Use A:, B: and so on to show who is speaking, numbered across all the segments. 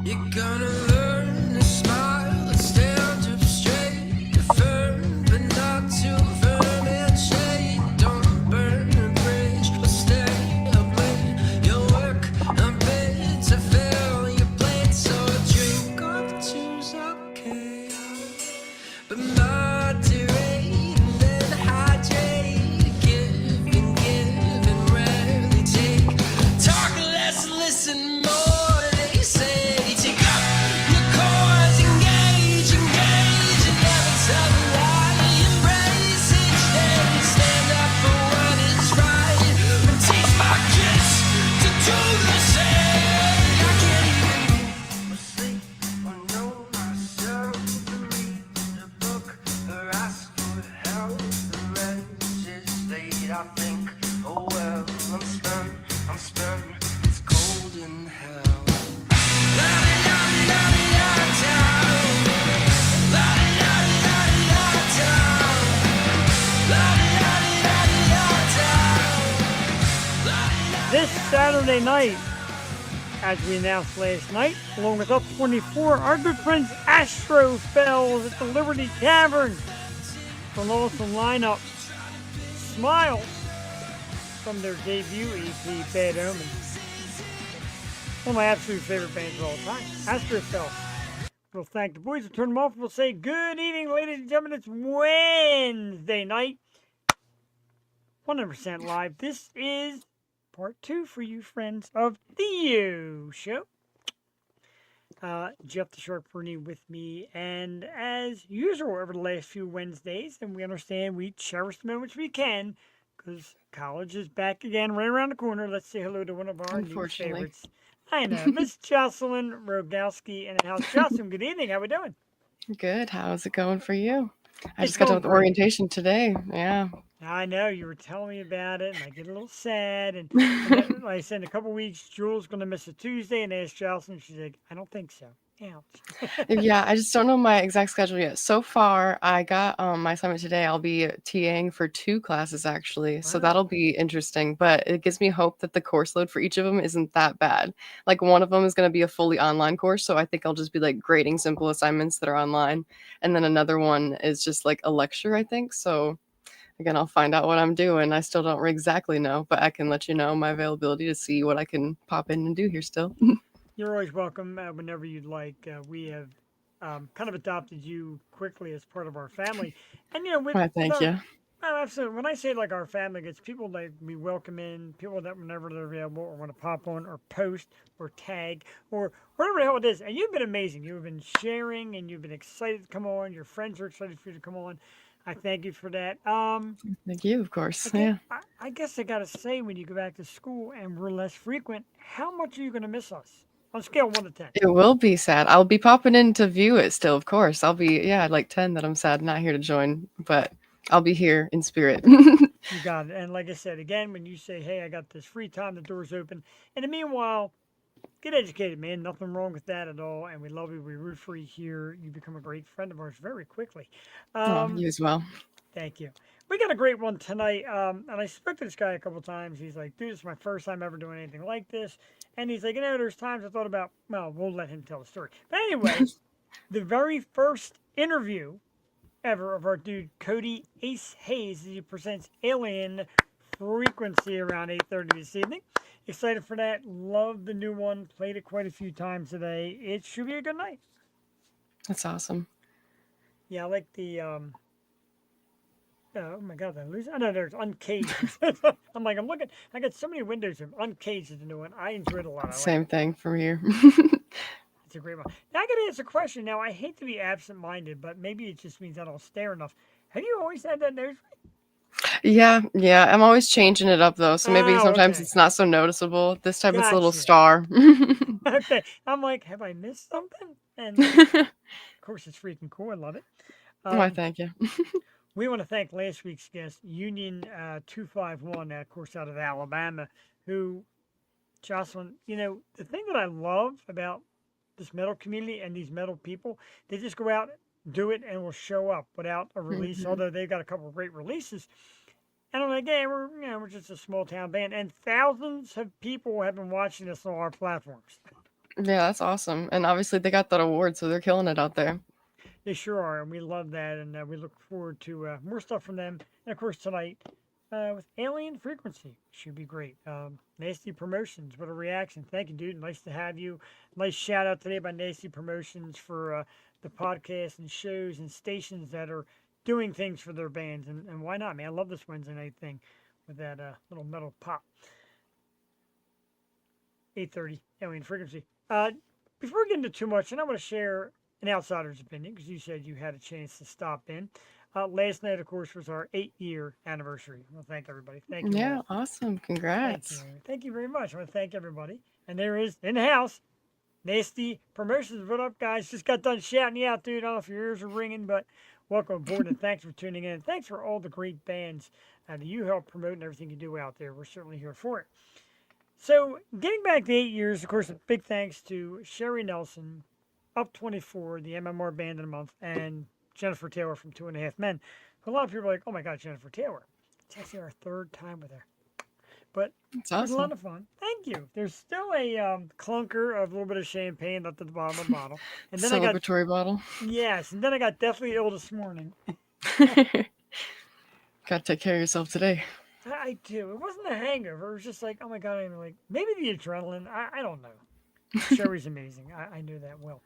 A: You're gonna learn to smile and stand up straight, firm but not too firm and shade. Don't burn a bridge or stay up late. You'll work a bit to fill your plate, so drink or two's okay, but moderate and then hydrate. Give and rarely take. Talk less, listen more. They say take up your cause, engage, and never tell a lie. Embrace each day, stand up for what is right, and teach my kids to do the same. I can't even sleep or know myself to read a book or ask for help. The rent is late, I think, oh well, I'm spent, it's cold in hell.
B: This Saturday night, as we announced last night, along with Up 24, our good friends Astro Fells at the Liberty Tavern for an awesome lineup. Smiles from their debut EP, Bad Omens. One of my absolute favorite bands of all time, Astro Fells. We'll thank the boys and turn them off. We'll say good evening, ladies and gentlemen. It's Wednesday night, 100% live. This is part 2 for you friends of the U Show. Jeff the Shark Fernie with me, and as usual over the last few Wednesdays, and we understand we cherish the moments we can, because college is back again right around the corner. Let's say hello to one of our new favorites. I know, Miss Jossalyn Rogalski in the house. Jossalyn, good evening. How we doing?
C: Good. How's it going for you? I
B: It's
C: just got done
B: going
C: with
B: great.
C: orientation today. Yeah.
B: I know you were telling me about it, and I get a little sad. And then, like I said, in a couple weeks, Jules going to miss a Tuesday, and I asked Jocelyn, she's like, I don't think so. Ouch.
C: Yeah, I just don't know my exact schedule yet. So far, I got my assignment today. I'll be TAing for 2 classes actually. So
B: Wow.
C: that'll be interesting, but it gives me hope that the course load for each of them isn't that bad. Like one of them is going to be a fully online course, so I think I'll just be like grading simple assignments that are online, and then another one is just like a lecture, I think. So again, I'll find out what I'm doing. I still don't exactly know, but I can let you know my availability to see what I can pop in and do here still.
B: You're always welcome whenever you'd like. We have kind of adopted you quickly as part of our family. And,
C: Why,
B: with
C: thank
B: our,
C: you.
B: oh, absolutely. When I say like our family, it's people that we welcome in, people that whenever they're available or want to pop on or post or tag or whatever the hell it is. And you've been amazing. You've been sharing and you've been excited to come on. Your friends are excited for you to come on. I thank you for that.
C: Thank you, of course. Yeah.
B: I guess I gotta say, when you go back to school and we're less frequent, how much are you gonna miss us? On a scale of 1 to 10.
C: It will be sad. I'll be popping in to view it still, of course. I'll be, yeah, like 10 that I'm sad not here to join, but I'll be here in spirit.
B: You got it. And like I said, again, when you say, hey, I got this free time, the door's open. In the meanwhile, get educated, man. Nothing wrong with that at all. And we love you. We root for you here. You become a great friend of ours very quickly.
C: Oh,
B: Um,
C: you as well.
B: Thank you. We got a great one tonight. And I spoke to this guy a couple times. He's like, dude, this is my first time ever doing anything like this. And he's like, there's times I thought about, well, we'll let him tell the story. But anyway, the very first interview ever of our dude Cody Ace Hayes as he presents Alien Frequency around 8:30 this evening. Excited for that. Love the new one. Played it quite a few times today. It should be a good night.
C: That's awesome.
B: Yeah, I like the oh my god, did I lose it? Oh no, there's Uncaged. I'm like, I'm looking. I got so many windows. Uncaged is the new one. I enjoyed it a lot. I like
C: Same
B: it.
C: thing from here.
B: It's a great one. Now I got to ask a question. Now I hate to be absent-minded, but maybe it just means I don't stare enough. Have you always had that nose?
C: Yeah, yeah. I'm always changing it up though, so maybe
B: Oh,
C: sometimes
B: okay.
C: it's not so noticeable. This time it's a little
B: Gotcha.
C: star.
B: Okay. I'm like, have I missed something? And of course, it's freaking cool. I love it.
C: Why,
B: Um,
C: thank you.
B: we want to thank last week's guest, Union 251, of course, out of Alabama, who, Jocelyn, the thing that I love about this metal community and these metal people, they just go out, do it, and will show up without a release,
C: Mhm.
B: although they've got a couple of great releases. And I'm like, hey, we're just a small town band, and thousands of people have been watching us on our platforms.
C: Yeah, that's awesome. And obviously they got that award, so they're killing it out there.
B: They sure are, and we love that, and we look forward to more stuff from them. And of course, tonight with Alien Frequency should be great. Nasty Promotions, what a reaction! Thank you, dude. Nice to have you. Nice shout out today by Nasty Promotions for the podcasts and shows and stations that are doing things for their bands, and why not, man? I love this Wednesday night thing with that little metal pop. 8:30 Alien Frequency. Before we get into too much, and I want to share an outsider's opinion because you said you had a chance to stop in. Last night, of course, was our 8-year anniversary. Well, thank everybody. Thank you
C: Yeah,
B: all.
C: awesome.
B: Thank you.
C: Congrats.
B: Thank you very much. I want to thank everybody. And there is in the house, Nasty Promotions. What up, guys? Just got done shouting you out, dude. I don't know if your ears are ringing, but welcome aboard and thanks for tuning in. And thanks for all the great bands that you help promote and everything you do out there. We're certainly here for it. So, getting back to 8 years, of course, a big thanks to Sherry Nelson, Up 24, the MMR Band of the Month, and Jennifer Taylor from Two and a Half Men. A lot of people are like, oh my God, Jennifer Taylor. It's actually our third time with her. But
C: It's
B: it was a lot
C: awesome.
B: of fun. Thank you. There's still a clunker of a little bit of champagne up at the bottom of the bottle. And then I got,
C: Celebratory bottle.
B: yes, and then I got deathly ill this morning.
C: Gotta take care of yourself today.
B: I do. It wasn't a hangover. It was just like, oh my God, I'm like, maybe the adrenaline. I don't know. Sherry's amazing. I knew that well.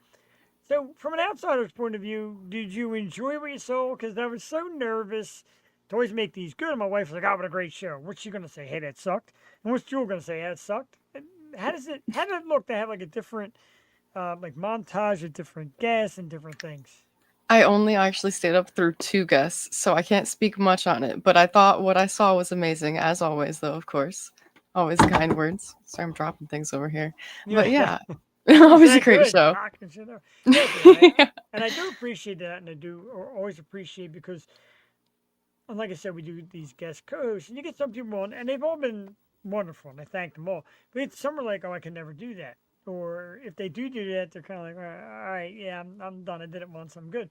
B: So, from an outsider's point of view, did you enjoy what you saw? Because I was so nervous to always make these good. And my wife was like, "Oh, what a great show." What's she gonna say? Hey, that sucked. And what's Jewel gonna say? Hey, that sucked. And how does it? How did it look to have like a different, like montage of different guests and different things?
C: I only actually stayed up through two guests, so I can't speak much on it. But I thought what I saw was amazing, as always, though, of course. Always kind words. Sorry, I'm dropping things over here.
B: Yeah,
C: But yeah,
B: is
C: always a
B: that
C: great
B: good?
C: show.
B: Rock and shit. Yeah, dude,
C: Yeah.
B: and I do appreciate that, and I do always appreciate because, and like I said, we do these guest co-hosts, and you get some people on, and they've all been wonderful, and I thank them all. But it's some are like, oh, I can never do that, or if they do that, they're kind of like, all right, yeah, I'm done. I did it once, I'm good.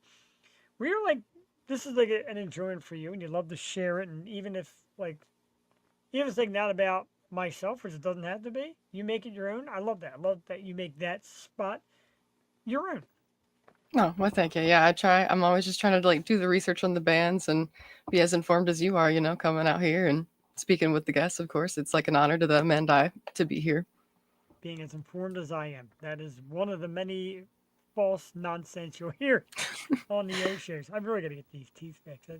B: We're like, this is like an enjoyment for you, and you love to share it, and even if it's like not about myself, which it doesn't have to be, you make it your own. I love that. I love that you make that spot your own.
C: Oh, well, thank you. Yeah, I try. I'm always just trying to like do the research on the bands and be as informed as you are, coming out here and speaking with the guests, of course. It's like an honor to them and I to be here.
B: Being as informed as I am, that is one of the many false nonsense you'll hear on the O shows. I'm really gonna get these teeth fixed.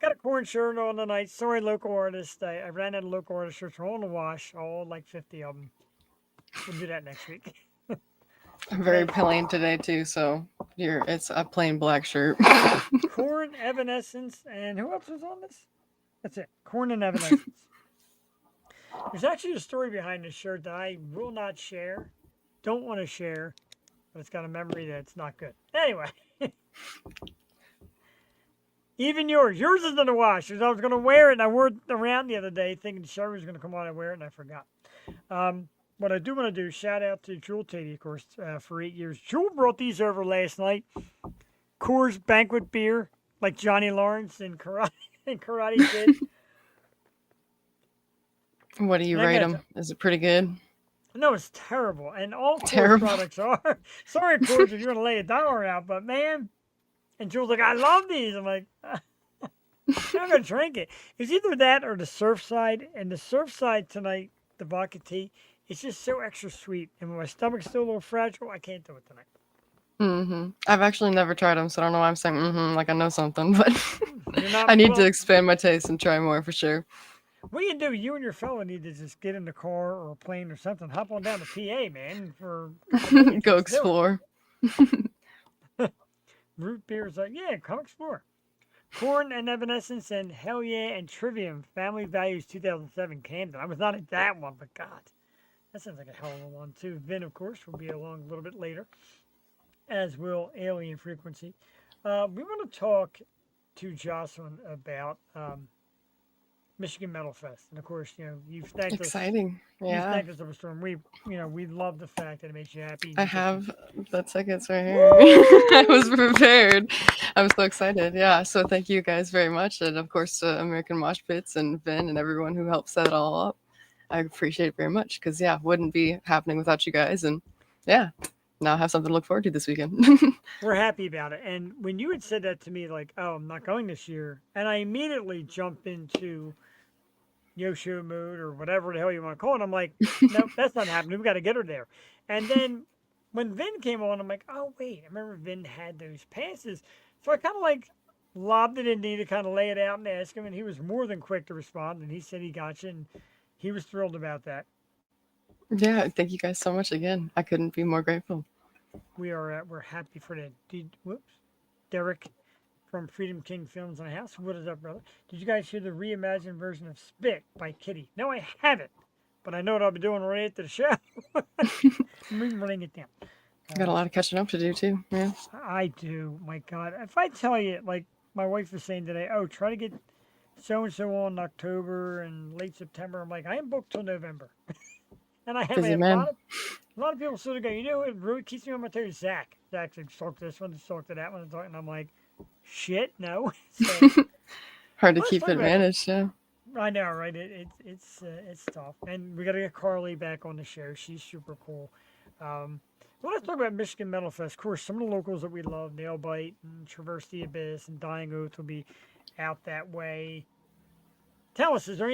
B: Got a corn shirt on tonight. Sorry, local artist. I ran out of local artist shirts. They're all in the wash. All like 50 of them. We'll do that next week.
C: I'm very plain today too, so it's a plain black shirt.
B: Corn, Evanescence, and who else was on this? That's it. Corn and Evanescence. There's actually a story behind this shirt that I will not share. Don't want to share, but it's got a memory that's not good. Anyway. Even yours. Yours is in the wash. I was going to wear it, and I wore it around the other day thinking Sherry was going to come on and wear it, and I forgot. What I do want to do, shout out to Jewel Tatey, of course, for 8 years. Jewel brought these over last night. Coors Banquet beer, like Johnny Lawrence and Karate Kid.
C: What do you rate them? Is it pretty good?
B: No, it's terrible. And all Coors
C: Terrible.
B: products are. Sorry, Coors, if you want to lay $1 out, but man. And Jewel's like, I love these. I'm like, I'm not going to drink it. It's either that or the Surfside. And the Surfside tonight, the vodka tea, it's just so extra sweet. And when my stomach's still a little fragile, I can't do it tonight.
C: I've actually never tried them, so I don't know why I'm saying like I know something, but
B: You're not,
C: I need
B: well,
C: to expand my taste and try more for sure.
B: what you do, you and your fella need to just get in the car or a plane or something, hop on down to PA, man, for a couple days.
C: Go
B: Let's do it.
C: explore.
B: Root beer is like, yeah, come explore. Corn and Evanescence and Hell Yeah and Trivium, Family Values 2007 Camden. I was not at that one, but God, that sounds like a hell of a one too. Vin, of course, will be along a little bit later, as will Alien Frequency. We want to talk to Jossalyn about Michigan Metal Fest, and of course, you've thanked us.
C: Exciting.
B: You've
C: Yeah.
B: thanked us over storm. We love the fact that it makes you happy.
C: I have the tickets right here. I was prepared. I'm so excited. Yeah. So thank you guys very much. And of course, American Mosh Pits and Vin and everyone who helped set it all up. I appreciate it very much because yeah, wouldn't be happening without you guys, and yeah, now I have something to look forward to this weekend.
B: We're happy about it. And when you had said that to me, like, "Oh, I'm not going this year," and I immediately jumped into Yosho mode or whatever the hell you want to call it, I'm like, "Nope, that's not happening. We got to get her there." And then when Vin came on, I'm like, "Oh wait, I remember Vin had those passes," so I kind of like lobbed it in to kind of lay it out and ask him, and he was more than quick to respond, and he said he got you, and he was thrilled about that.
C: Yeah, thank you guys so much again. I couldn't be more grateful.
B: We're happy for that. Whoops, Derek from Freedom King Films in the house. What is up, brother? Did you guys hear the reimagined version of Spit by Kitty? No, I haven't, but I know what I'll be doing right after the show. I'm writing it down.
C: Got a lot of catching up to do too. Yeah.
B: I do. My God, if I tell you, like my wife was saying today, oh, try to get so and so on in October and late September. I'm like, I am booked till November, and I have
C: Busy
B: a
C: man.
B: lot of people sort of go, you know, it really keeps me on my toes. Zach, Zach's like, talk to this one, talk to that one, and I'm like, shit, no. So
C: Hard to
B: let's
C: keep
B: talk
C: it
B: about it.
C: managed. Yeah.
B: I know, right? It's tough, and we got to get Carly back on the show. She's super cool. Um, well, let's talk about Michigan Metal Fest. Of course, some of the locals that we love, Nailbite and Traverse the Abyss and Dying Oath will be out that way. Tell us, is there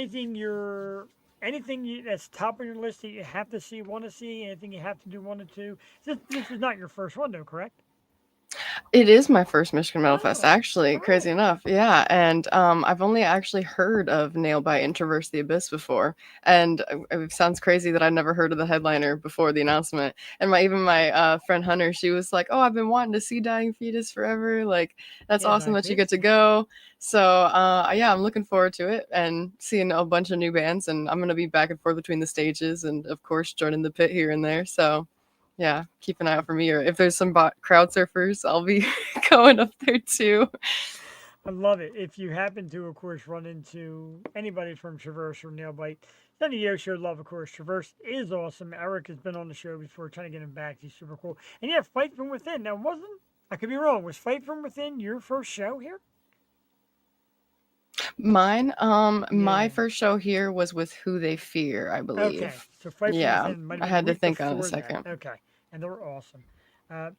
B: that's top on your list that you have to see, want to see? Anything you have to do, want to do? This is not your first one, though, correct?
C: It is my first Michigan Metal Fest,
B: Oh,
C: actually,
B: all right.
C: crazy enough. Yeah, and I've only actually heard of Nailbite and Traverse the Abyss before, and it sounds crazy that I'd never heard of the headliner before the announcement. And my friend Hunter, she was like, "Oh, I've been wanting to see Dying Fetus forever. Like, that's
B: Yeah,
C: awesome
B: Dying
C: that you get
B: Fetus.
C: to go." So yeah, I'm looking forward to it and seeing a bunch of new bands, and I'm gonna be back and forth between the stages, and of course joining the pit here and there. So yeah, keep an eye out for me. Or if there's some crowd surfers, I'll be going up there too.
B: I love it. If you happen to, of course, run into anybody from Traverse or Nailbite, send a Yo Show love, of course. Traverse is awesome. Eric has been on the show before, trying to get him back. He's super cool. And yeah, Fight From Within. Now, I could be wrong, was Fight From Within your first show here?
C: Mine, my
B: Yeah.
C: first show here was with Who They Fear, I
B: Okay.
C: believe.
B: So Fight From
C: Yeah,
B: Within might have
C: I
B: been the
C: had to
B: week
C: think on it a
B: before that.
C: second.
B: Okay. And they were awesome. Uh,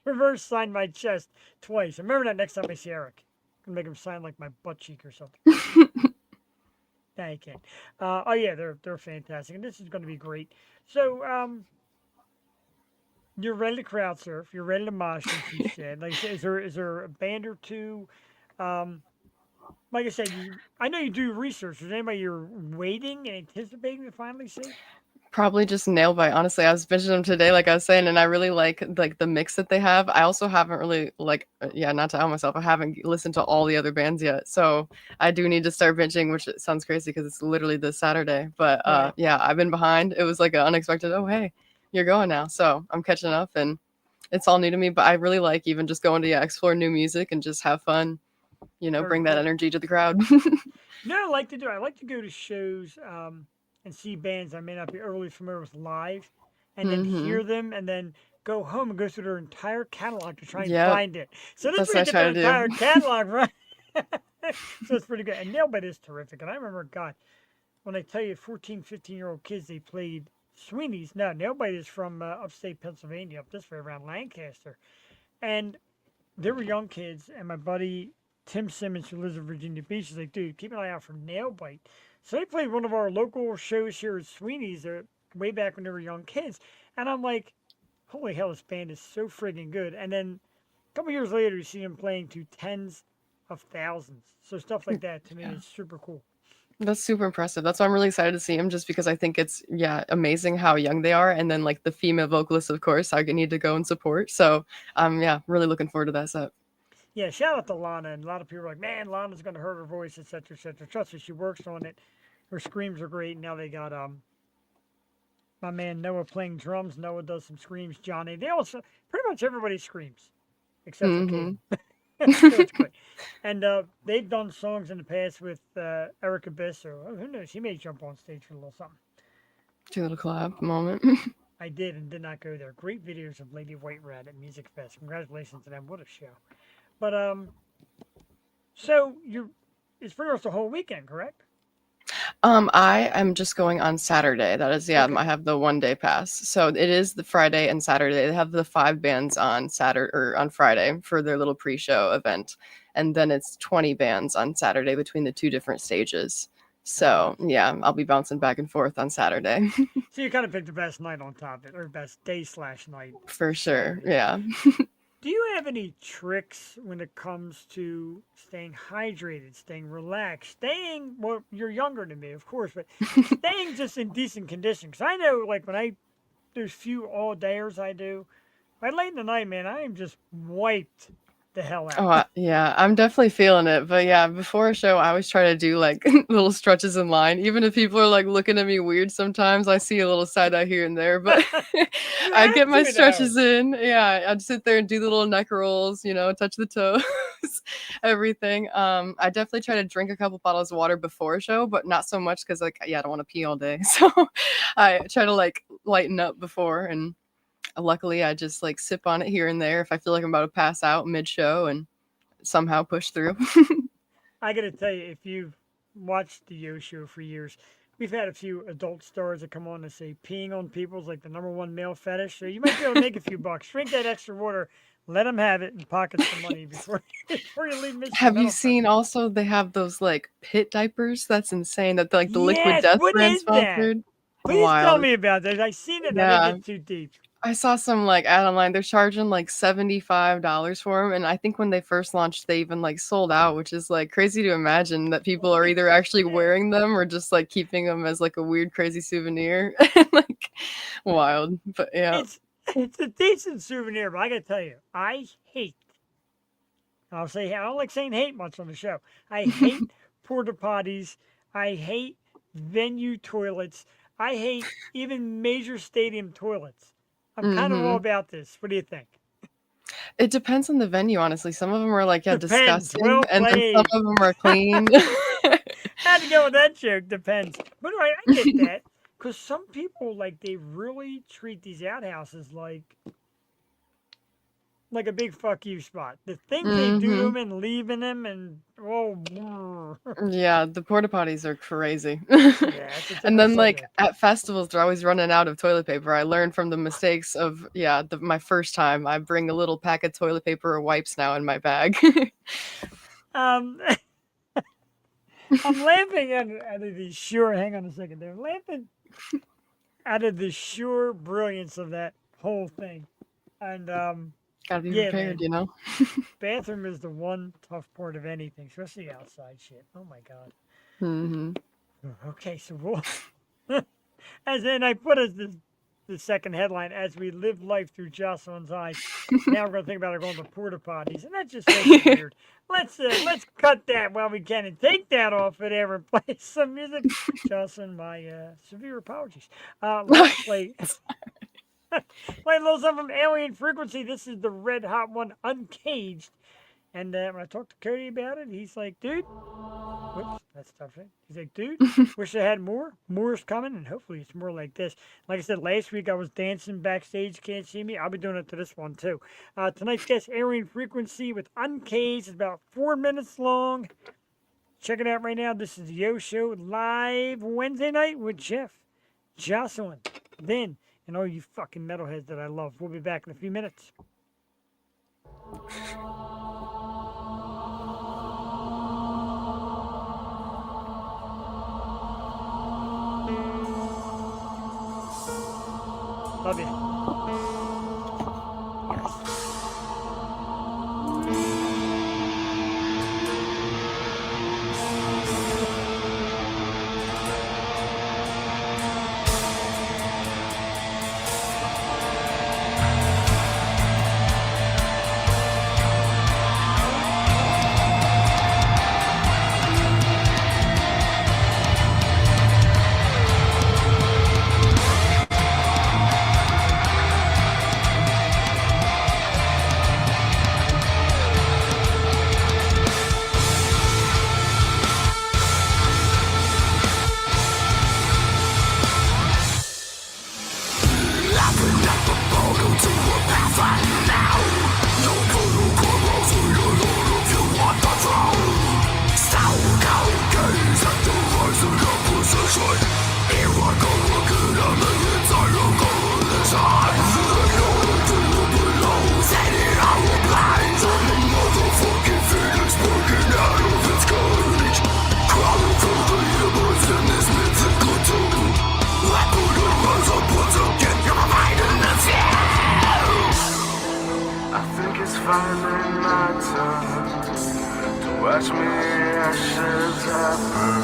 B: Traverse signed my chest twice. I remember that next time I see Eric. I'm gonna make him sign like my butt cheek or something. Yeah, you can. Oh yeah, they're fantastic, and this is going to be great. So you're ready to crowd surf. You're ready to mosh, as you said. Like, is there a band or two? Um, like I said, I know you do research. Is there anybody you're waiting and anticipating to finally see?
C: Probably just Nailbite. Honestly, I was mentioning them today, like I was saying, and I really like the mix that they have. I also haven't really yeah, not to out myself, I haven't listened to all the other bands yet, so I do need to start binging, which it sounds crazy because it's literally this Saturday. But
B: Right.
C: yeah, I've been behind. It was like an unexpected. Oh hey, you're going now, so I'm catching up, and it's all new to me. But I really like even just going to explore new music and just have fun.
B: Very
C: Bring that
B: cool.
C: energy to the crowd.
B: You know what I like to do? I like to go to shows and see bands I may not be overly familiar with live, and then
C: hmm
B: hear them, and then go home and go through their entire catalog to try and
C: Yep,
B: find it. So this
C: that's
B: way,
C: what
B: you
C: I
B: get
C: try
B: their
C: to do.
B: entire catalog right. So it's pretty good. And Nailbit is terrific. And I remember, God, when I tell you 14, 15-year-old kids, they played Sweeney's. No, Nailbite is from upstate Pennsylvania, up this way around Lancaster. And they were young kids, and my buddy Tim Simmons, who lives in Virginia Beach, is like, dude, keep an eye out for Nailbite. So they played one of our local shows here at Sweeney's way back when they were young kids. And I'm like, holy hell, this band is so friggin' good. And then a couple years later, you see them playing to tens of thousands. So stuff like that to me
C: Yeah.
B: is super cool.
C: That's super impressive. That's why I'm really excited to see him, just because I think it's, yeah, amazing how young they are. And then like the female vocalists, of course, I need to go and support. So yeah, really looking forward to that set.
B: Yeah, shout out to Lana. And a lot of people are like, man, Lana's going to hurt her voice, etc., etc. Trust me, she works on it. Her screams are great. Now they got my man Noah playing drums. Noah does some screams. Johnny. They also pretty much everybody screams except for
C: hmm
B: Caden. So it's great. And they've done songs in the past with Erica Biss. So who knows? He may jump on stage for a little something.
C: Do a little collab moment.
B: I did and did not go there. Great videos of Lady White Rat at Music Fest. Congratulations to them. What a show. But so it's pretty much the whole weekend, correct?
C: I am just going on Saturday. That is, yeah,
B: Okay.
C: I have the 1-day pass. So it is the Friday and Saturday. They have the 5 bands on Saturday or on Friday for their little pre-show event. And then it's 20 bands on Saturday between the 2 different stages. So, yeah, I'll be bouncing back and forth on Saturday.
B: So you kind of picked the best night on top of it, or best day/night.
C: For sure.
B: Saturday.
C: Yeah.
B: Do you have any tricks when it comes to staying hydrated, staying relaxed, staying, well, you're younger than me, of course, but staying just in decent condition? Because I know, like, there's few all dayers I do, by late in the night, man, I am just wiped the hell
C: Oh,
B: out.
C: yeah, I'm definitely feeling it. But yeah, before a show, I always try to do like little stretches in line. Even if people are like looking at me weird sometimes, I see a little side eye here and there. But
B: You
C: I
B: have
C: get my
B: to,
C: stretches
B: though.
C: in. Yeah, I'd sit there and do the little neck rolls, touch the toes, everything. I definitely try to drink a couple bottles of water before a show, but not so much because like, yeah, I don't want to pee all day. So I try to like lighten up before, and luckily I just like sip on it here and there if I feel like I'm about to pass out mid-show and somehow push through.
B: I got to tell you, if you've watched the Yo Show for years, we've had a few adult stars that come on and say peeing on people's like the #1 male fetish. So you might be able to make a few bucks. Drink that extra water, let them have it, and pocket some money before you leave Mr.
C: Have you
B: Metal
C: seen
B: Fetish.
C: also they have those like pit diapers? That's insane. That like the Liquid
B: Yes,
C: Death
B: what
C: brand
B: is that?
C: sponsored.
B: Please tell
C: Wild.
B: me about that. I seen it. And I didn't
C: Yeah.
B: get too deep.
C: I saw some like ad online. They're charging like $75 for them, and I think when they first launched, they even like sold out, which is like crazy to imagine that people are
B: Holy
C: either actually
B: shit.
C: wearing them or just like keeping them as like a weird, crazy souvenir. Like wild, but yeah.
B: It's a decent souvenir, but I got to tell you, I hate. I'll say I don't like saying hate much on the show. I hate porta potties. I hate venue toilets. I hate even major stadium toilets. I'm kind of all
C: Hmm.
B: about this. What do you think?
C: It depends on the venue, honestly. Some of them are like, yeah,
B: Depends.
C: disgusting,
B: Well
C: and then some
B: played.
C: of them are clean.
B: Had to go with that joke. Depends. But right, I get that. Because some people, like, they really treat these outhouses like a big fuck you spot. The things they do to
C: Hmm.
B: them and leaving them and, oh,
C: Yeah, the porta potties are crazy.
B: yeah, it's a
C: And
B: different
C: then like
B: subject.
C: at festivals, they're always running out of toilet paper. I learned from the mistakes of, yeah, my first time. I bring a little pack of toilet paper or wipes now in my bag.
B: Um, I'm laughing out of the sheer. Hang on a second there. I'm laughing out of the sheer brilliance of that whole thing. And
C: Gotta be
B: yeah,
C: prepared,
B: man,
C: you know?
B: bathroom is the one tough part of anything, especially outside shit. Oh my god.
C: Hmm.
B: Okay, so we'll as then I put as the second headline as we live life through Jossalyn's eyes. Now we're gonna think about going to porta potties, and that just makes it weird. Let's cut that while we can and take that off of there and play some music. Jocelyn, my severe apologies. Let's play play a little something from Alien Frequency. This is the red hot one, Uncaged. And when I talked to Cody about it, he's like, dude, whoops, that's tough. Right? He's like, dude, wish I had more. More's coming, and hopefully it's more like this. Like I said, last week I was dancing backstage. Can't see me. I'll be doing it to this one, too. Tonight's guest, Alien Frequency with Uncaged. It's about 4 minutes long. Check it out right now. This is the Yo Show live Wednesday night with Jeff, Jocelyn, then, and all you fucking metalheads that I love. We'll be back in a few minutes. Love you.
A: think it's finally my turn to watch me ashes happen.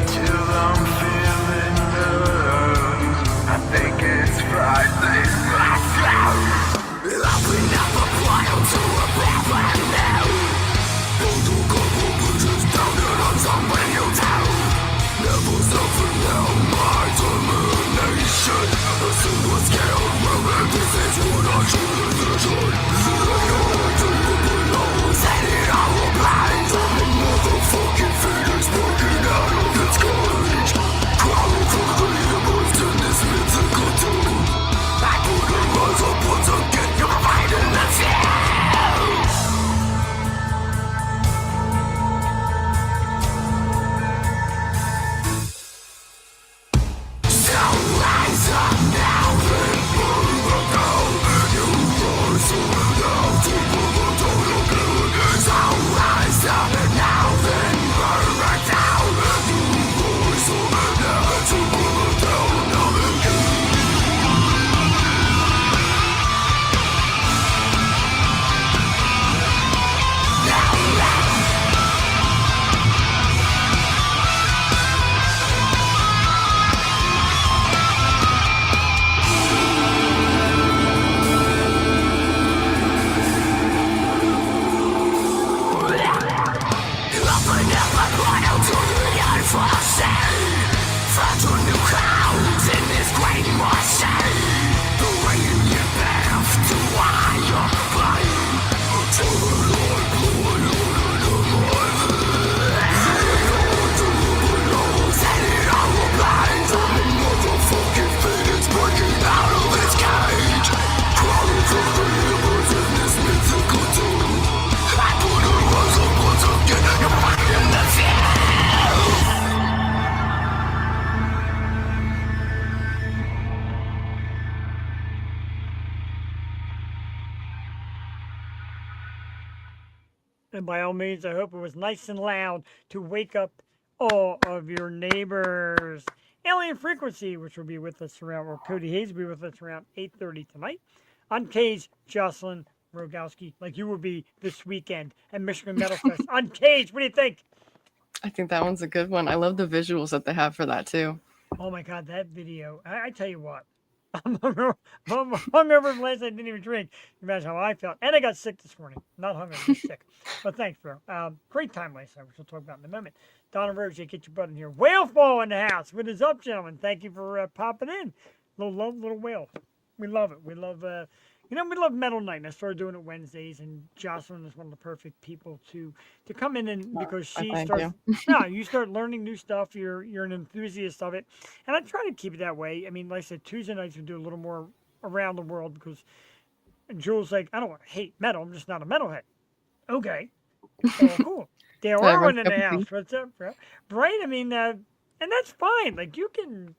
A: Till I'm feeling love, I think it's frightening myself. Open up a portal to a background now. Hold a couple bridges down and on somewhere new town. Never suffer now, my termination. A single scale, well, this is what I should envision. I know to look below, set it all blind. The motherfucking fate is broken out of its cage. Crawling through the universe in this mythical tomb. I couldn't rise up once again, you're fighting the fear.
B: And by all means, I hope it was nice and loud to wake up all of your neighbors. Alien Frequency, which will be with us around, or Cody Hayes will be with us around 8:30 tonight. Uncaged, Jossalyn Rogalski, like you will be this weekend at Michigan Metal Fest. Uncaged, what do you think?
C: I think that one's a good one. I love the visuals that they have for that too.
B: Oh my God, that video. I tell you what, I'm hungover from last night, didn't even drink. Imagine how I felt. And I got sick this morning. Not hungover, just sick. But thanks, bro. Great time last night, which we'll talk about in a moment. Donna Rose, get your butt in here. Whaleball in the house. What is up, gentlemen? Thank you for popping in. Little whale. We love it. We love, we love Metal Night. And I started doing it Wednesdays, and Jossalyn is one of the perfect people to come in and because she
C: thank
B: starts.
C: you.
B: No, you start learning new stuff. You're an enthusiast of it, and I try to keep it that way. I mean, like I said, Tuesday nights we do a little more around the world because Jules like I don't hate metal. I'm just not a metalhead. Okay, oh cool. Dale
C: So
B: Irwin
C: everyone's
B: in the
C: cup of tea.
B: house. What's up, bro? Right? I mean, and that's fine. Like you can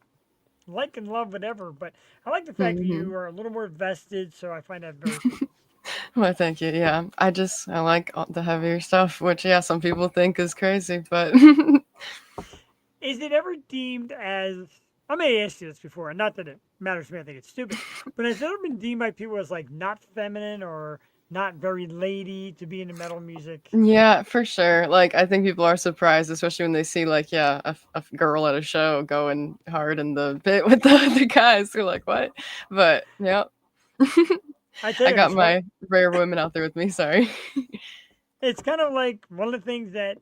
B: like and love whatever, but I like the fact that you are a little more vested. So I find that very cool.
C: Well, thank you. Yeah, I like the heavier stuff, which yeah, some people think is crazy, but
B: Is it ever deemed as I may ask you this before, and not that it matters to me, I think it's stupid, but has it ever been deemed by people as like not feminine or not very lady to be into metal music?
C: yeah, for sure. Like I think people are surprised, especially when they see like yeah, a girl at a show going hard in the pit with the other guys. They're like, what? But yeah,
B: I tell
C: I
B: you,
C: got my rare women out there with me. Sorry.
B: it's kind of like one of the things that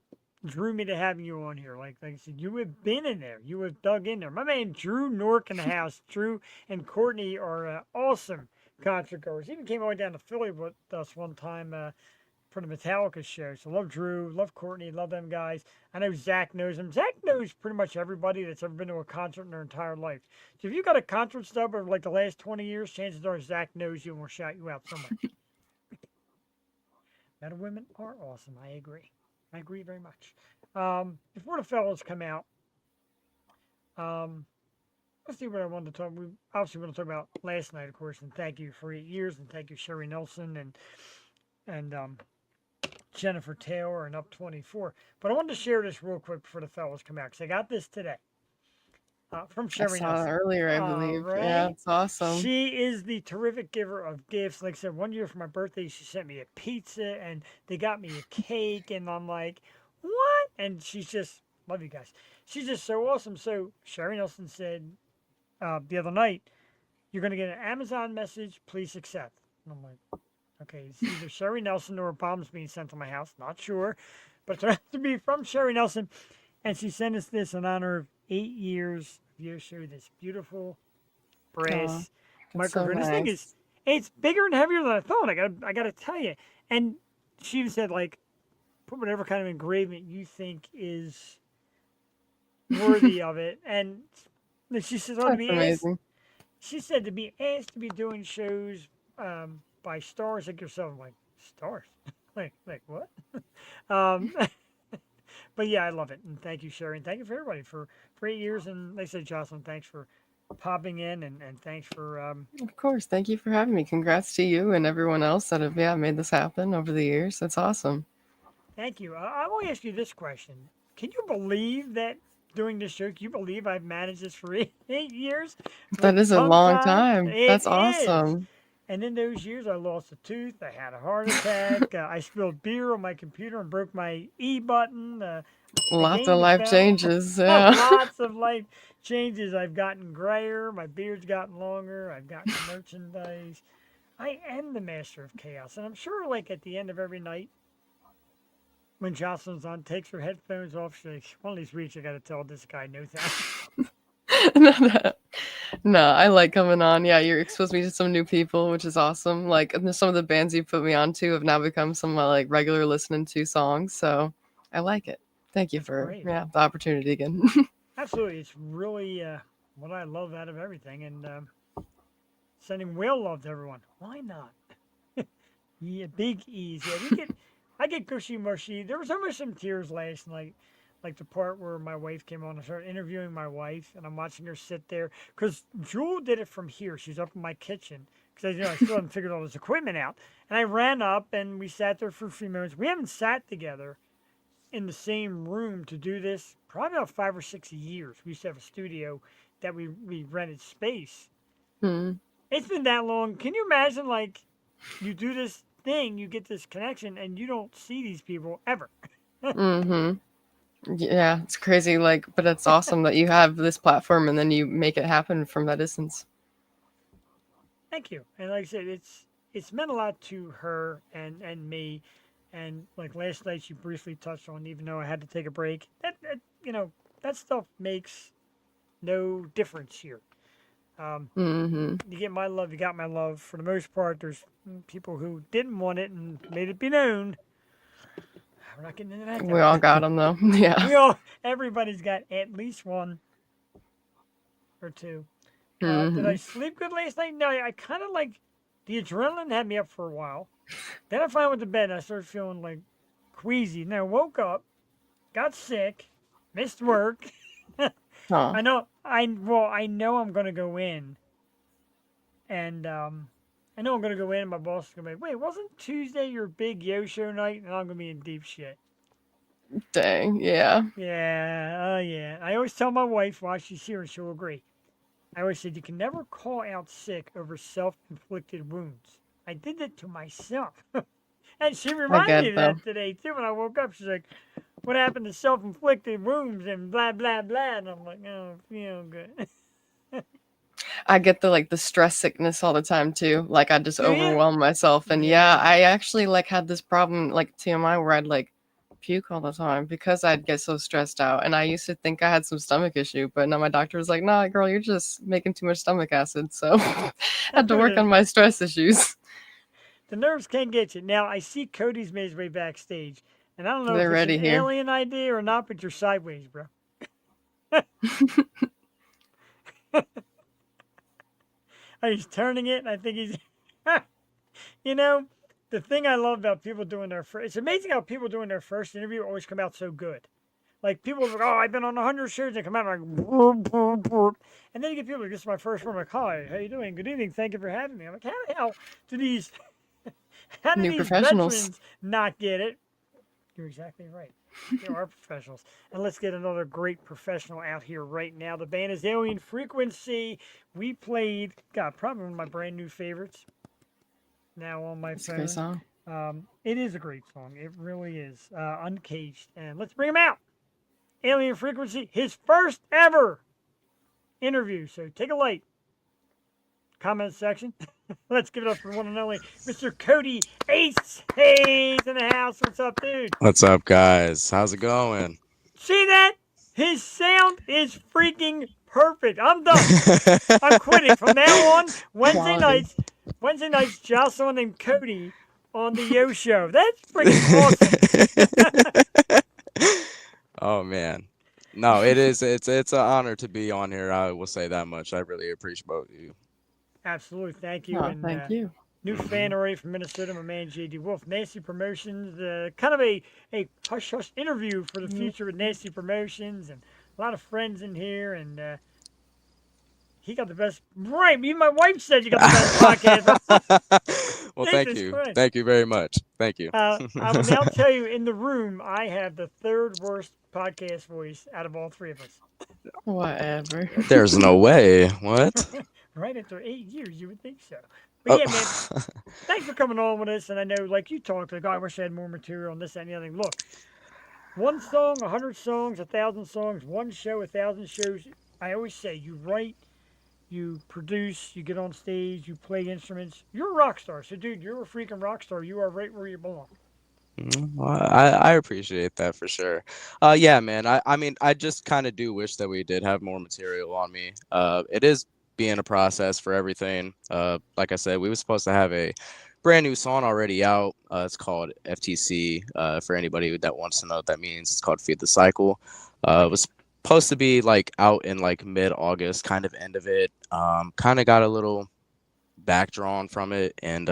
B: drew me to having you on here. Like I said, you have been in there, you have dug in there. My man Drew Nork in the house. Drew and Courtney are awesome concert goers. Even came all the way down to Philly with us one time for the Metallica show. So love Drew, love Courtney, love them guys. I know Zach knows them. Zach knows pretty much everybody that's ever been to a concert in their entire life. So if you got a concert stub over like the last 20 years, chances are Zach knows you and will shout you out somewhere. Metal women are awesome. I agree. I agree very much. Before the fellas come out, um, let's see what I wanted to talk. We obviously want to talk about last night, of course, and thank you for 8 years, and thank you Sherry Nelson and Jennifer Taylor and Up 24. But I wanted to share this real quick before the fellas come out because I got this today. from
C: I
B: Sherry
C: saw that
B: Nelson.
C: earlier, I
B: All
C: believe. Yeah,
B: right.
C: it's awesome.
B: She is the terrific giver of gifts. Like I said, one year for my birthday, she sent me a pizza and they got me a cake. And I'm like, what? And she's just, love you guys. She's just so awesome. So Sherry Nelson said the other night, you're going to get an Amazon message, please accept. And I'm like, okay, it's either Sherry Nelson or a bomb's being sent to my house. Not sure. But it's going to have to be from Sherry Nelson. And she sent us this in honor of 8 years of Yosho, this beautiful
C: Oh,
B: brass
C: that's so
B: microphone. This thing is,
C: nice.
B: it's bigger and heavier than I thought. I gotta tell you. And she even said like, put whatever kind of engraving you think is worthy of it. And she says, oh, to
C: That's
B: be asked.
C: amazing.
B: She said to be asked to be doing shows by stars like yourself. I'm like, stars? Like what? Um, but yeah, I love it, and thank you, Sherry, and thank you for everybody for 8 years. And like I said, Jocelyn, thanks for popping in, and thanks for
C: Of course. Thank you for having me. Congrats to you and everyone else that have, yeah, made this happen over the years. That's awesome.
B: thank you. I will ask you this question: can you believe that doing this show? Can you believe I've managed this for 8 years
C: That
B: with
C: is a
B: tongue
C: long
B: tied?
C: time.
B: It
C: That's
B: is.
C: awesome.
B: And in those years, I lost a tooth. I had a heart attack. I spilled beer on my computer and broke my E button. The
C: Lots of
B: game
C: life
B: fell.
C: changes. Yeah.
B: Lots of life changes. I've gotten grayer. My beard's gotten longer. I've gotten merchandise. I am the master of chaos. And I'm sure, like, at the end of every night, when Jocelyn's on, takes her headphones off, she's like, one of these weeks, I got to tell this guy no thanks.
C: no, no, no, I like coming on. Yeah, you're exposed me to some new people, which is awesome. Like and some of the bands you put me on to have now become some of my like regular listening to songs. So I like it. Thank you
B: That's
C: for
B: great.
C: yeah the opportunity again.
B: Absolutely. It's really what I love out of everything. And sending whale love to everyone. Why not? Yeah, big E's. Yeah, I get gushy mushy. There was almost some tears last night, like the part where my wife came on. I started interviewing my wife, and I'm watching her sit there because Jewel did it from here. She's up in my kitchen because I still haven't figured all this equipment out. And I ran up, and we sat there for a few minutes. We haven't sat together in the same room to do this probably about 5 or 6 years. We used to have a studio that we rented space.
C: Hmm.
B: It's been that long. Can you imagine, like, you do this thing, you get this connection, and you don't see these people ever?
C: Mm-hmm. Yeah, it's crazy. Like, but it's awesome that you have this platform and then you make it happen from that distance.
B: Thank you. And like I said, it's meant a lot to her and me. And like last night, she briefly touched on, even though I had to take a break. That that stuff makes no difference here. Um,
C: Mm-hmm.
B: you get my love, you got my love. For the most part, there's people who didn't want it and made it be known. We're not getting into that
C: We all
B: though.
C: got them though. Yeah.
B: Everybody's got at least one or two. Did I
C: Mm-hmm.
B: sleep good last night? No, I kind of like the adrenaline had me up for a while. Then I finally went to bed and I started feeling like queasy. Then I woke up, got sick, missed work.
C: Oh,
B: I know I'm gonna go in, and I know I'm gonna go in, and my boss is gonna be like, "Wait, wasn't Tuesday your big yo show night?" And I'm gonna be in deep shit.
C: dang. Yeah.
B: Yeah, yeah. I always tell my wife while she's here, and she'll agree. I always said you can never call out sick over self-inflicted wounds. I did that to myself, and she
C: I
B: reminded
C: get
B: me
C: it
B: of
C: though.
B: that today too. When I woke up, she's like, "What happened to self-inflicted wounds and blah blah blah?" And I'm like, "Oh, feel good."
C: I get the like the stress sickness all the time too. Like I just
B: Do you?
C: overwhelm myself. And yeah,
B: Yeah.
C: I actually like had this problem like TMI where I'd like puke all the time because I'd get so stressed out. And I used to think I had some stomach issue, but now my doctor was like, "Nah, girl, you're just making too much stomach acid." So I had to work on my stress issues.
B: The nerves can get you. Now I see Cody's made his way backstage, and I don't know if
C: They're
B: it's an
C: ready here.
B: alien idea or not, but you're sideways, bro. He's turning it, and I think he's, you know, the thing I love about people doing their first, it's amazing how people doing their first interview always come out so good. Like people are like, oh, I've been on 100 shows, they come out like, "Burp, burp, burp." And then you get people like, this is my first one, I'm like, hi, how you doing? Good evening, thank you for having me. I'm like, how the hell do these, how do
C: New
B: these
C: professionals.
B: veterans not get it? You're exactly right. They are professionals. And let's get another great professional out here right now. The band is Alien Frequency. We played, God, probably one of my brand new favorites now on my
C: It's a great
B: phone.
C: song.
B: It is a great song. It really is. Uncaged. And let's bring him out. Alien Frequency, his first ever interview. So take a light. Comment section. Let's give it up for one and only Mr. Cody Ace Hayes in the house. What's up, dude?
D: What's up, guys? How's it going?
B: See that? His sound is freaking perfect. I'm done. I'm quitting. From now on,
C: Quality.
B: Wednesday nights, Jossalyn and Cody on the Yo Show. That's freaking awesome.
D: Oh man. No, it is it's an honor to be on here. I will say that much. I really appreciate both of you.
B: Absolutely. Thank you.
C: Oh,
B: And
C: thank you.
B: new fan already from Minnesota, my man JD Wolf. Nasty Promotions, kind of a hush hush interview for the future with Nasty Promotions, and a lot of friends in here. And he got the best. Right, even my wife said you got the best podcast.
D: Well, thank
B: Jesus
D: you.
B: Christ.
D: Thank you very much. Thank you.
B: I will now tell you, in the room, I have the third worst podcast voice out of all three of us.
C: Whatever.
D: There's no way. What?
B: Right after 8 years, you would think so.
D: Oh.
B: But yeah, man, thanks for coming on with us. And I know, like you talked, like, I wish I had more material on this, that, and the other thing. Look, one song, 100 songs, 1,000 songs, one show, 1,000 shows. I always say, you write, you produce, you get on stage, you play instruments. You're a rock star. So, dude, you're a freaking rock star. You are right where you belong.
D: Well, I appreciate that for sure. Yeah, man. I mean, I just kind of do wish that we did have more material on me. It is being a process for everything. Like I said, we were supposed to have a brand new song already out. It's called FTC. For anybody that wants to know what that means, it's called Feed the Cycle. It was supposed to be like out in like mid-August, kind of end of it. Kind of got a little backdrawn from it, and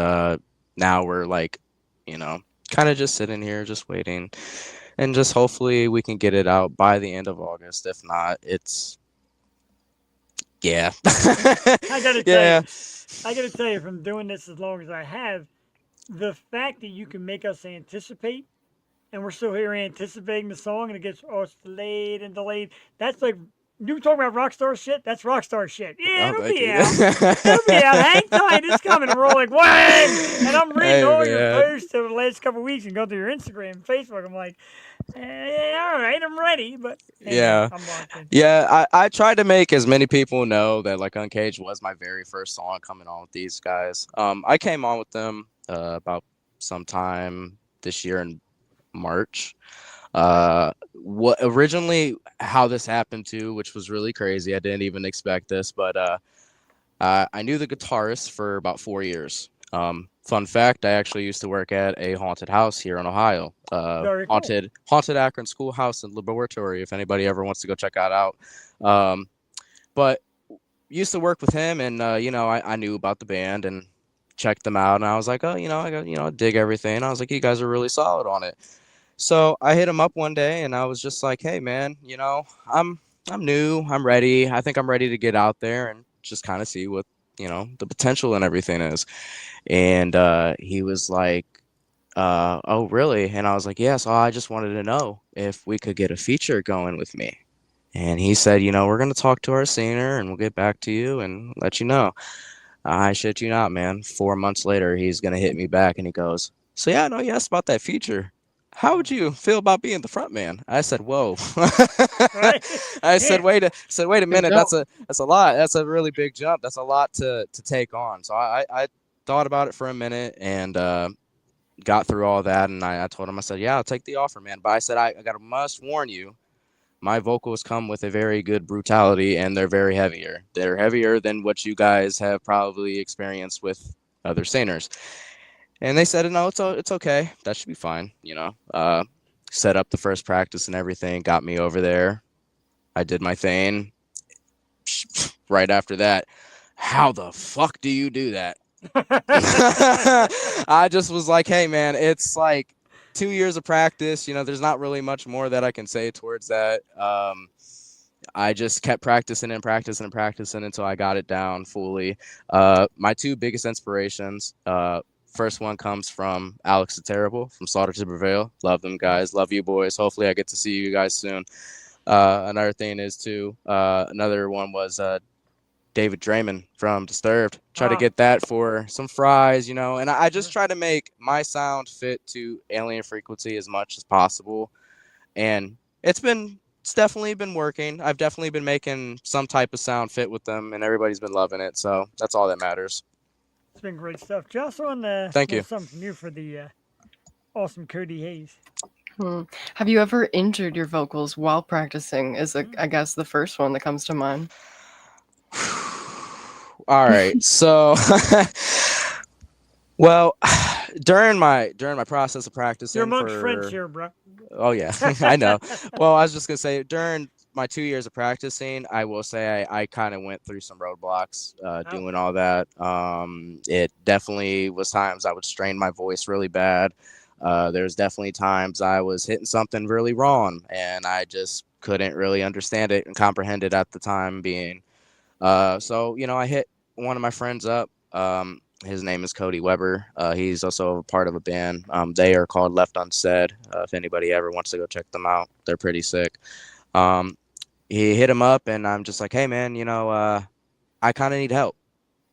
D: now we're like, kind of just sitting here, just waiting, and just hopefully we can get it out by the end of August. If not, it's yeah.
B: I gotta tell
D: Yeah.
B: you, I gotta tell you, from doing this as long as I have, the fact that you can make us anticipate, and we're still here anticipating the song, and it gets it's delayed and delayed. That's like you talking about rock star shit. That's rock star shit. Yeah,
D: Oh,
B: it'll
D: thank
B: be
D: you.
B: out. It'll be out. Hang tight, it's coming. And we're all like, when? And I'm reading
D: Hey,
B: all your
D: man.
B: posts over the last couple of weeks and go through your Instagram and Facebook. I'm like, all right, I'm ready, but hey,
D: Yeah.
B: I'm locked in.
D: Yeah, I tried to make as many people know that like Uncaged was my very first song coming on with these guys. I came on with them about sometime this year in March. What originally how this happened too, which was really crazy. I didn't even expect this, but I knew the guitarist for about 4 years. Fun fact: I actually used to work at a haunted house here in Ohio.
B: Very cool.
D: Haunted Akron Schoolhouse and Laboratory. If anybody ever wants to go check that out. But used to work with him, and I knew about the band and checked them out, and I was like, oh, I dig everything. I was like, you guys are really solid on it. So I hit him up one day, and I was just like, hey, man, I'm new, I'm ready. I think I'm ready to get out there and just kind of see what the potential and everything is. And he was like, oh, really? And I was like, yeah, so I just wanted to know if we could get a feature going with me. And he said, we're going to talk to our singer and we'll get back to you and let you know. I shit you not, man. 4 months later, he's going to hit me back and he goes, so yeah, no, you asked about that feature. How would you feel about being the front man? I said, whoa.
B: Right?
D: I said, wait a minute.
C: jump.
D: That's a lot. That's a really big jump. That's a lot to take on. So I thought about it for a minute and got through all that. And I told him, I said, yeah, I'll take the offer, man. But I said, I must warn you, my vocals come with a very good brutality and they're very heavier. They're heavier than what you guys have probably experienced with other singers. And they said, no, it's okay. That should be fine. Set up the first practice and everything, got me over there. I did my thing. Right after that, how the fuck do you do that? I just was like, hey, man, it's like 2 years of practice. There's not really much more that I can say towards that. I just kept practicing and practicing and practicing until I got it down fully. My two biggest inspirations, First one comes from Alex the Terrible from Slaughter to Prevail. Love them guys. Love you boys. Hopefully I get to see you guys soon. Another thing is too, another one was David Draymond from Disturbed. Try to get that for some fries, you know, and I just try to make my sound fit to alien frequency as much as possible. And it's definitely been working. I've definitely been making some type of sound fit with them, and everybody's been loving it. So that's all that matters.
B: It's been great stuff. Jocelyn,
D: Thank you.
B: something from you for the awesome Cody Hayes.
C: Have you ever injured your vocals while practicing? I guess the first one that comes to mind.
D: All right. So, well, during my process of practicing,
B: You're amongst friends here, bro.
D: Oh yeah, I know. Well, I was just gonna say during my 2 years of practicing, I will say I kind of went through some roadblocks doing all that. It definitely was times I would strain my voice really bad. There's definitely times I was hitting something really wrong, and I just couldn't really understand it and comprehend it at the time being. So I hit one of my friends up. His name is Cody Weber. He's also a part of a band. They are called Left Unsaid. If anybody ever wants to go check them out, they're pretty sick. He hit him up, and I'm just like, hey man, I kind of need help.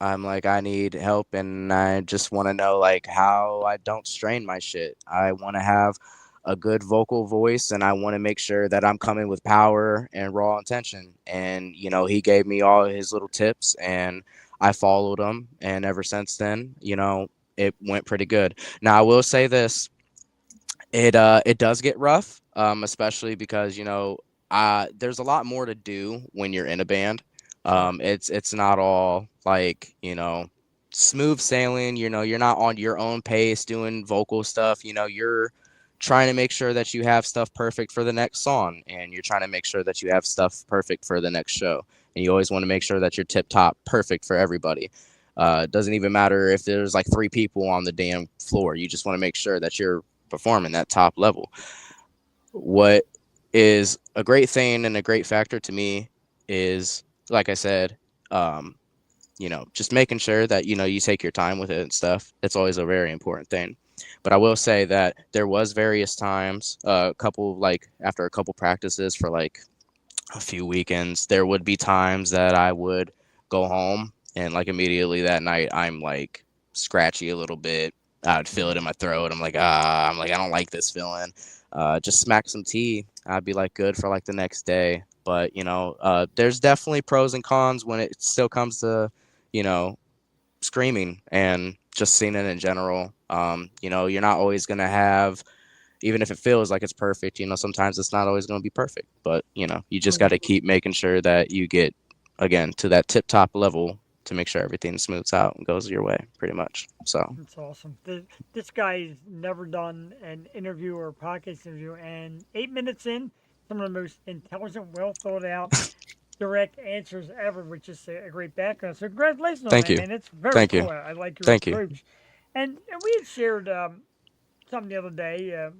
D: I'm like, I need help, and I just want to know like how I don't strain my shit. I want to have a good vocal voice, and I want to make sure that I'm coming with power and raw intention. And he gave me all his little tips, and I followed them, and ever since then, it went pretty good. Now I will say this: it does get rough, especially because there's a lot more to do when you're in a band. It's not all like smooth sailing. You're not on your own pace doing vocal stuff. You're trying to make sure that you have stuff perfect for the next song, and you're trying to make sure that you have stuff perfect for the next show. And you always want to make sure that you're tip top perfect for everybody. It doesn't even matter if there's like 3 people on the damn floor. You just want to make sure that you're performing that top level. What is a great thing and a great factor to me is, like I said, just making sure that, you take your time with it and stuff. It's always a very important thing. But I will say that there was various times, after a couple practices for like a few weekends, there would be times that I would go home and like immediately that night I'm like scratchy a little bit. I would feel it in my throat. I'm like, I don't like this feeling. Just smack some tea. I'd be like good for like the next day. But there's definitely pros and cons when it still comes to screaming and just singing in general. You're not always gonna have, even if it feels like it's perfect, sometimes it's not always going to be perfect, but you just got to keep making sure that you get again to that tip top level to make sure everything smooths out and goes your way pretty much. So
B: that's awesome. This guy's never done an interview or a podcast interview, and 8 minutes in, some of the most intelligent, well thought out, direct answers ever, which is a great background. So congratulations on
D: Thank
B: that,
D: you.
B: man. It's very
D: Thank
B: cool.
D: you.
B: I like your
D: Thank you.
B: approach. And we had shared something the other day. I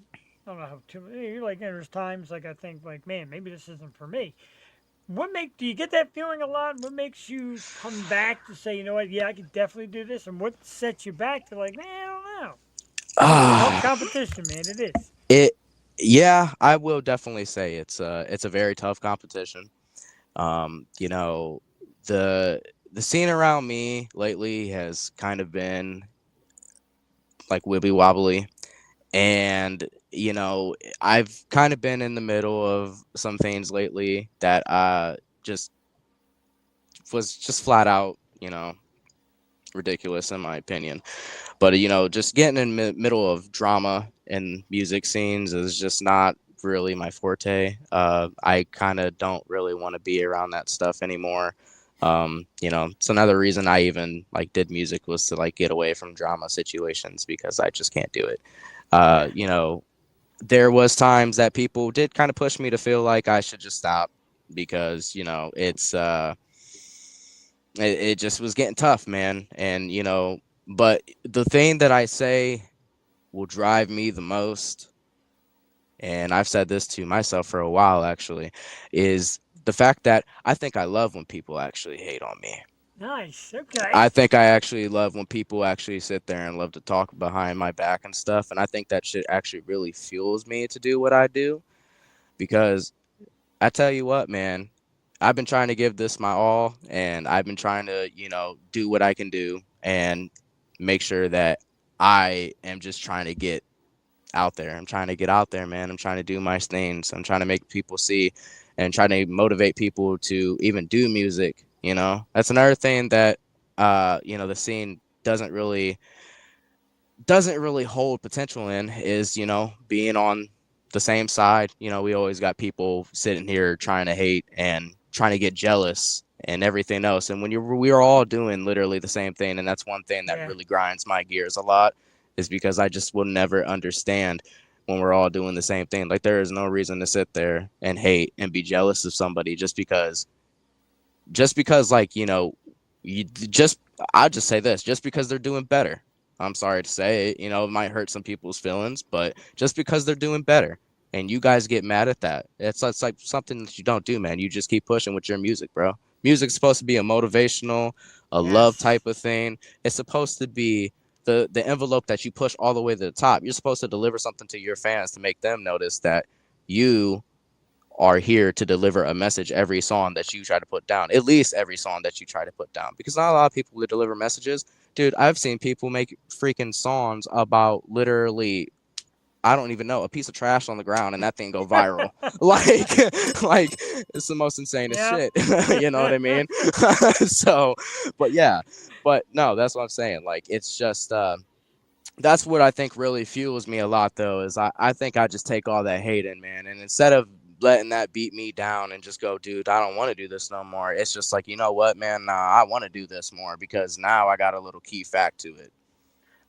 B: don't know how there's times like I think like, man, maybe this isn't for me. Do you get that feeling a lot? What makes you come back to say, you know what, yeah, I could definitely do this? And what sets you back to like, man, I don't know. Tough competition, man. It is.
D: Yeah, I will definitely say it's a very tough competition. The scene around me lately has kind of been like wibbly wobbly, and I've kind of been in the middle of some things lately that just was just flat out ridiculous in my opinion. But just getting in the middle of drama and music scenes is just not really my forte. I kind of don't really want to be around that stuff anymore. It's another reason I even like did music was to like get away from drama situations because I just can't do it. There was times that people did kind of push me to feel like I should just stop because it just was getting tough, man. And but the thing that I say will drive me the most, and I've said this to myself for a while, actually, is the fact that I think I love when people actually hate on me. I think I love when people actually
B: Nice. Okay.
D: I think I actually love when people actually sit there and love to talk behind my back and stuff. And I think that shit actually really fuels me to do what I do because I tell you what, man, I've been trying to give this my all and I've been trying to, do what I can do and make sure that I am just trying to get out there. I'm trying to get out there, man. I'm trying to do my things. I'm trying to make people see and trying to motivate people to even do music. That's another thing that, the scene doesn't really hold potential in is, being on the same side. We always got people sitting here trying to hate and trying to get jealous and everything else. And when we're all doing literally the same thing. And that's one thing that
B: Yeah.
D: really grinds my gears a lot is because I just will never understand when we're all doing the same thing. Like there is no reason to sit there and hate and be jealous of somebody just because like, I'll just say this, just because they're doing better. I'm sorry to say it, it might hurt some people's feelings, but just because they're doing better and you guys get mad at that, it's like something that you don't do, man. You just keep pushing with your music, bro. Music's supposed to be a motivational, a love
B: Yes.
D: type of thing. It's supposed to be the envelope that you push all the way to the top. You're supposed to deliver something to your fans to make them notice that you are here to deliver a message every song that you try to put down, at least every song that you try to put down, because not a lot of people would deliver messages. Dude, I've seen people make freaking songs about literally, I don't even know, a piece of trash on the ground and that thing go viral. like it's the most insanest
B: Yep.
D: shit. You know what I mean? So, but yeah, but no, that's what I'm saying. Like, it's just, that's what I think really fuels me a lot, though, is I think I just take all that hate in, man. And instead of letting that beat me down and just go, dude, I don't want to do this no more. It's just like, you know what, man, nah, I want to do this more because now I got a little key fact to it.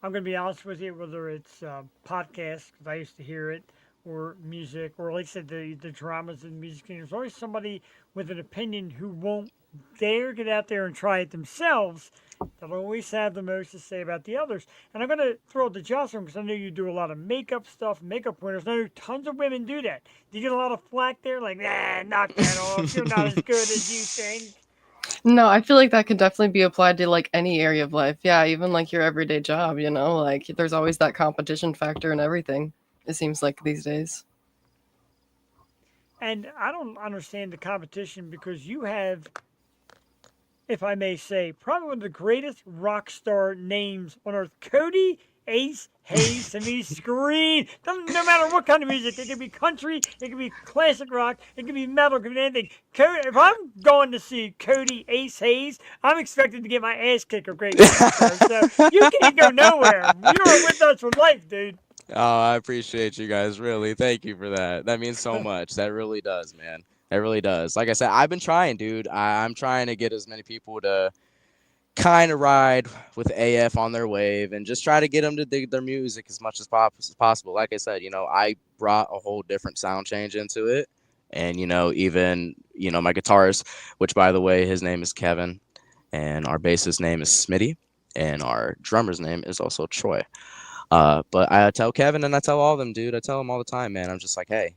B: I'm going to be honest with you, whether it's podcasts, because I used to hear it, or music, or like I said, the dramas in the music scene. There's always somebody with an opinion who won't dare get out there and try it themselves. They'll always have the most to say about the others. And I'm going to throw it to Jossalyn because I know you do a lot of makeup stuff, makeup pointers. I know tons of women do that. Do you get a lot of flack there? Like, knock that off. You're not as good as you think.
C: No, I feel like that could definitely be applied to like any area of life. Yeah, even like your everyday job, like there's always that competition factor in everything. It seems like these days.
B: And I don't understand the competition because you have, if I may say, probably one of the greatest rock star names on earth. Cody Ace Hayes to me scream. No matter what kind of music, it could be country, it could be classic rock, it could be metal, it could be anything. If I'm going to see Cody Ace Hayes, I'm expected to get my ass kicked or great. So you can't go nowhere. You're with us for life, dude.
D: Oh, I appreciate you guys. Really. Thank you for that. That means so much. That really does, man. That really does. Like I said, I've been trying, dude. I'm trying to get as many people to kind of ride with AF on their wave and just try to get them to dig their music as much as possible. Like I said, I brought a whole different sound change into it. And, even, my guitarist, which, by the way, his name is Kevin, and our bassist name is Smitty, and our drummer's name is also Troy. But I tell Kevin and I tell all of them, dude, I tell them all the time, man. I'm just like, hey,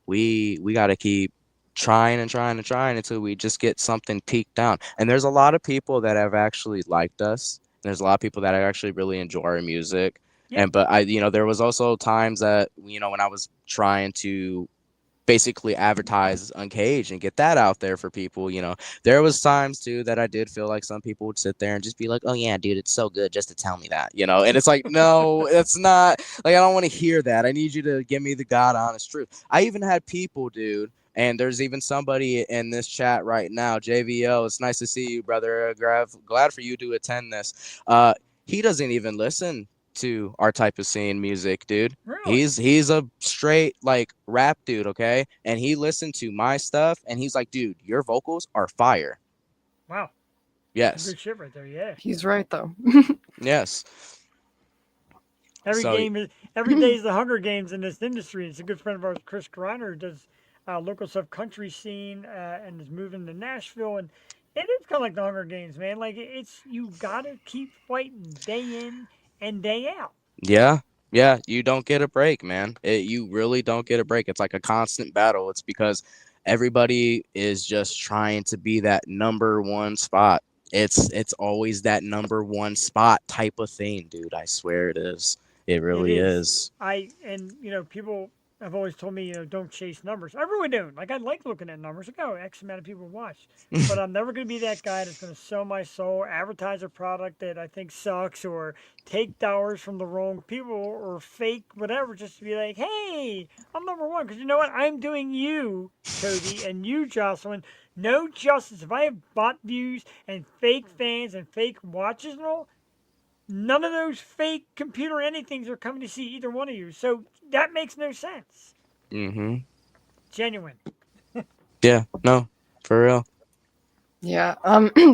D: we got to keep trying and trying and trying until we just get something peaked down. And there's a lot of people that have actually liked us. There's a lot of people that actually really enjoy our music.
B: Yeah.
D: But there was also times that, when I was trying to basically advertise Uncaged and get that out there for people, there was times too that I did feel like some people would sit there and just be like, oh yeah, dude, it's so good just to tell me that, and it's like, no, it's not. Like, I don't want to hear that. I need you to give me the God honest truth. I even had people, dude, and there's even somebody in this chat right now, JVO, it's nice to see you, brother. Glad for you to attend this. He doesn't even listen to our type of scene music, dude.
B: Really?
D: He's a straight like rap dude, okay? And he listened to my stuff and he's like, dude, your vocals are fire.
B: Wow.
D: Yes.
B: Good shit right there, yeah.
C: He's right though.
D: Yes.
B: Every day is the Hunger Games in this industry. It's a good friend of ours, Chris Greiner, who does local stuff, country scene, and is moving to Nashville. And it is kind of like the Hunger Games, man. Like, it's, you gotta keep fighting day in and day out.
D: Yeah. Yeah, you don't get a break, man. You really don't get a break. It's like a constant battle. It's because everybody is just trying to be that number one spot it's always that number one spot type of thing, dude. I swear it is. It
B: It
D: really
B: is.
D: is.
B: And people have always told me, don't chase numbers. I really don't. Like, I like looking at numbers. Like, oh, X amount of people watch. But I'm never going to be that guy that's going to sell my soul, advertise a product that I think sucks, or take dollars from the wrong people, or fake whatever, just to be like, hey, I'm number one. Because you know what? I'm doing you, Toby, and you, Jocelyn, no justice. If I have bot views and fake fans and fake watches and all, none of those fake computer anythings are coming to see either one of you. So that makes no sense.
D: Mm-hmm.
B: Genuine.
D: Yeah. No, for real.
C: Yeah.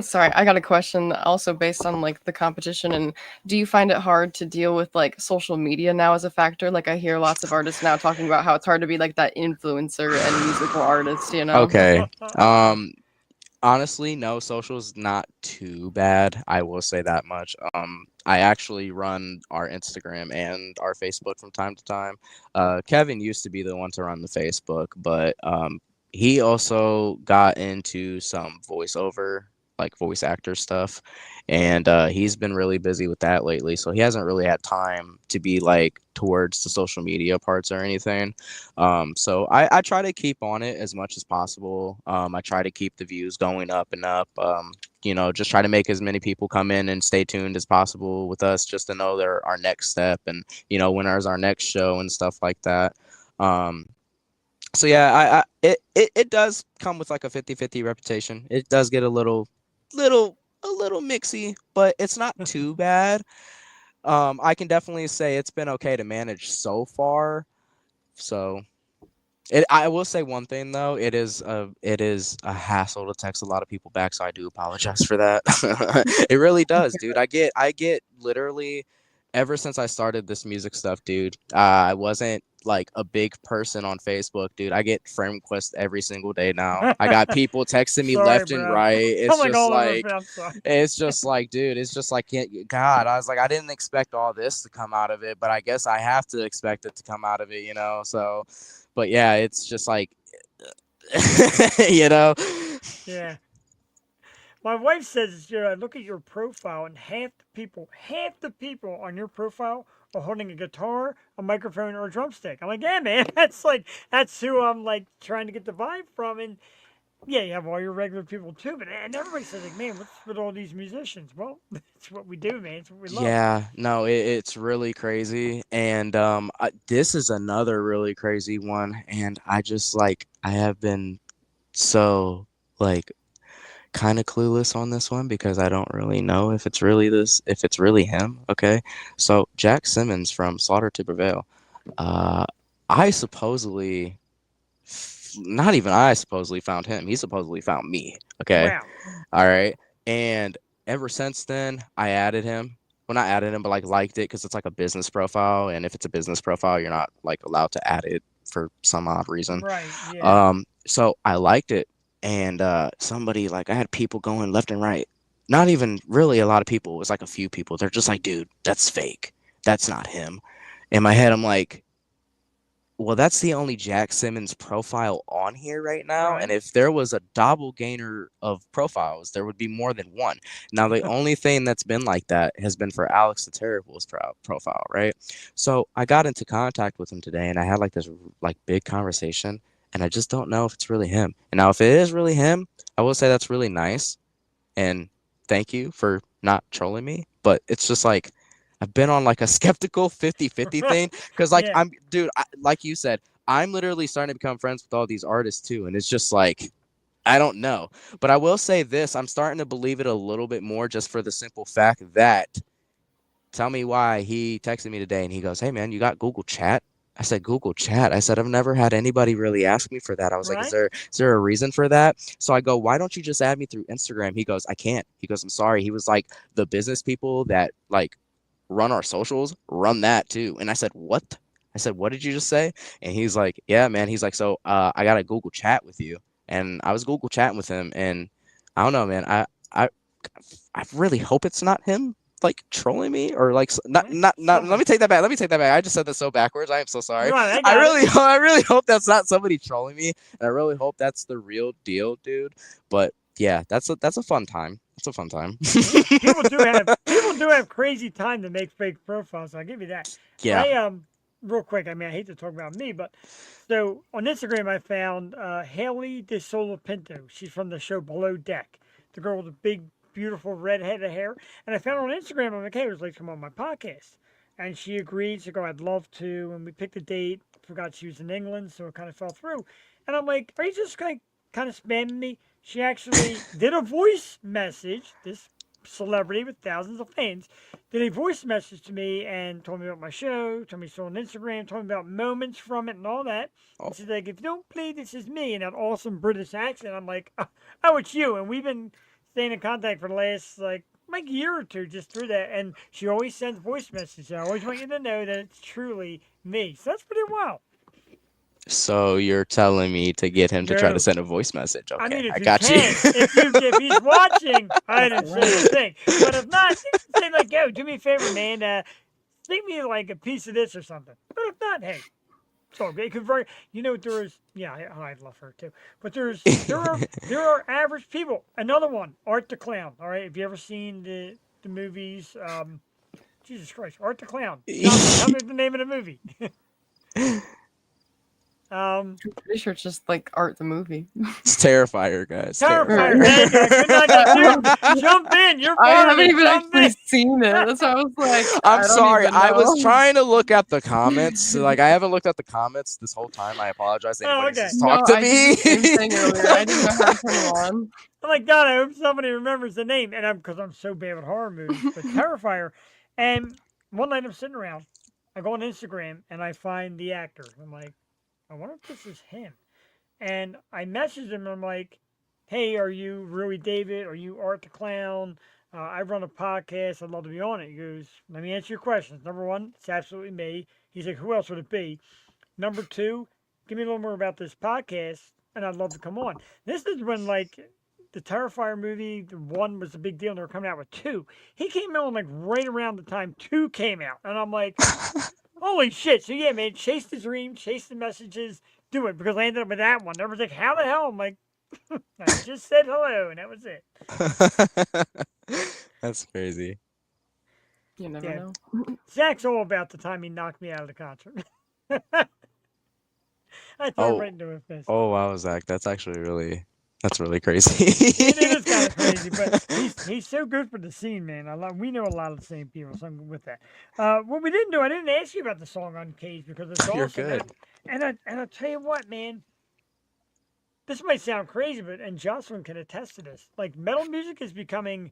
C: Sorry, I got a question also based on like the competition. And do you find it hard to deal with like social media now as a factor? Like I hear lots of artists now talking about how it's hard to be like that influencer and musical artist, you know?
D: Okay. Um, honestly, no, social's not too bad. I will say that much. I actually run our Instagram and our Facebook from time to time. Kevin used to be the one to run the Facebook, but he also got into some voiceover, like voice actor stuff, and he's been really busy with that lately. So he hasn't really had time to be like towards the social media parts or anything. So I try to keep on it as much as possible. I try to keep the views going up and up. Just try to make as many people come in and stay tuned as possible with us, just to know they're our next step, and when is our next show and stuff like that. So yeah, it does come with like a 50-50 reputation. It does get a little mixy, but it's not too bad. I can definitely say it's been okay to manage so far. So I will say one thing though, it is a hassle to text a lot of people back, so I do apologize for that. It really does, dude. I get literally ever since I started this music stuff, dude. I wasn't like a big person on Facebook, dude. I get friend requests every single day now. I got people texting me
B: Sorry,
D: left and
B: bro.
D: right.
B: I'm like all over it. I'm sorry.
D: It's just like, dude, it's just like, God, I was like, I didn't expect all this to come out of it, but I guess I have to expect it to come out of it. So, but yeah, it's just like, you know.
B: Yeah. My wife says, I look at your profile, and half the people on your profile are holding a guitar, a microphone, or a drumstick. I'm like, yeah, man, that's who I'm like trying to get the vibe from. And yeah, you have all your regular people too, but and everybody says like, man, what's with all these musicians? Well, it's what we do, man. It's what we love.
D: Yeah, no, it's really crazy, and this is another really crazy one, and I have been so like kind of clueless on this one because I don't really know if it's really him. Okay, so Jack Simmons from Slaughter to Prevail, uh, I supposedly, not even I supposedly found him. He supposedly found me. Okay,
B: Wow.
D: all right, and ever since then I added him. Well, not added him, but like liked it because it's like a business profile, and if it's a business profile, you're not like allowed to add it for some odd reason.
B: Right. Yeah.
D: So I liked it, and somebody like I had people going left and right. Not even really a lot of people. It was like a few people. They're just like, dude, that's fake. That's not him. In my head, I'm like, well, that's the only Jack Simmons profile on here right now. And
B: Right.
D: if there was a doppelganger of profiles, there would be more than one. Now, the only thing that's been like that has been for Alex the Terrible's profile, right? So I got into contact with him today, and I had like this like big conversation, and I just don't know if it's really him. And now, if it is really him, I will say that's really nice, and thank you for not trolling me. But it's just like I've been on like a skeptical 50-50 thing because like
B: Yeah.
D: like you said, I'm literally starting to become friends with all these artists too, and it's just like I don't know. But I will say this, I'm starting to believe it a little bit more just for the simple fact that tell me why he texted me today and he goes, "Hey man, you got Google Chat?" I said, "Google Chat?" I said, "I've never had anybody really ask me for that." I was like, "Is
B: Right.
D: there a reason for that?" So I go, "Why don't you just add me through Instagram?" He goes, "I can't." He goes, "I'm sorry." He was like, "The business people that like run our socials run that too." And I said, "What?" I said, "What did you just say?" And he's like, "Yeah, man." He's like, "So I got a Google Chat with you." And I was Google chatting with him, and I don't know, man. I really hope it's not him like trolling me or like not. Let me take that back. Let me take that back. I just said that so backwards. I am so sorry.
B: Right. I
D: I
B: got
D: really
B: it.
D: I really hope that's not somebody trolling me, and I really hope that's the real deal, dude. But yeah, that's a fun time. It's a fun time.
B: Yeah, people do have crazy time to make fake profiles. I'll give you that.
D: Yeah.
B: I real quick. I mean, I hate to talk about me, but so on Instagram I found Haley De Sola Pinto. She's from the show Below Deck, the girl with the big, beautiful red head of hair. And I found her on Instagram. I'm like, hey, I was like, come on my podcast, and she agreed. She go, I'd love to. And we picked a date. Forgot she was in England, so it kind of fell through. And I'm like, are you just kind of spamming me? She actually did a voice message. This celebrity with thousands of fans did a voice message to me and told me about my show, told me so on Instagram, told me about moments from it and all that. And she's like, if you don't play This Is Me in that awesome British accent, I'm like, oh, it's you. And we've been staying in contact for the last like year or two just through that. And she always sends voice messages. I always want you to know that it's truly me. So that's pretty wild.
D: So you're telling me to get him to try to
B: No.
D: send a voice message? Okay,
B: I mean, if
D: I
B: you
D: got
B: can,
D: you.
B: if he's watching, I didn't say a thing. But if not, say like, yo, do me a favor, man. Sneak me like a piece of this or something. But if not, hey, it's all good. It could very, yeah, I love her too. But there are average people. Another one, Art the Clown. All right, have you ever seen the movies? Jesus Christ, Art the Clown. Tell me the name of the movie.
C: I'm pretty sure it's just like Art the movie.
D: It's Terrifier, guys.
B: Terrifier.
C: Terrifier.
B: There you go. Good night, dude. Jump in. You're
C: I
B: part of
C: haven't
B: it.
C: even
B: Jump
C: actually
B: in.
C: seen it. That's why I was like,
D: I'm
C: I don't
D: sorry.
C: even
D: I was
C: know.
D: trying to look at the comments. Like, I haven't looked at the comments this whole time. I apologize.
B: Oh,
D: Anybody's
B: okay.
D: just talked to
C: I
D: me.
C: did the same thing earlier. I didn't know how to turn it on.
B: I'm like, God, I hope somebody remembers the name. And because I'm so bad with horror movies, but Terrifier. And one night I'm sitting around, I go on Instagram and I find the actor. I'm like, I wonder if this is him. And I messaged him. And I'm like, hey, are you Rui David? Are you Art the Clown? I run a podcast. I'd love to be on it. He goes, let me answer your questions. Number one, it's absolutely me. He's like, who else would it be? Number two, give me a little more about this podcast, and I'd love to come on. This is when the Terrifier movie, the one was a big deal, and they were coming out with two. He came out like right around the time two came out, and I'm like, holy shit! So yeah, man, chase the dream, chase the messages, do it, because I ended up with that one. Everyone's like, how the hell? I'm like, I just said hello, and that was it.
D: That's crazy.
C: You never
B: Yeah.
C: know.
B: Zach's all about the time he knocked me out of the concert. I threw him
D: Oh.
B: right into a fist.
D: Oh wow, Zach, that's really crazy.
B: It is kind of crazy, but he's so good for the scene, man. We know a lot of the same people, so I'm with that. What we didn't do, I didn't ask you about the song Uncaged because it's
D: You're
B: awesome.
D: good.
B: And I'll tell you what, man. This might sound crazy, and Jossalyn can attest to this. Like metal music is becoming,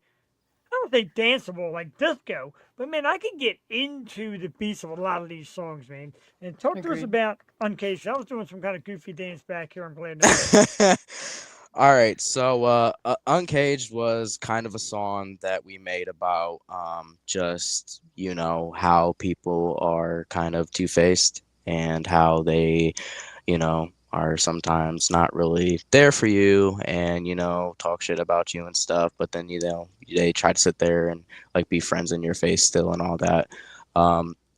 B: I don't say danceable like disco, but man, I can get into the beats of a lot of these songs, man. And talk to us
C: Agreed.
B: about Uncaged. I was doing some kind of goofy dance back here. I'm glad to know.
D: All right, so Uncaged was kind of a song that we made about just, how people are kind of two-faced and how they, are sometimes not really there for you and, talk shit about you and stuff, but then, they try to sit there and like be friends in your face still and all that.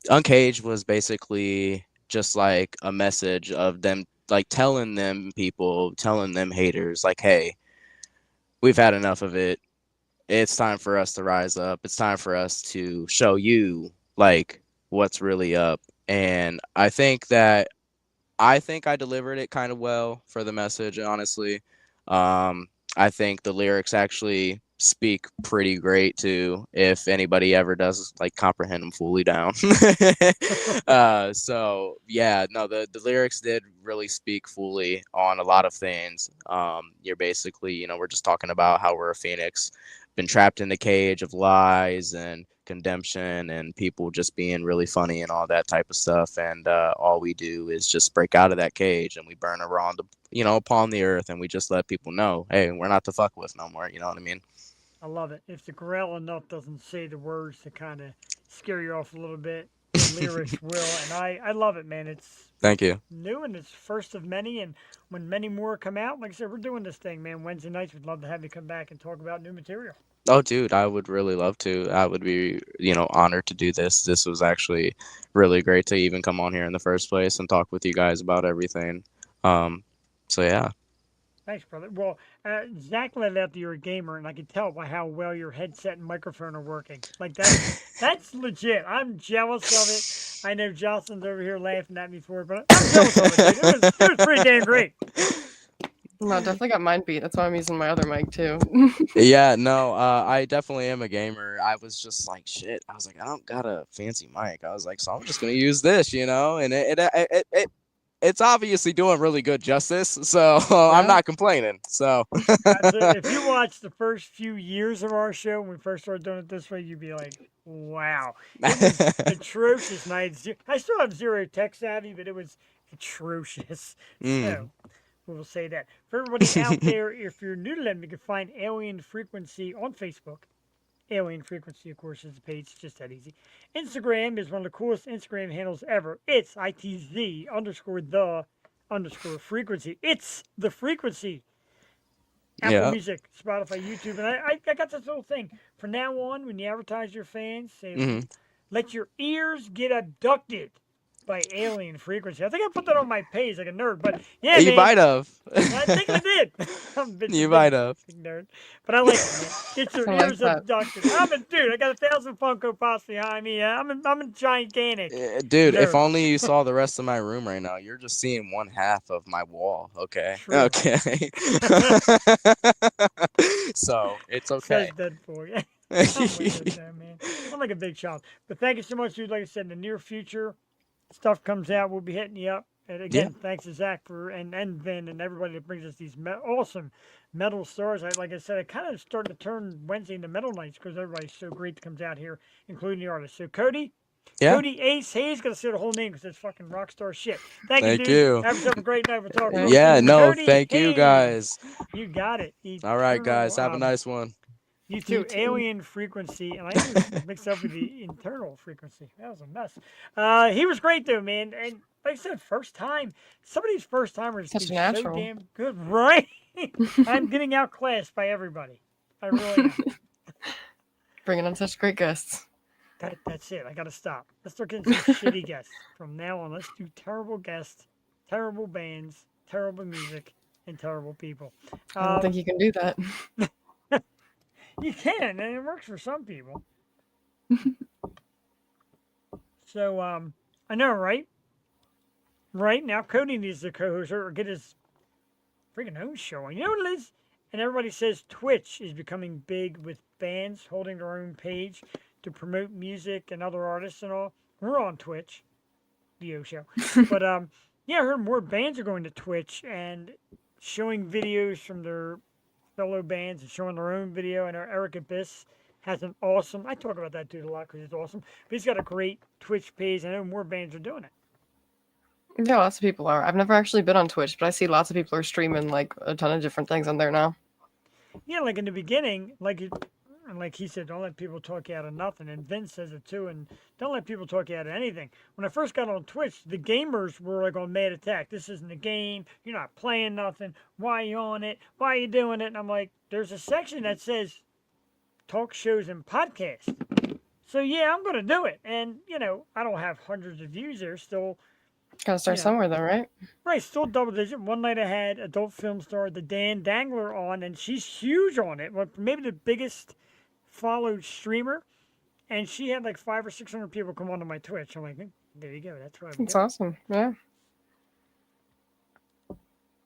D: Uncaged was basically just like a message of them, like telling them haters, like, hey, we've had enough of it. It's time for us to rise up. It's time for us to show you like what's really up. And I think I delivered it kind of well for the message, honestly. I think the lyrics actually speak pretty great too, if anybody ever does like comprehend them fully down. So yeah, no, the lyrics did really speak fully on a lot of things. You're basically, we're just talking about how we're a phoenix, been trapped in the cage of lies and condemnation and people just being really funny and all that type of stuff, and all we do is just break out of that cage and we burn around upon the earth, and we just let people know, hey, we're not to fuck with no more. You know what I mean?
B: I love it. If the growl enough doesn't say the words to kind of scare you off a little bit, the lyrics will. And I love it, man. It's
D: Thank you.
B: new and it's first of many. And when many more come out, like I said, we're doing this thing, man. Wednesday nights, we'd love to have you come back and talk about new material.
D: Oh, dude, I would really love to. I would be, honored to do this. This was actually really great to even come on here in the first place and talk with you guys about everything. So yeah.
B: Thanks, brother. Well, Zach let out that you're a gamer, and I can tell by how well your headset and microphone are working. Like that's legit. I'm jealous of it. I know Jossalyn's over here laughing at me for it, but I'm jealous of it, dude. It was pretty damn great.
C: No, definitely got mine beat. That's why I'm using my other mic too.
D: Yeah, no, I definitely am a gamer. I was just like, shit. I was like, I don't got a fancy mic. I was like, so I'm just gonna use this, and it's obviously doing really good justice. So I'm
B: Yeah.
D: not complaining. So
B: If you watch the first few years of our show when we first started doing it this way, you'd be like, wow. It was atrocious. And I still have zero tech savvy, but it was atrocious.
D: Mm.
B: So we'll say that. For everybody out there, if you're new to them, you can find Alien Frequency on Facebook. Alien Frequency, of course, is the page. It's just that easy. Instagram is one of the coolest Instagram handles ever. It's ITZ_the_frequency. It's the frequency. Apple
D: Yeah.
B: Music, Spotify, YouTube, and I got this little thing. From now on, when you advertise your fans, say,
D: Hmm.
B: let your ears get abducted by alien frequency. I think I put that on my page like a nerd, but yeah,
D: You
B: man.
D: might have.
B: I think I did. I'm a bit
D: You might have.
B: nerd, but I like it, man. Get your
C: I like
B: ears
C: that.
B: abducted. I'm a dude. I got 1,000 Funko Pops behind me. I'm a gigantic
D: Dude, if
B: nerd.
D: only you saw the rest of my room right now. You're just seeing one half of my wall. Okay.
B: True.
D: Okay. So it's okay.
B: Says Deadpool. Yeah. I'm with it, though, man. I'm like a big child. But thank you so much, dude. Like I said, in the near future, stuff comes out. We'll be hitting you up. And again, thanks to Zach and Vin and everybody that brings us these awesome metal stars. Like I said, I kind of started to turn Wednesday into metal nights because everybody's so great that comes out here, including the artists. So Cody,
D: Yeah.
B: Cody Ace Hayes, gotta say the whole name because it's fucking rock star shit. Thank you,
D: Thank
B: dude.
D: you.
B: Have yourself a great night. We'll talk. real
D: Yeah,
B: soon.
D: no,
B: Cody
D: thank you
B: Hayes.
D: guys.
B: You got it.
D: All right, guys.
B: Eternal,
D: Have a nice one.
B: You too.
C: You too.
B: Alien frequency, and I always mixed up with the internal frequency. That was a mess. He was great though, man. And like I said, first time. Some of these first timers
C: Such
B: do
C: a
B: so
C: natural.
B: damn good, right? I'm getting outclassed by everybody. I really am.
C: Bringing on such great guests.
B: That's it. I gotta stop. Let's start getting some shitty guests from now on. Let's do terrible guests, terrible bands, terrible music, and terrible people.
C: I don't think you can do that.
B: You can, and it works for some people. So, I know, right? Right now, Cody needs to co-host or get his freaking own show on. You know what it is? And everybody says Twitch is becoming big with bands holding their own page to promote music and other artists and all. We're on Twitch, the O Show. But yeah, I heard more bands are going to Twitch and showing videos from their fellow bands and showing their own video. And our Eric Abyss has an awesome. I talk about that dude a lot because he's awesome. But he's got a great Twitch page. I know more bands are doing it.
C: Yeah, lots of people are. I've never actually been on Twitch, but I see lots of people are streaming like a ton of different things on there now.
B: Yeah, like in the beginning, like he said, don't let people talk you out of nothing. And Vince says it too. And don't let people talk you out of anything. When I first got on Twitch, the gamers were like on mad attack. This isn't a game. You're not playing nothing. Why are you on it? Why are you doing it? And I'm like, there's a section that says talk shows and podcasts. So yeah, I'm gonna do it. And I don't have hundreds of views there. Still,
C: Gotta start
B: Yeah.
C: somewhere though, right?
B: right, still double digit. One night I had adult film star the Dan Dangler on, and she's huge on it. Maybe the biggest followed streamer, and she had like 500 or 600 people come onto my Twitch. I'm like, there you go. That's what I'm
C: It's
B: doing.
C: awesome. Yeah.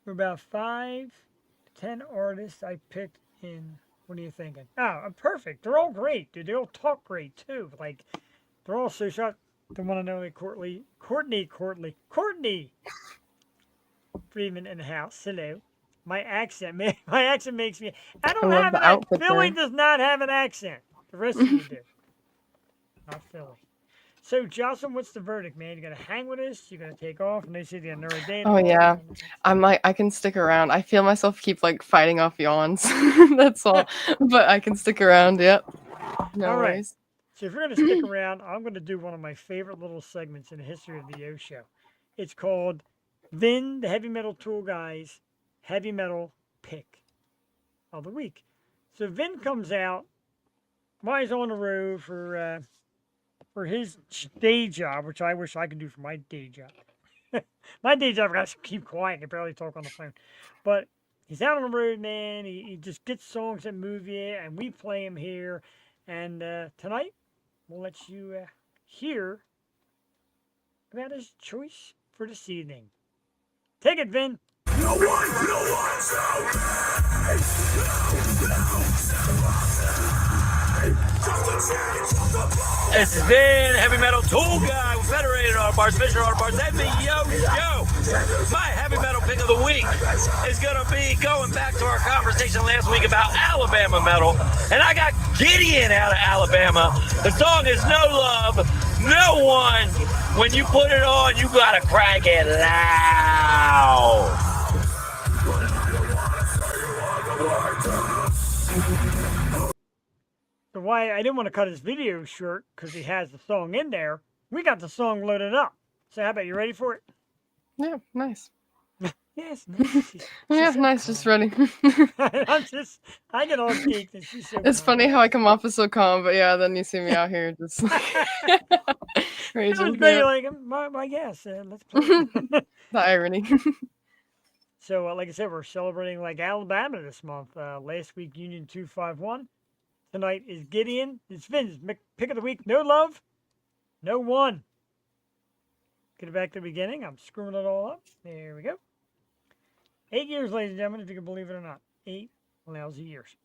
B: We're about 5 to 10 artists I picked in. What are you thinking? Oh, perfect. They're all great, dude. They all talk great too. Like, they're all so shot. The one and only Courtney Freeman in the house. Hello. My accent makes me. I don't
C: love
B: have
C: the
B: an
C: outfit
B: Philly
C: there.
B: does not have an accent. The rest of you do. Not Philly. So, Jocelyn, what's the verdict, man? You gonna hang with us? You gonna take off? And they say you're another day.
C: Oh yeah. I'm like, I can stick around. I feel myself keep like fighting off yawns. That's all. But I can stick around. Yep. No
B: All right.
C: worries.
B: So if you're going to stick around, I'm going to do one of my favorite little segments in the history of the O Show. It's called Vin, the Heavy Metal Tool Guy's Heavy Metal Pick of the Week. So Vin comes out while he's on the road for his day job, which I wish I could do for my day job. My day job, I got to keep quiet. I can barely talk on the phone. But he's out on the road, man. He just gets songs that move you, and we play him here. And tonight, we'll let you hear about his choice for this evening. Take it, Vin.
E: This is Vin, heavy metal tool guy with Federated Auto Parts, Fisher Auto Parts, and me, yo. My heavy metal pick of the week is going to be going back to our conversation last week about Alabama metal. And I got Gideon out of Alabama. The song is No Love, No One. When you put it on, you got to crank it loud.
B: So why I didn't want to cut his video short because he has the song in there. We got the song loaded up. So how about you ready for it?
C: Yeah, nice.
B: Yes, nice.
C: Yeah, nice, just ready.
B: I get all geeked and she's so
C: It's
B: calm.
C: funny how I come off as so calm, but yeah, then you see me out here just
B: That was
C: raging.
B: maybe
C: Yeah.
B: like my guess. Let's play.
C: The irony.
B: So, like I said, we're celebrating like Alabama this month. Last week, Union 251. Tonight is Gideon. It's Vin's pick of the week. No Love, No One. Get it back to the beginning. I'm screwing it all up. There we go. 8 years, ladies and gentlemen, if you can believe it or not. 8 lousy years.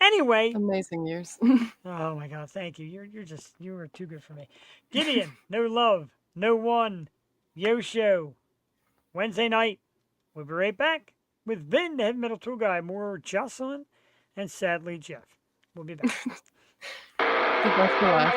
B: Anyway.
C: Amazing years.
B: Oh my God, thank you. You were too good for me. Gideon, No Love, No One, Yo Show. Wednesday night. We'll be right back with Vin, the heavy metal tool guy, more Jossalyn, and sadly Jeff. We'll be back.
C: The best for last.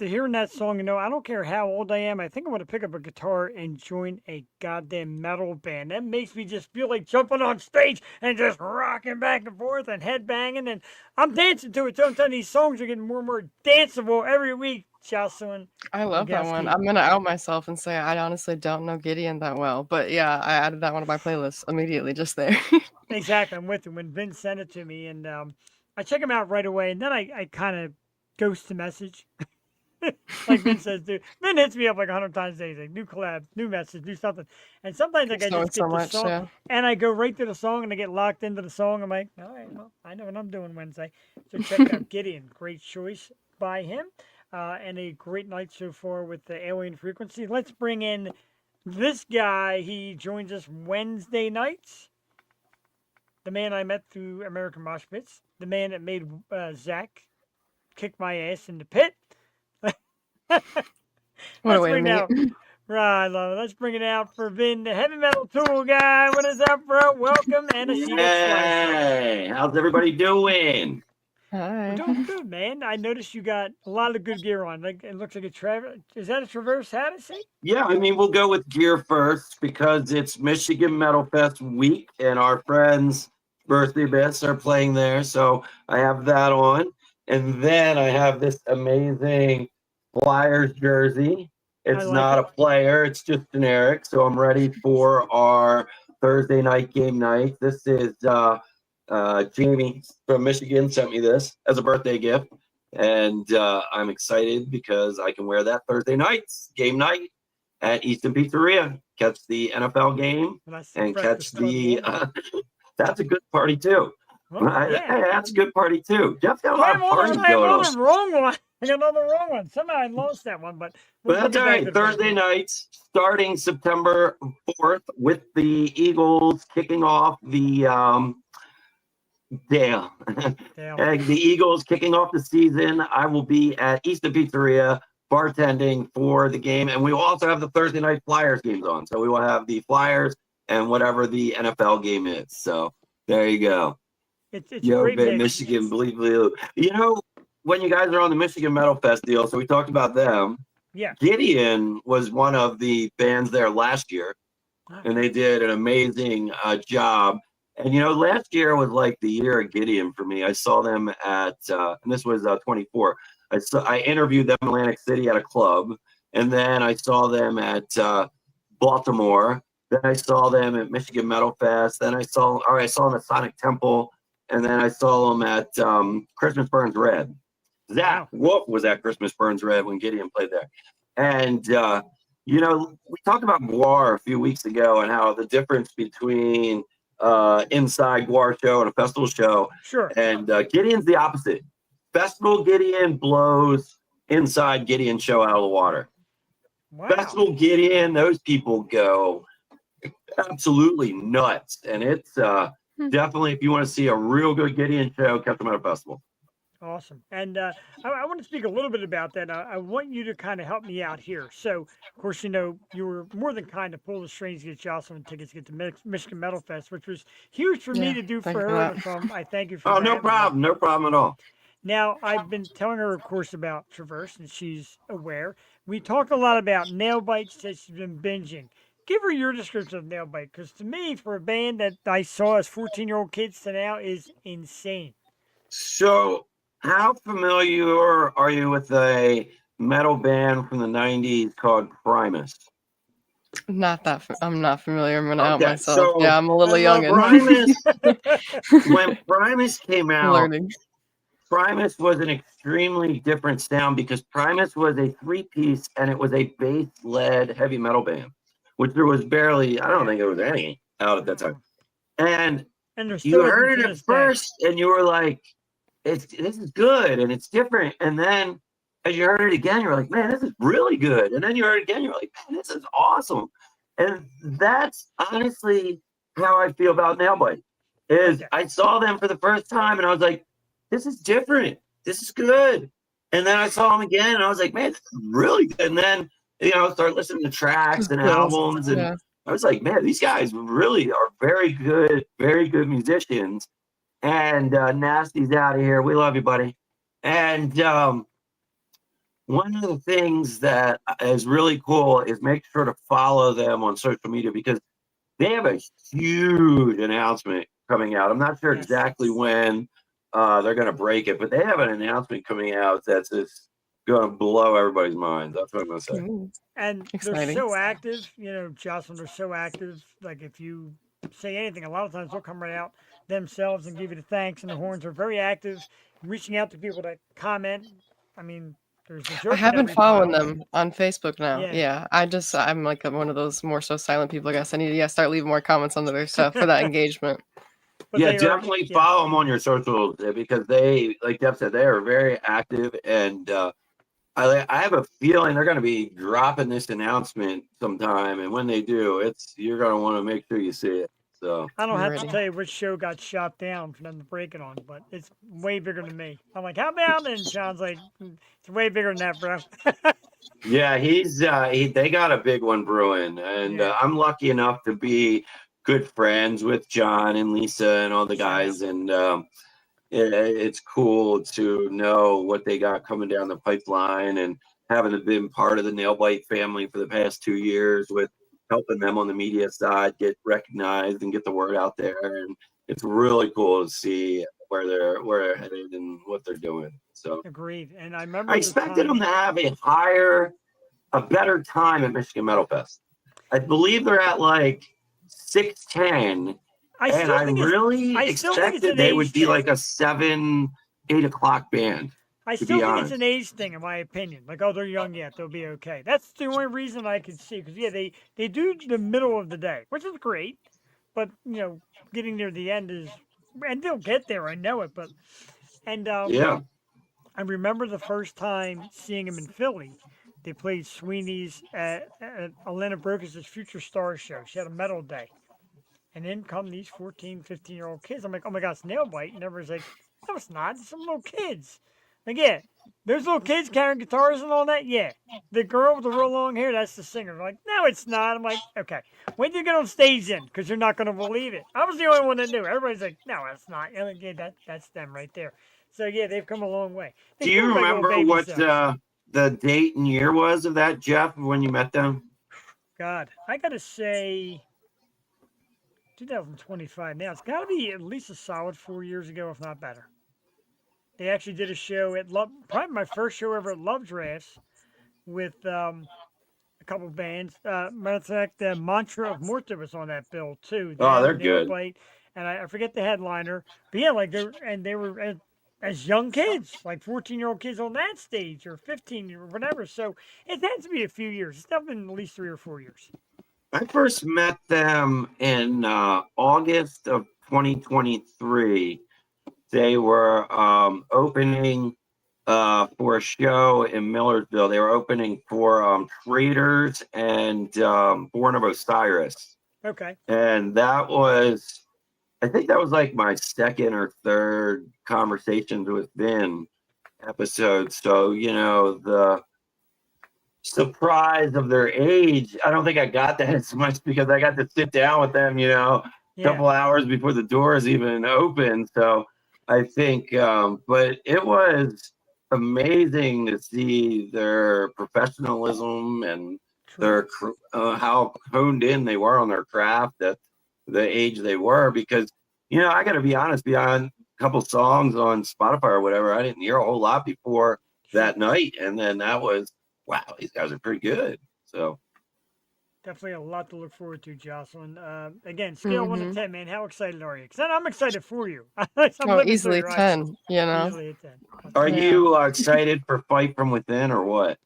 B: after hearing that song, I don't care how old I am, I think I'm going to pick up a guitar and join a goddamn metal band. That makes me just feel like jumping on stage and just rocking back and forth and headbanging. And I'm dancing to it. So I'm telling you, these songs are getting more and more danceable every week, Jossalyn
C: I love that one.
B: Rogalski.
C: I'm gonna out myself and say I honestly don't know Gideon that well, but yeah, I added that one to my playlist immediately just there.
B: Exactly. I'm with you. When Vince sent it to me, and I check him out right away, and then I kind of ghost the message. Like Vin says, dude. Vin hits me up like 100 times a day. He's like, new collab, new message, new something. And sometimes like I
C: So
B: just
C: it's so
B: get the
C: much,
B: song
C: yeah.
B: and I go right to the song and I get locked into the song. I'm like, all right, well, I know what I'm doing Wednesday. So check out Gideon. Great choice by him. And a great night so far with the Alien Frequency. Let's bring in this guy. He joins us Wednesday nights. The man I met through American Mosh Pits. The man that made Zach kick my ass in the pit.
C: What a
B: Let's
C: way to
B: bring it out.
C: meet.
B: Right, love it. Let's bring it out for Vin, the heavy metal tool guy. What is up, bro? Welcome and a seat at Slicer.
F: Hey, how's everybody doing?
B: We're
C: Hi.
B: doing good, man. I noticed you got a lot of good gear on. Like it looks like a Traverse. Is that a Traverse hat? I see.
F: Yeah, I mean, we'll go with gear first because it's Michigan Metal Fest week and our friends Birthday Bits are playing there. So I have that on. And then I have this amazing Flyers jersey. It's
B: like
F: not
B: it.
F: a player, it's just generic. So I'm ready for our Thursday night game night. This is Jamie from Michigan sent me this as a birthday gift. And I'm excited because I can wear that Thursday nights, game night at Easton Pizzeria. Catch the NFL game and catch the. That's a good party too.
B: Well, yeah.
F: Hey, that's a good party too. Jeff's got a lot of
B: I
F: parties
B: got
F: going
B: another
F: on.
B: wrong one. I got another wrong one. Somehow I lost that one, but
F: But that's all right. Thursday nights starting September 4th with the Eagles kicking off the the Eagles kicking off the season. I will be at Easton Pizzeria bartending for the game, and we will also have the Thursday night Flyers games on. So we will have the Flyers and whatever the NFL game is. So there you go.
B: It's
F: Yo,
B: great
F: man,
B: mix.
F: Michigan, believe it. You know, when you guys are on the Michigan Metal Fest deal, so we talked about them.
B: Yeah.
F: Gideon was one of the bands there last year, and they did an amazing job. And, last year was like the year of Gideon for me. I saw them at, and this was 24. I interviewed them in Atlantic City at a club, and then I saw them at Baltimore. Then I saw them at Michigan Metal Fest. Then I saw them at Sonic Temple, and then I saw them at Christmas Burns Red. Zach Wolf was at Christmas Burns Red when Gideon played there. And, we talked about Guar a few weeks ago and how the difference between inside Guar show and a festival show.
B: Sure.
F: And Gideon's the opposite. Festival Gideon blows inside Gideon show out of the water.
B: Wow.
F: Festival Gideon, those people go absolutely nuts. And it's definitely, if you want to see a real good Gideon show, catch them at a festival.
B: Awesome. And I want to speak a little bit about that. I want you to kind of help me out here. So, of course, you were more than kind to pull the strings to get Jossalyn tickets to get to Michigan Metal Fest, which was huge for me to do for her. I thank you for that.
F: Oh, no problem. No problem at all.
B: Now, I've been telling her, of course, about Traverse, and she's aware. We talked a lot about nail bites that she's been binging. Give her your description of nail bite, because to me, for a band that I saw as 14-year-old kids to now, is insane.
F: So, how familiar are you with a metal band from the 90s called Primus?
C: Not that. I'm not familiar. I'm gonna out
F: Okay,
C: myself.
F: so
C: Yeah, I'm a little young.
F: When Primus came out,
C: Learning.
F: Primus was an extremely different sound because Primus was a three-piece and it was a bass-led heavy metal band, which there was barely, I don't think there was any out at that time. And you heard it at first and you were like, this is good and it's different. And then as you heard it again, you're like, man, this is really good. And then you heard it again, you're like, man, this is awesome. And that's honestly how I feel about Nailbite. I saw them for the first time and I was like, this is different. This is good. And then I saw them again and I was like, man, this is really good. And then, start listening to tracks and albums. And I was like, man, these guys really are very good musicians. And Nasty's out of here. We love you, buddy. And one of the things that is really cool is make sure to follow them on social media because they have a huge announcement coming out. I'm not sure
B: Yes.
F: exactly when they're going to break it, but they have an announcement coming out that's just going to blow everybody's minds. That's what I'm going to say.
C: Ooh,
B: And they're
C: exciting.
B: so active, Jocelyn, they're so active. Like if you say anything, a lot of times they'll come right out themselves and give you the thanks. And the horns are very active, reaching out to people to comment. I mean, there's the
C: I
B: joke
C: have
B: in
C: been
B: every
C: following
B: pile.
C: them on Facebook now.
B: Yeah.
C: Yeah, I'm like one of those more so silent people. I guess I need to start leaving more comments under their stuff for that engagement.
B: But
F: Yeah,
B: they are,
F: definitely
B: yeah,
F: follow them on your socials because they, like Deb said, they are very active. And I have a feeling they're going to be dropping this announcement sometime. And when they do, you're going to want to make sure you see it. So,
B: I don't
C: I'm
B: have to
C: ready.
B: tell you which show got shot down for them to break it on, but it's way bigger than me. I'm like, how about? And Sean's like, it's way bigger than that, bro.
F: yeah, they got a big one brewing. And
B: Yeah.
F: I'm lucky enough to be good friends with John and Lisa and all the guys. And it's cool to know what they got coming down the pipeline and having been part of the Nail Bite family for the past 2 years with helping them on the media side get recognized and get the word out there. And it's really cool to see where they're headed and what they're doing. So
B: Agreed. And I
F: I
B: remember the
F: expected them
B: time.
F: to have a better time at Michigan Metal Fest. I believe they're at like 610.
B: I
F: And
B: still
F: I
B: think it's.
F: really
B: I still think it's
F: expected
B: an
F: they would
B: age
F: be
B: thing.
F: like a 7, 8 o'clock band,
B: I
F: to
B: still
F: be
B: think it's
F: honest.
B: an age thing, in my opinion. Like, oh, they're young yet; they'll be okay. That's the only reason I could see. Because yeah, they do the middle of the day, which is great. But getting near the end is, and they'll get there. I know it. But and
F: Yeah.
B: I remember the first time seeing him in Philly. They played Sweeney's at Elena Brokers' Future Stars show. She had a metal day. And in come these 14, 15-year-old kids. I'm like, oh my God, it's Nail Bite. And everyone's like, no, it's not. It's some little kids. Like, yeah, there's little kids carrying guitars and all that. Yeah. The girl with the real long hair, that's the singer. They're like, no, it's not. I'm like, okay. When do you get on stage then? Because you're not going to believe it. I was the only one that knew. Everybody's like, no, that's not. I'm like, yeah, that's them right there. So, yeah, they've come a long way. They
F: Do
B: still
F: you
B: look like little
F: remember
B: babies,
F: what
B: though.
F: the date and year was of that, Jeff, when you met them?
B: God, I got to say 2025 now. It's got to be at least a solid 4 years ago, if not better. They actually did a show at probably my first show ever at Love Drafts with a couple bands. Matter of fact, the Mantra of Morta was on that bill too.
F: Oh, they're
B: Them, Nail
F: good.
B: Bite, and I forget the headliner. But yeah, like they were as young kids, like 14-year-old kids on that stage or 15 or whatever. So it has to be a few years. It's definitely been at least 3 or 4 years.
F: I first met them in August of 2023. They were opening for a show in Millersville. They were opening for Traders and Born of Osiris.
B: Okay.
F: And I think that was like my second or third conversations with Vin episode. So, the surprise of their age, I don't think I got that as much because I got to sit down with them, a couple hours before the doors even opened. So I think, but it was amazing to see their professionalism and their how honed in they were on their craft at the age they were. Because I got to be honest, beyond a couple songs on Spotify or whatever, I didn't hear a whole lot before that night, and then that was wow. These guys are pretty good. So.
B: Definitely a lot to look forward to, Jocelyn. Again, scale 1 to 10, man. How excited are you? Because I'm excited for you. I'm living through
C: Easily
B: your eyes.
C: 10,
B: Easily a 10.
F: Are
C: Yeah.
F: you excited for Fight From Within or what?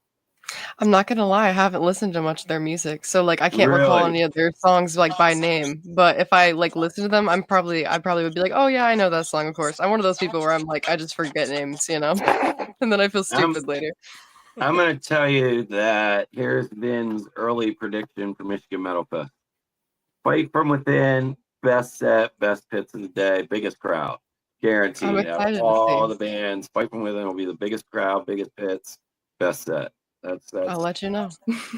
C: I'm not gonna lie, I haven't listened to much of their music, so like I can't recall
F: Really?
C: any of their songs like by name. But if I like listen to them, I probably would be like, oh yeah, I know that song, of course. I'm one of those people where I'm like, I just forget names, and then I feel stupid later.
F: I'm going to tell you that here's Vin's early prediction for Michigan Metal Fest. Fight From Within, best set, best pits of the day, biggest crowd. Guaranteed.
C: I'm
F: Out of
C: excited to
F: all
C: see.
F: the bands, Fight From Within will be the biggest crowd, biggest pits, best set.
C: I'll let you know.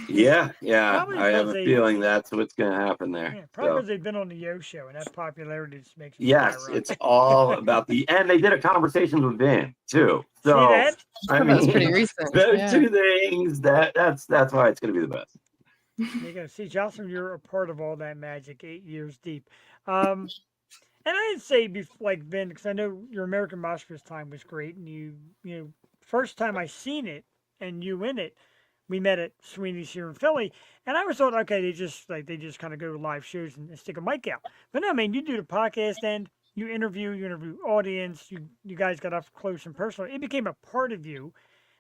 F: Yeah.
B: Probably
F: I have
B: because
F: a
B: they,
F: feeling that's what's going to happen there.
B: yeah, probably
F: So
B: because they've been on the Yo show and that popularity just makes them
F: yes, it's
B: skyrocket.
F: all about and they did a conversation with Vin too.
B: See
F: So
B: that?
F: I
C: That's pretty
F: mean,
C: recent.
F: those
C: Yeah.
F: two things that's why it's going to be the best.
B: There you go. See, Jocelyn, you're a part of all that magic, 8 years deep. Um, and I'd say, like Vin, because I know your American Moshpit's time was great, and first time I seen it and you in it, we met at Sweeney's here in Philly, and I was thought, okay, they just kind of go to live shows and stick a mic out. But no, man, you do the podcast end, you interview audience, you guys got up close and personal. It became a part of you,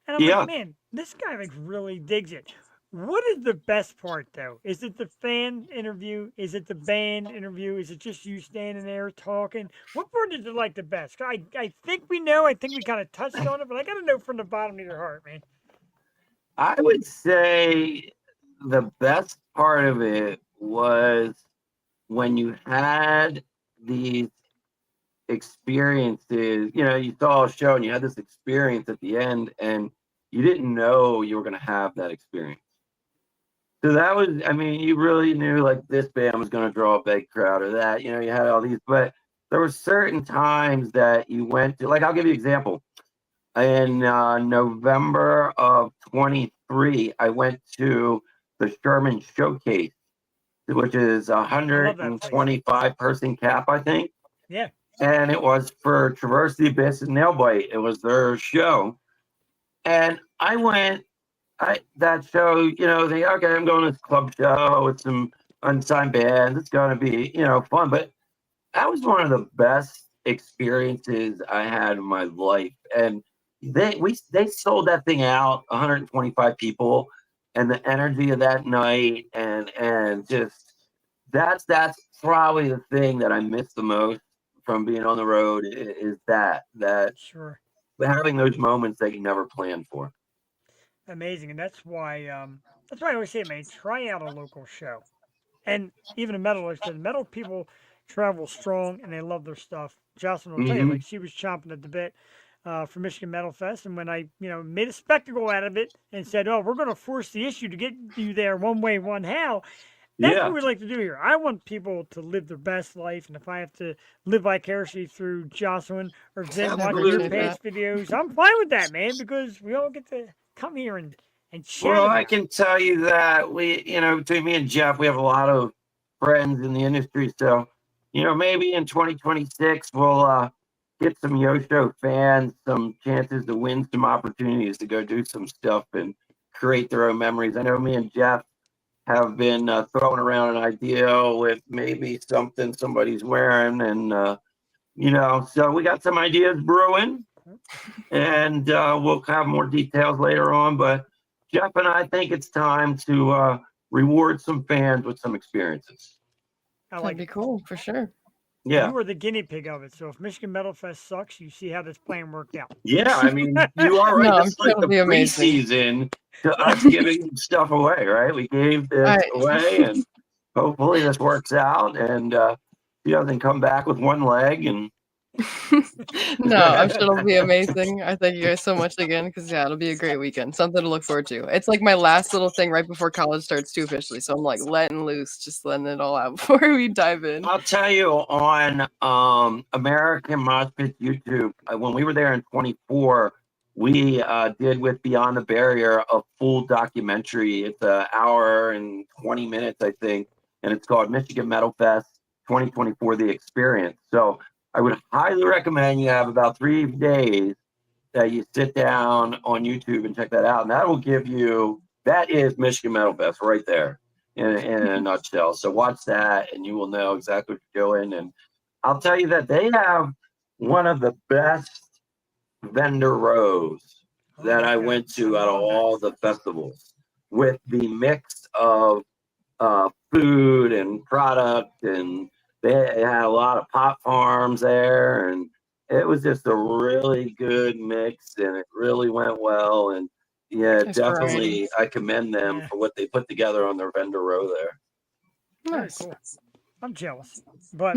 B: and I'm like,
F: Yeah.
B: man, this guy like really digs it. What is the best part though? Is it the fan interview? Is it the band interview? Is it just you standing there talking? What part did you like the best? I think we know. I think we kind of touched on it, but I got to know from the bottom of your heart, man.
F: I would say the best part of it was when you had these experiences. You saw a show and you had this experience at the end, and you didn't know you were going to have that experience. So that was, I mean, you really knew like this band was going to draw a big crowd or that, you had all these, but there were certain times that you went to, like, I'll give you an example. In November of 23, I went to the Sherman Showcase, which is
B: I love that place.
F: 125 person cap, I think.
B: Yeah.
F: And it was for Traverse the Abyss and Nailbite. It was their show. And I went, that show, they okay, I'm going to this club show with some unsigned bands. It's gonna be, fun. But that was one of the best experiences I had in my life. And they sold that thing out, 125 people, and the energy of that night and just that's probably the thing that I miss the most from being on the road is that
B: Sure.
F: having those moments that you never planned for.
B: Amazing, and that's why I always say, man, try out a local show. And even a metal, like I said, metal people travel strong and they love their stuff. Jocelyn will tell you,
F: Hmm.
B: like she was chomping at the bit for Michigan Metal Fest, and when I, made a spectacle out of it and said, "Oh, we're going to force the issue to get you there one way, one how." That's what
F: Yeah.
B: we like to do here. I want people to live their best life, and if I have to live vicariously through Jocelyn or Vin watching your
C: Appreciate
B: past videos, I'm fine with that, man, because we all get to come here and chat
F: Well,
B: about
F: I
B: it.
F: can tell you that between me and Jeff, we have a lot of friends in the industry. So, maybe in 2026, we'll get some Yosho fans some chances to win some opportunities to go do some stuff and create their own memories. I know me and Jeff have been throwing around an idea with maybe something somebody's wearing. And, so we got some ideas brewing and we'll have more details later on. But Jeff and I think it's time to reward some fans with some experiences.
B: I
C: That'd
B: like
C: be
B: it.
C: cool for sure.
F: Yeah.
B: You are the guinea pig of it. So if Michigan Metal Fest sucks, you see how this plan worked out.
F: Yeah. I mean, you are right.
C: No,
F: This
C: I'm
F: is like
C: sure
F: the
C: it'll be amazing.
F: preseason to us giving stuff away, right? We gave this
C: I
F: away and hopefully this works out and he doesn't come back with one leg and
C: No, I'm sure it'll be amazing. I thank you guys so much again because yeah, it'll be a great weekend. Something to look forward to. It's like my last little thing right before college starts too officially. So I'm like letting loose, just letting it all out before we dive in.
F: I'll tell you on American Mosh Pit YouTube, when we were there in 24, we did with Beyond the Barrier a full documentary. It's an hour and 20 minutes, I think, and it's called Michigan Metal Fest 2024: The Experience. So I would highly recommend you have about 3 days that you sit down on YouTube and check that out, and that will give you that is Michigan Metal Fest right there in a nutshell. So watch that and you will know exactly what you're doing. And I'll tell you that they have one of the best vendor rows that I went to out of all the festivals with the mix of food and product. And they had a lot of pot farms there. And it was just a really good mix and it really went well. And yeah,
C: There's variety.
F: definitely. I commend them for what they put together on their vendor row there.
B: Very
C: Nice.
B: cool. I'm jealous. But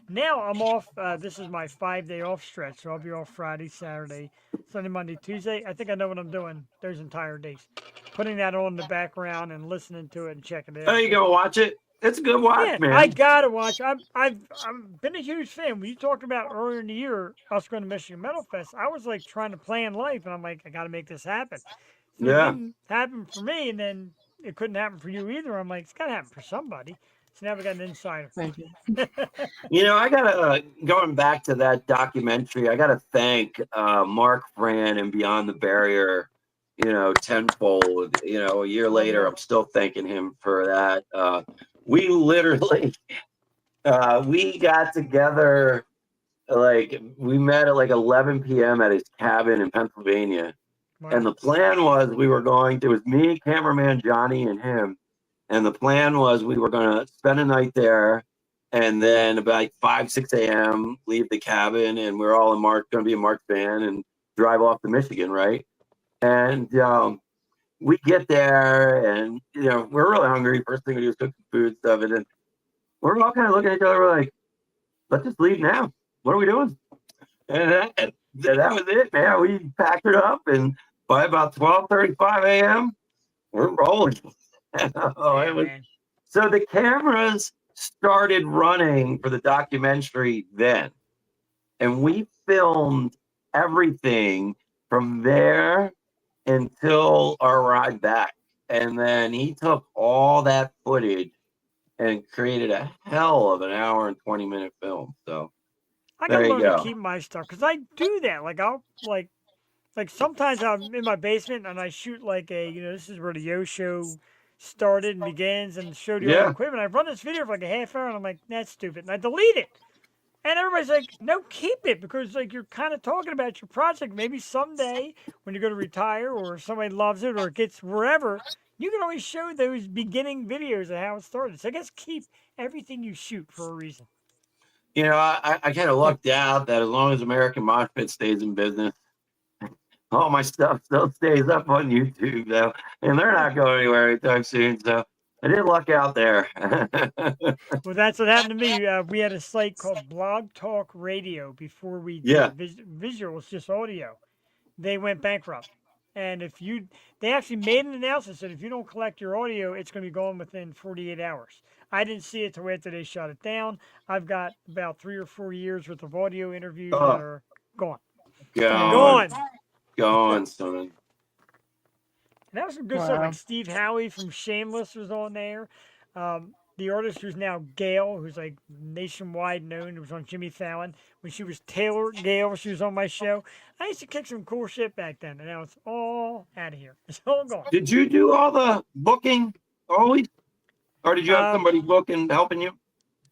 B: now I'm off. This is my 5-day off stretch. So I'll be off Friday, Saturday, Sunday, Monday, Tuesday. I think I know what I'm doing those entire days. putting that on in the background and listening to it and checking it
F: There
B: out.
F: you go, watch it. It's a good watch,
B: Yeah,
F: man.
B: I gotta watch. I've been a huge fan. When you talked about earlier in the year us going to Michigan Metal Fest, I was like trying to plan life, and I'm like, I got to make this happen. So it
F: Yeah.
B: didn't happen for me, and then it couldn't happen for you either. I'm like, it's got to happen for somebody. So now we got an insider.
C: Thank you.
F: You know, I gotta going back to that documentary. I gotta thank Mark Fran and Beyond the Barrier. You know, tenfold. You know, a year later, I'm still thanking him for that. We literally, we got together. Like we met at like 11 p.m. at his cabin in Pennsylvania, and
B: Wow.
F: the plan was we were going. It was me, cameraman Johnny, and him. And the plan was we were going to spend a night there, and then about 5, 6 a.m. leave the cabin, and we're all going to be in Mark's van and drive off to Michigan, right? And we get there, and you know we're really hungry. First thing we do is cook some food stuff, and then we're all kind of looking at each other. We're like, let's just leave now. What are we doing? And that was it, man. We packed it up, and by about 12:35 a.m., we're rolling. Oh, it was,
B: Man.
F: so the cameras started running for the documentary then, and we filmed everything from there until our ride back. And then he took all that footage and created a hell of an hour and 20-minute film. So
B: I
F: there
B: gotta
F: you
B: learn to
F: go.
B: keep my stuff because I do that. Like I'll like sometimes I'm in my basement and I shoot like this is where the Yo show started and begins and showed you all the
F: Yeah.
B: equipment. I run this video for like a half hour and I'm like, that's stupid. And I delete it. And everybody's like, no, keep it because like you're kind of talking about your project. Maybe someday when you're going to retire or somebody loves it or it gets wherever, you can always show those beginning videos of how it started. So I guess keep everything you shoot for a reason.
F: You know, I kind of lucked out that as long as American Mosh Pit stays in business, all my stuff still stays up on YouTube, though, and they're not going anywhere anytime soon. So I did luck out there.
B: Well, that's what happened to me. We had a site called Blog Talk Radio before we
F: Yeah.
B: did visuals, just audio. They went bankrupt. And they actually made an announcement that if you don't collect your audio, it's going to be gone within 48 hours. I didn't see it till after they shut it down. I've got about 3 or 4 years worth of audio interviews that are gone.
F: Gone,
B: Gone.
F: son.
B: And that was some good stuff.
C: Wow.
B: Like Steve Howie from Shameless was on there. The artist who's now Gail, who's like nationwide known, who was on Jimmy Fallon. When she was Taylor Gail, she was on my show. I used to kick some cool shit back then, and now it's all out of here. It's all gone.
F: Did you do all the booking always, or did you have somebody booking helping you?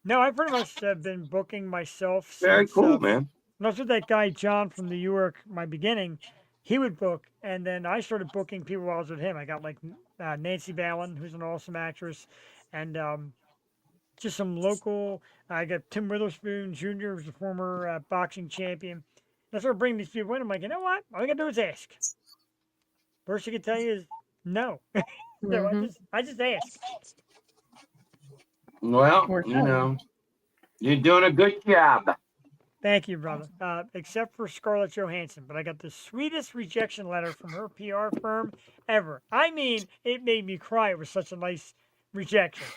B: No, I pretty much have been booking myself.
F: Very
B: Since,
F: cool, man.
B: when I was with that guy John from New York, my beginning, he would book, and then I started booking people while I was with him. I got like Nancy Ballin, who's an awesome actress, and just some local. I got Tim Witherspoon Jr., who's a former boxing champion. And I started bringing these people in. I'm like, you know what? All I got to do is ask. Worst I can tell you is no. So I just ask.
F: Well,
C: Worked
F: you
C: out.
F: know, you're doing a good job.
B: Thank you, brother. Except for Scarlett Johansson, but I got the sweetest rejection letter from her PR firm ever. I mean, it made me cry. It was such a nice rejection.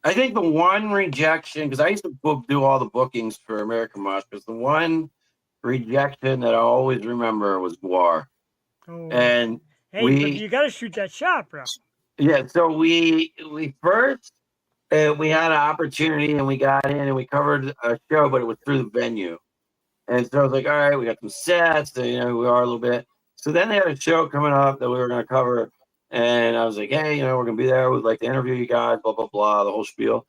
F: I think the one rejection, because I used to do all the bookings for American Mosh, because the one rejection that I always remember was Guar.
B: Oh.
F: And
B: Hey,
F: we,
B: but you got to shoot that shot, bro.
F: yeah, so we first we had an opportunity and we got in and we covered a show, but it was through the venue. And so I was like, all right, we got some sets, and, you know, we are a little bit. So then they had a show coming up that we were going to cover. And I was like, hey, you know, we're going to be there. We'd like to interview you guys, blah, blah, blah, the whole spiel.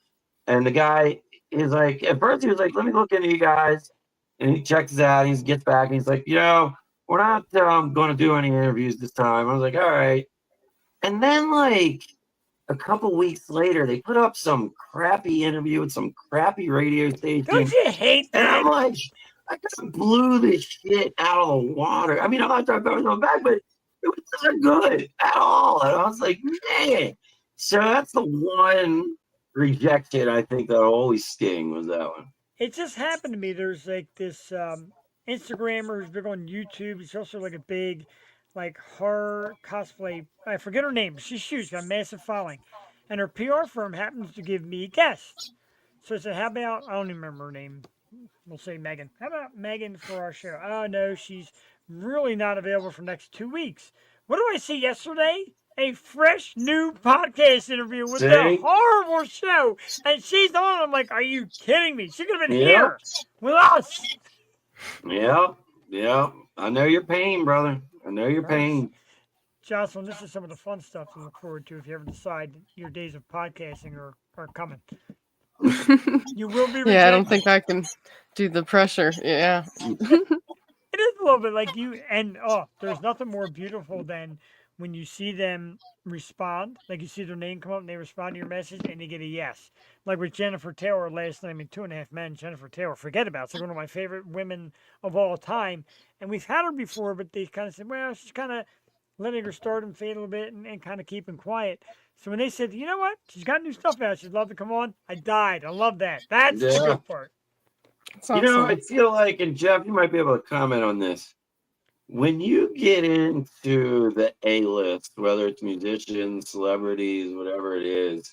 F: And the guy is like, at first he was like, let me look into you guys. And he checks it out. And he gets back and he's like, you know, we're not going to do any interviews this time. I was like, all right. And then like a couple weeks later, they put up some crappy interview with some crappy radio station.
B: Don't you hate
F: And
B: that?
F: I'm like, I just blew this shit out of the water. I mean, I'm not trying to go back, but it was not good at all. And I was like, man. So that's the one rejection I think that always sting was that one.
B: It just happened to me. There's like this Instagrammer who's big on YouTube. He's also like a big like horror cosplay. I forget her name. She's huge, got a massive following, and her PR firm happens to give me a guest. So I said, "How about I don't even remember her name. We'll say Megan. How about Megan for our show?" Oh no, she's really not available for the next 2 weeks. What do I see yesterday? A fresh new podcast interview with the
F: See?
B: horrible show, and she's on. I'm like, are you kidding me? She could have been
F: Yep.
B: here with us.
F: Yep. Yep. I know your pain, brother. I know your pain.
B: Jossalyn, this is some of the fun stuff to look forward to if you ever decide your days of podcasting are coming. You will be rejected.
C: Yeah, I don't think I can do the pressure. Yeah.
B: It is a little bit like you, and there's nothing more beautiful than when you see them respond. Like you see their name come up and they respond to your message and they get a yes. Like with Jennifer Taylor last night, I mean, 2.5 Men, Jennifer Taylor, forget about it. It's like one of my favorite women of all time. And we've had her before, but they kind of said, well, she's kind of letting her stardom fade a little bit and kind of keeping quiet. So when they said, you know what, she's got new stuff out, she'd love to come on, I died. I love that. That's the good part.
C: It's
F: You know,
C: awesome.
F: I feel like, and Jeff, you might be able to comment on this. When you get into the A-list, whether it's musicians, celebrities, whatever it is,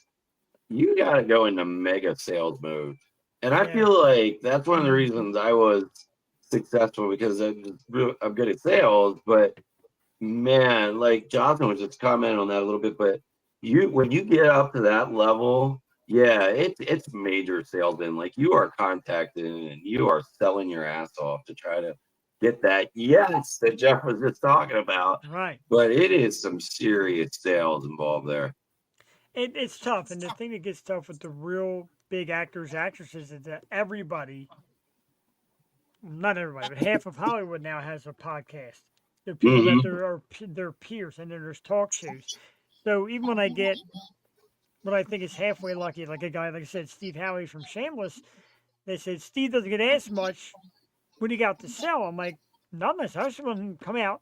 F: you got to go into mega sales mode. And I
B: Yeah.
F: feel like that's one of the reasons I was successful, because I'm good at sales. But man, like Jocelyn was just commenting on that a little bit, but when you get up to that level, yeah, it's major sales. In like you are contacting and you are selling your ass off to try to get that yes that Jeff was just talking about.
B: Right.
F: But it is some serious sales involved there.
B: It's tough, and the thing that gets tough with the real big actors, actresses is that everybody, not everybody, but half of Hollywood now has a podcast. They're people that are their peers, and then there's talk shows. So even when I get what I think is halfway lucky, like a guy, like I said, Steve Howey from Shameless, they said, Steve doesn't get asked much. What do you got to sell? I'm like, not much. I just want him to come out,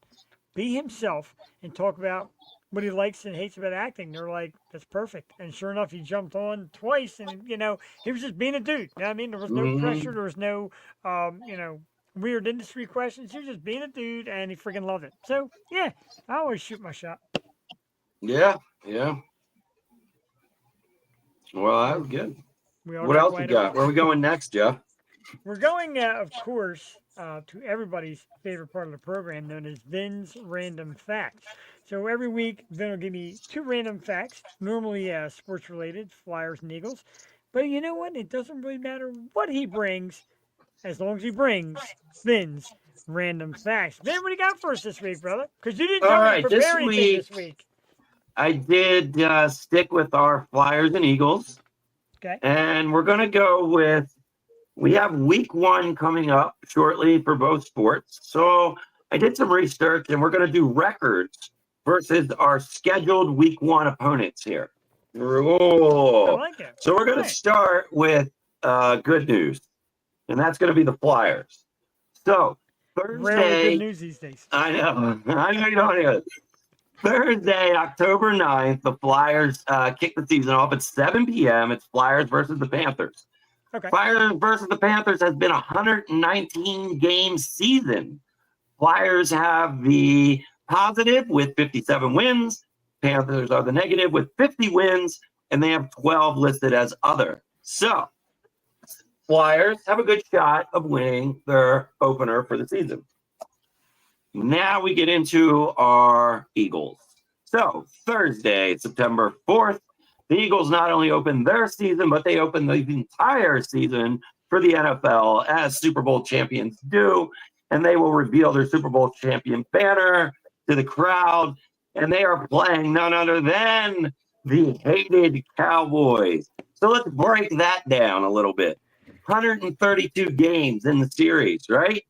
B: be himself, and talk about what he likes and hates about acting. They're like, that's perfect. And sure enough, he jumped on twice, and he was just being a dude. You know what I mean? There was no pressure. There was no, weird industry questions. He was just being a dude, and he freaking loved it. So yeah, I always shoot my shot.
F: Yeah. Well, that was good. What else we got? Where are we going next, Jeff?
B: We're going, of course, to everybody's favorite part of the program, known as Vin's Random Facts. So every week, Vin will give me 2 random facts, normally sports related, Flyers and Eagles. But you know what? It doesn't really matter what he brings, as long as he brings Vin's Random Facts. Vin, what do you got for us this week, brother? Because you didn't tell me to prepare anything this week.
F: I did stick with our Flyers and Eagles.
B: Okay.
F: And we're going to go with, we have week 1 coming up shortly for both sports. So I did some research, and we're going to do records versus our scheduled week 1 opponents here. Oh.
B: I like it.
F: So we're going to start with good news, and that's going to be the Flyers. So Thursday.
B: Rarely good news these days.
F: I know you don't hear it. Thursday, October 9th, the Flyers kick the season off at 7 p.m. It's Flyers versus the Panthers.
B: Okay.
F: Flyers versus the Panthers has been a 119-game season. Flyers have the positive with 57 wins. Panthers are the negative with 50 wins, and they have 12 listed as other. So, Flyers have a good shot of winning their opener for the season. Now we get into our Eagles. So Thursday, September 4th, the Eagles not only open their season, but they open the entire season for the NFL, as Super Bowl champions do. And they will reveal their Super Bowl champion banner to the crowd. And they are playing none other than the hated Cowboys. So let's break that down a little bit. 132 games in the series, right?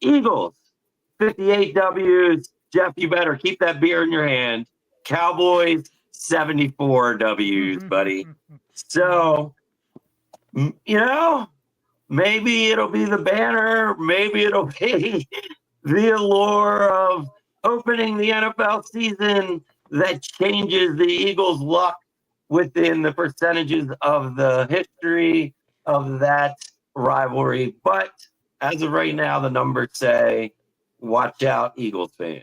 F: Eagles, 58 W's. Jeff, you better keep that beer in your hand. Cowboys, 74 W's, buddy. So, maybe it'll be the banner. Maybe it'll be the allure of opening the NFL season that changes the Eagles' luck within the percentages of the history of that rivalry. But as of right now, the numbers say, watch out, Eagles fans.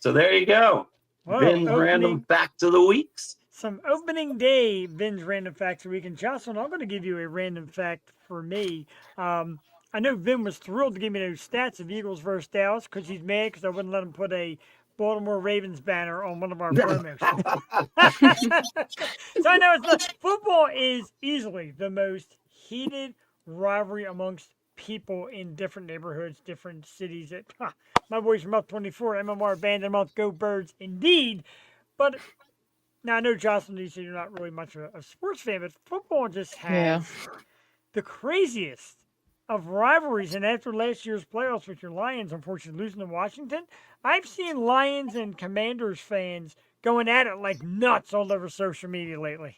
F: So there you go.
B: Well,
F: Ben's random facts of the weeks.
B: some opening day Vin's random facts of the week. And Jocelyn, I'm going to give you a random fact for me. I know Vin was thrilled to give me those stats of Eagles versus Dallas because he's mad because I wouldn't let him put a Baltimore Ravens banner on one of our promos. So I know it's not, football is easily the most heated rivalry amongst people in different neighborhoods, different cities. My boys from up 24, MMR band them up, go Birds, indeed. But now I know Jocelyn, you said you're not really much of a sports fan, but football just has the craziest of rivalries. And after last year's playoffs with your Lions, unfortunately losing to Washington, I've seen Lions and Commanders fans going at it like nuts all over social media lately.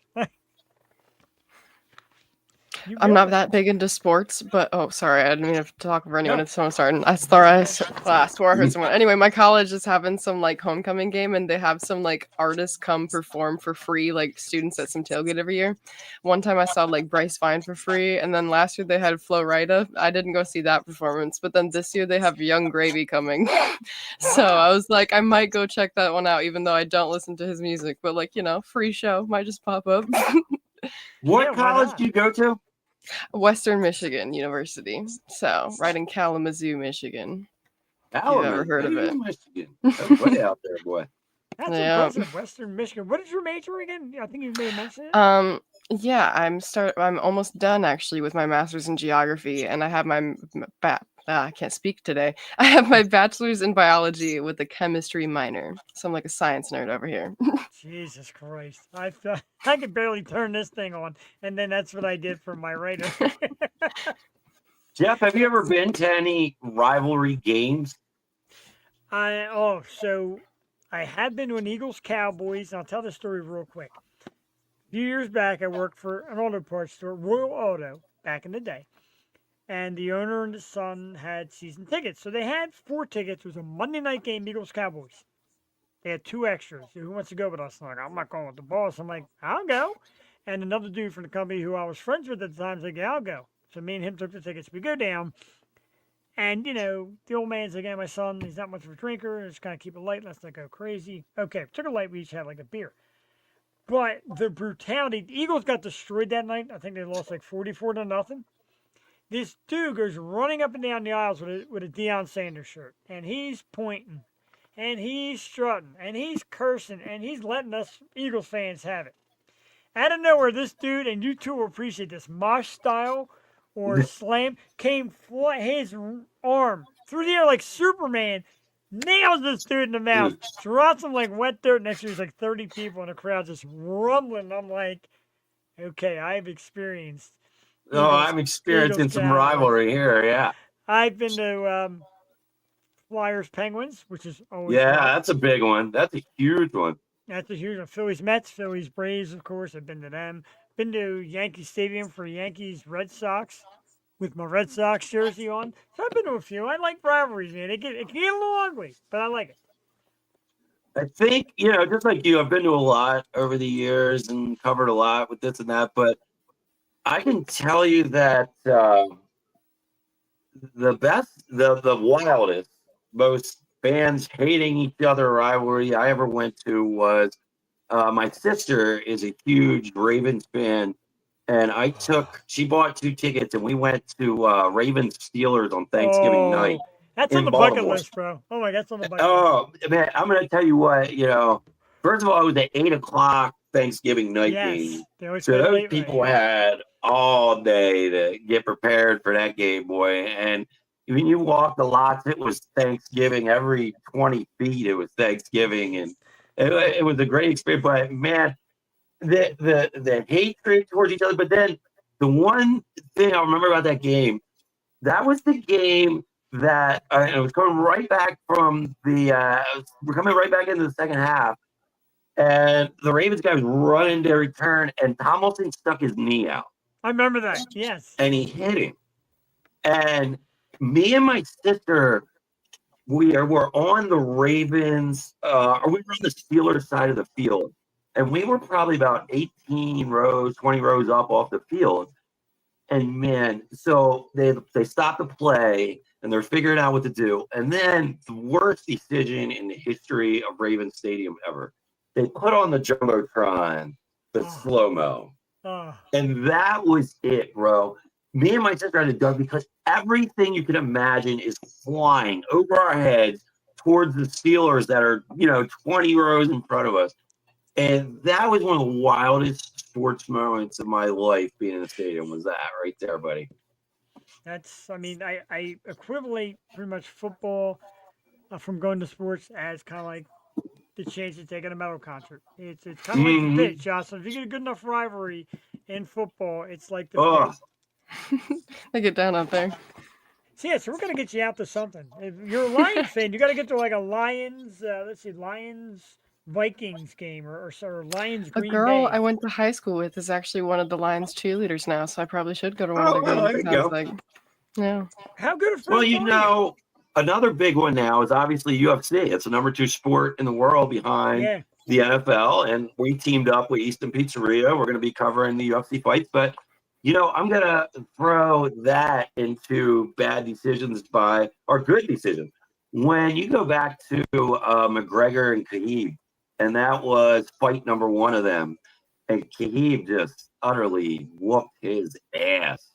C: I'm not that big into sports, but oh, sorry, I didn't mean to talk over anyone. If someone started, I swore I heard someone. Anyway, my college is having some like homecoming game, and they have some like artists come perform for free, like students at some tailgate every year. One time I saw like Bryce Vine for free, and then last year they had Flo Rida. I didn't go see that performance, but then this year they have Young Gravy coming. So I was like, I might go check that one out, even though I don't listen to his music. But like, free show might just pop up.
F: What college do you go to?
C: Western Michigan University. So, right in Kalamazoo, Michigan. If you've ever heard of it.
F: Michigan. That's way out there, boy.
B: That's impressive. Western Michigan. What is your major again? I think you may have mentioned it.
C: Yeah, I'm almost done actually with my master's in geography, and I have my I can't speak today. I have my bachelor's in biology with a chemistry minor. So I'm like a science nerd over here.
B: Jesus Christ. I could barely turn this thing on, and then that's what I did for my writer.
F: Jeff, have you ever been to any rivalry games?
B: So I have been to an Eagles Cowboys, and I'll tell the story real quick. A few years back, I worked for an auto parts store, Royal Auto, back in the day. And the owner and the son had season tickets. So they had 4 tickets. It was a Monday night game, Eagles Cowboys. They had 2 extras. Who wants to go with us? I'm like, I'm not going with the boss. I'm like, I'll go. And another dude from the company who I was friends with at the time was like, yeah, I'll go. So me and him took the tickets. We go down. And, the old man's like, yeah, my son, he's not much of a drinker. Just kind of keep it light. Let's not go crazy. Okay, took a light. We each had like a beer. But the brutality, the Eagles got destroyed that night. I think they lost like 44-0. This dude goes running up and down the aisles with a Deion Sanders shirt. And he's pointing. And he's strutting. And he's cursing. And he's letting us Eagles fans have it. Out of nowhere, this dude, and you two will appreciate this, mosh style or slam, came his arm through the air like Superman, nails this dude in the mouth, drops him like wet dirt. Next year, there's like 30 people in the crowd just rumbling. I'm like, okay, I've experienced.
F: I'm experiencing some rivalry here, yeah.
B: I've been to Flyers Penguins, which is always
F: fun.
B: That's
F: a big one. That's a huge one.
B: That's a huge one. Phillies Mets, Phillies Braves, of course. I've been to them. Been to Yankee Stadium for Yankees Red Sox with my Red Sox jersey on. So I've been to a few. I like rivalries, man. It can get a little ugly, but I like it.
F: I think, just like you, I've been to a lot over the years and covered a lot with this and that, but I can tell you that the wildest, most fans hating each other rivalry I ever went to was my sister is a huge Ravens fan, and she bought 2 tickets, and we went to Ravens Steelers on Thanksgiving night.
B: That's on the bucket list, bro. Oh my, that's on the bucket list.
F: Oh man, I'm gonna tell you what, first of all, it was at 8:00 Thanksgiving night game. So those people had all day to get prepared for that game, boy. And when you walk the lots, it was Thanksgiving. Every 20 feet, it was Thanksgiving, and it was a great experience. But man, the hatred towards each other. But then the one thing I remember about that game, that was the game that it was coming right back from we're coming right back into the second half, and the Ravens guy was running to return, and Tomlinson stuck his knee out.
B: I remember that. Yes.
F: And he hit him. And me and my sister, we were on the Ravens, or we were on the Steelers side of the field. And we were probably about 18 rows, 20 rows up off the field. And man, so they stopped the play. and they're figuring out what to do. And then the worst decision in the history of Raven Stadium ever. They put on the Jumbotron, the slow-mo. And that was it, bro. Me and my sister had it done because everything you can imagine is flying over our heads towards the Steelers that are, 20 rows in front of us. And that was one of the wildest sports moments of my life being in the stadium was that right there, buddy.
B: I equivalent pretty much football from going to sports as kind of like the chance to take in a metal concert. It's kind of like the pit, Jocelyn. If you get a good enough rivalry in football, it's like the pit.
C: They get down up there.
B: So we're gonna get you out to something. If you're a Lions fan, you got to get to like a Lions. Lions Vikings game or Lions Green
C: A girl
B: Bay.
C: I went to high school with is actually one of the Lions cheerleaders now, so I probably should go to one
F: Oh,
C: of their
F: well,
C: games.
F: there you go.
C: Like, yeah.
B: How good of
F: Well,
B: friends are
F: another big one now is obviously UFC. It's the number 2 sport in the world behind the NFL, and we teamed up with Easton Pizzeria. We're going to be covering the UFC fights, but I'm going to throw that into bad decisions or good decisions. When you go back to McGregor and Khabib, and that was fight number 1 of them, and Khabib just utterly whooped his ass.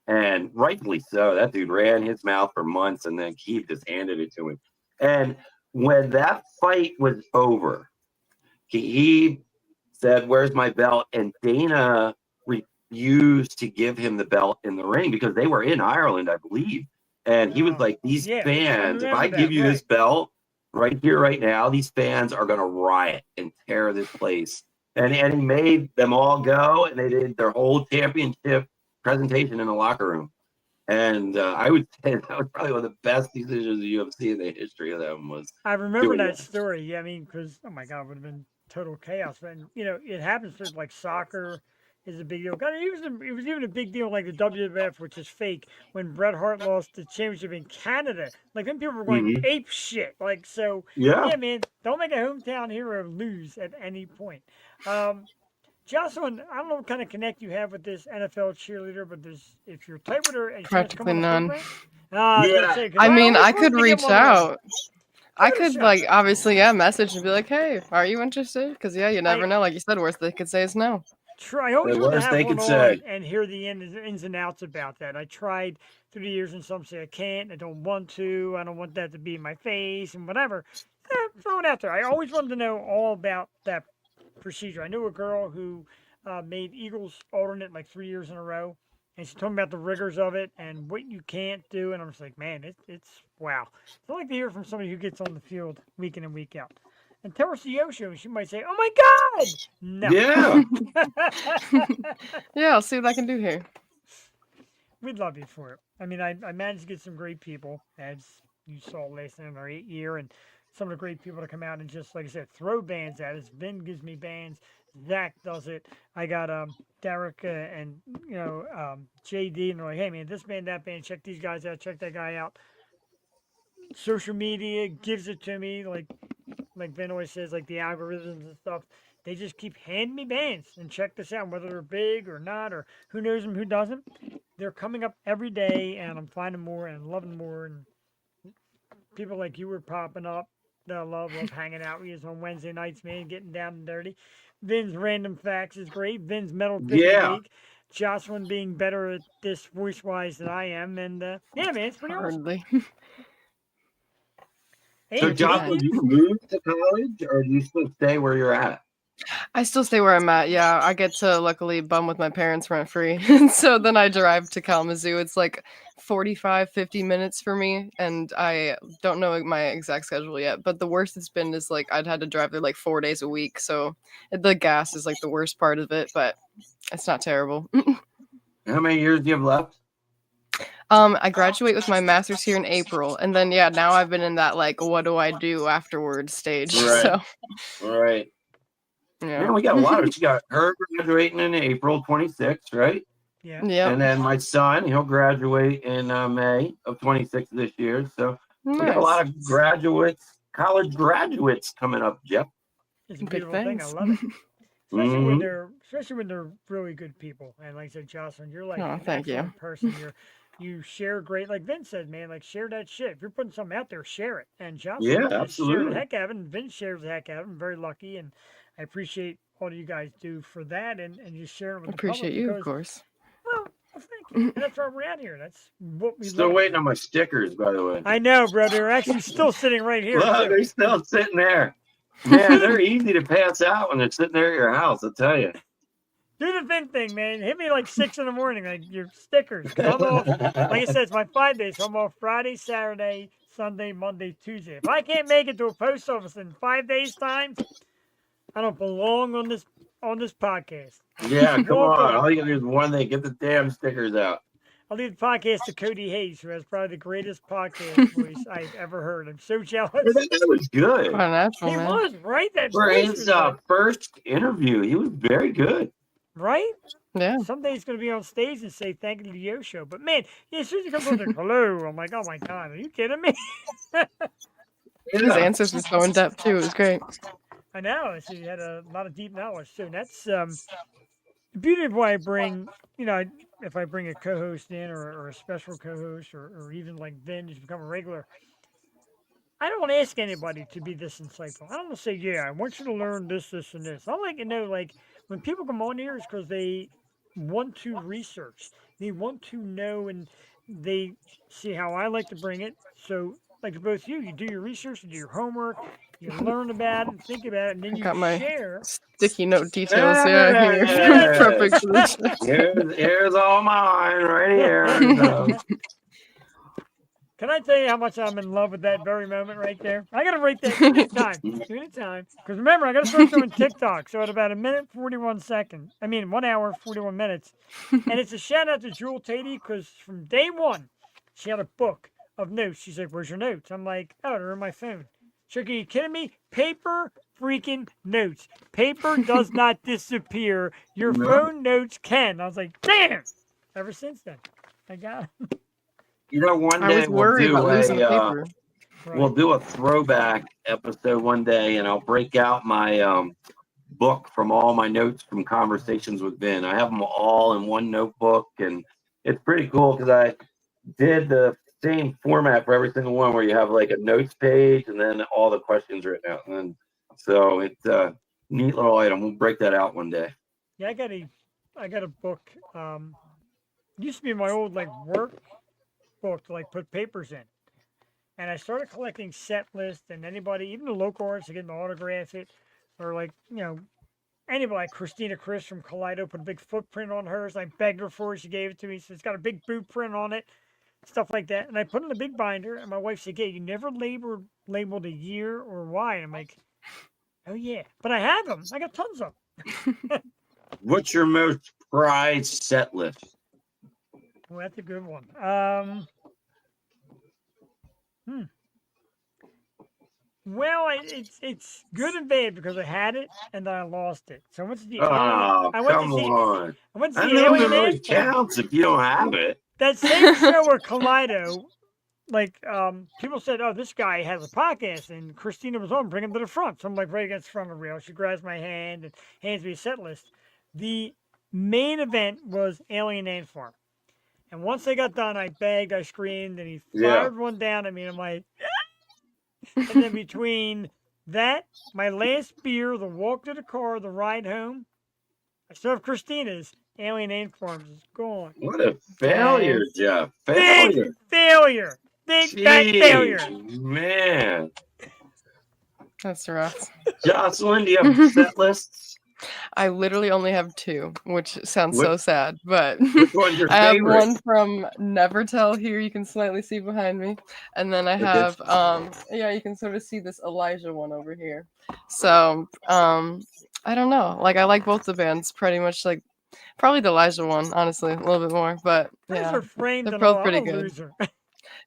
F: And rightfully so. That dude ran his mouth for months, and then Khabib just handed it to him. And when that fight was over, Khabib said, "Where's my belt?" And Dana refused to give him the belt in the ring because they were in Ireland, I believe. And he was like, "These fans, if I give you this belt right here, right now, these fans are going to riot and tear this place." And he made them all go, and they did their whole championship presentation in the locker room. And I would say that was probably one of the best decisions the UFC in the history of them was.
B: I remember that story. Yeah, because, oh my God, it would have been total chaos. And, it happens for like soccer is a big deal. God, it was even a big deal like the WWF, which is fake, when Bret Hart lost the championship in Canada. Like, then people were going ape shit. Like, so, yeah, man, don't make a hometown hero lose at any point. Jocelyn, I don't know what kind of connect you have with this NFL cheerleader, but if you're tight with her, and
C: practically none.
B: I
C: could reach out. I could obviously message and be like, "Hey, are you interested?" Because you never know. Like you said, worst they could say is no.
B: I always want to have one on and hear the ins and outs about that. I tried through the years, and some say I can't. I don't want to. I don't want that to be in my face and whatever. Throw it out there. I always wanted to know all about that procedure. I knew a girl who made Eagles alternate like 3 years in a row, and she told me about the rigors of it and what you can't do. And I'm just like, man, it's wow. I like to hear from somebody who gets on the field week in and week out. And tell her Yosho, she might say, "Oh my God!" No.
F: Yeah.
C: Yeah, I'll see what I can do here.
B: We'd love you for it. I managed to get some great people, as you saw last night in our 8th year, and some of the great people to come out and just, like I said, throw bands at us. Ben gives me bands. Zach does it. I got Derek and JD, and they're like, "Hey man, this band, that band, check these guys out, check that guy out." Social media gives it to me, like Ben always says, like the algorithms and stuff. They just keep handing me bands and check this out, whether they're big or not, or who knows them, who doesn't. They're coming up every day, and I'm finding more and loving more, and people like you were popping up. I love hanging out with you on Wednesday nights, man, getting down and dirty. Vin's Random Facts is great. Vin's Metal Pick of the Week. Jocelyn being better at this voice-wise than I am. And, man, it's pretty awesome.
F: So, Jocelyn, do you move to college, or do you still stay where you're at?
C: I still stay where I'm at. Yeah, I get to luckily bum with my parents rent free. And so then I drive to Kalamazoo. It's like 45, 50 minutes for me. And I don't know my exact schedule yet. But the worst it's been is like I'd had to drive there like 4 days a week. So the gas is like the worst part of it. But it's not terrible.
F: How many years do you have left?
C: I graduate with my master's here in April. And then, now I've been in that like, what do I do afterwards stage.
F: Right.
C: So.
F: Right.
C: Yeah.
F: Man, we got a lot of. You got her graduating in April 26th, right?
B: Yeah.
F: And then my son, he'll graduate in May of 26 this year. So we got a lot of college graduates coming up, Jeff.
B: It's a beautiful thing. I love it. Especially when they're really good people. And like I said, Jocelyn, you're like an excellent person. you share great, like Vince said, man, like share that shit. If you're putting something out there, share it. And
F: Yeah,
B: Jossalyn just shared the
F: absolutely.
B: heck out of it, and Vince shares the heck out of it. I'm very lucky, and I appreciate all you guys do for that, and you share it with the public
C: Appreciate you, of
B: because,
C: course.
B: well, thank you. And that's why we're out here. That's what we
F: Still
B: love.
F: waiting on my stickers, by the way.
B: I know, bro. They're actually still sitting right here,
F: Look,
B: too.
F: they're still sitting there. Man, they're easy to pass out when they're sitting there at your house, I'll tell you.
B: Do the Vin thing, man. Hit me like 6 in the morning, like your stickers. 'Cause I'm off. Like I said, it's my 5 days. So I'm off Friday, Saturday, Sunday, Monday, Tuesday. If I can't make it to a post office in 5 days' time, I don't belong on this podcast.
F: Yeah, come
B: Walk
F: on.
B: away.
F: All you gotta do is one thing, get the damn stickers out.
B: I'll leave the podcast to Cody Hayes, who has probably the greatest podcast voice I've ever heard. I'm so jealous.
F: That was good.
C: Quite natural,
B: He
C: man.
B: was, right? That
F: For
B: voice
F: his
B: was like,
F: first interview, he was very good.
B: right?
C: Yeah.
B: Someday he's going to be on stage and say thank you to the Yo Show. But man, yeah, as soon as he comes on, like, hello, I'm like, oh my God, are you kidding me?
C: His answers were so in depth too. It was great.
B: I know. So he had a lot of deep knowledge too. And that's the beauty of why I bring, if I bring a co-host in or a special co-host or even like Vin who's become a regular, I don't ask anybody to be this insightful. I don't want to say, yeah, I want you to learn this, this, and this. I like to know, like, when people come on here, it's because they want to research. They want to know, and they see how I like to bring it. So, like both you do your research, you do your homework, you learn about it, think about it, and then you
C: Got my
B: share.
C: sticky note details. Yeah, here.
F: Yes.
C: Perfect. for the show.
F: Here's all mine right here. So,
B: Can I tell you how much I'm in love with that very moment right there? I got to write that 2 at a time. 2 at a time. Because remember, I got to start doing TikTok. So at about 1 hour, 41 minutes. And it's a shout out to Jewel Tatey because from day one, she had a book of notes. She's like, where's your notes? I'm like, oh, they're in my phone. She's like, are you kidding me? Paper freaking notes. Paper does not disappear. Your phone notes can. I was like, damn. Ever since then, I got it.
F: one
C: I
F: day
C: was worried about losing the paper.
F: we'll do a throwback episode one day, and I'll break out my book from all my notes from conversations with Vin. I have them all in one notebook, and it's pretty cool because I did the same format for every single one, where you have like a notes page and then all the questions written out. And so it's a neat little item. We'll break that out one day.
B: Yeah, I got a book. Used to be my old like work book to like put papers in, and I started collecting set lists and anybody, even the local artists, to get to autograph it, or like anybody like Christina Chris from Kaleido put a big footprint on hers. I begged her for it. She gave it to me. So it's got a big boot print on it, stuff like that. And I put it in a big binder. And my wife said, "Yeah, you never labeled a year or why." And I'm like, "Oh yeah," but I have them. I got tons of them.
F: What's your most prized set list?
B: Well, that's a good one. Well, it's good and bad because I had it and then I lost it. So I went to the
F: Oh,
B: I went
F: come
B: to see
F: on.
B: I went to
F: I
B: see
F: don't know if it
B: Alien
F: really
B: Ant.
F: counts if you don't have it.
B: That same show where Kaleido, like people said, "Oh, this guy has a podcast," and Christina was on, bring him to the front. So I'm like right against the front of the rail. She grabs my hand and hands me a set list. The main event was Alien Ant Farm. And once they got done, I begged, I screamed, and he fired one down at me. And I'm like, and then between that, my last beer, the walk to the car, the ride home, I still have Christina's. Alien Ant Farms is gone.
F: What a failure, Jeff.
B: Big failure. Big fat failure.
F: Man.
C: That's rough.
F: Jossalyn, do you have set lists?
C: I literally only have 2, which sounds so sad, but
F: Which one's your
C: I have
F: favorite?
C: one from Never Tell here. You can slightly see behind me, and then I have you can sort of see this Elijah one over here. So I don't know. Like I like both the bands pretty much. Like probably the Elijah one, honestly, a little bit more. But
B: Those
C: yeah,
B: are framed
C: they're
B: and
C: both
B: all.
C: pretty
B: I'm a
C: good.
B: loser.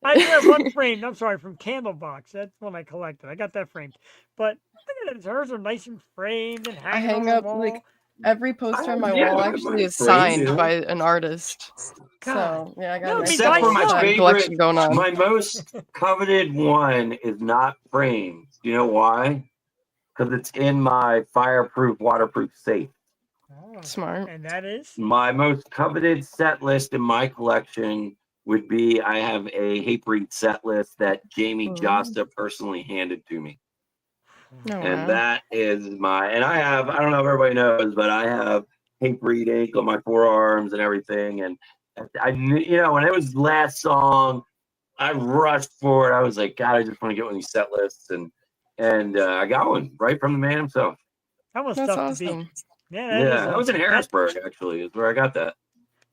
B: I do have one framed. I'm sorry, from Candlebox. That's one I collected. I got that framed. But look at it. Hers are nice and framed and
C: I
B: hanging
C: hang
B: on the
C: up
B: wall.
C: like every poster on my
F: Yeah,
C: wall
F: I have
C: actually
F: mine
C: is
F: framed,
C: signed
F: yeah.
C: by an artist.
B: God.
C: So yeah, I got
B: No,
C: a nice
F: Except for my
C: signed
F: favorite,
C: collection going on.
F: my most coveted one is not framed. Do you know why? Because it's in my fireproof, waterproof safe.
B: Oh,
C: Smart.
B: and that is?
F: My most coveted set list in my collection would be I have a Hatebreed set list that Jamie
C: Ooh.
F: Josta personally handed to me.
C: Oh,
F: And
C: wow.
F: that is and I don't know if everybody knows, but I have Hatebreed ink on my forearms and everything. And I knew, when it was last song, I rushed for it. I was like, God, I just want to get one of these set lists. And I got one right from the man himself.
B: That was
C: That's
B: tough to beat.
C: awesome.
B: Yeah, that is
F: Yeah, that was in
B: awesome.
F: Harrisburg, actually, is where I got that.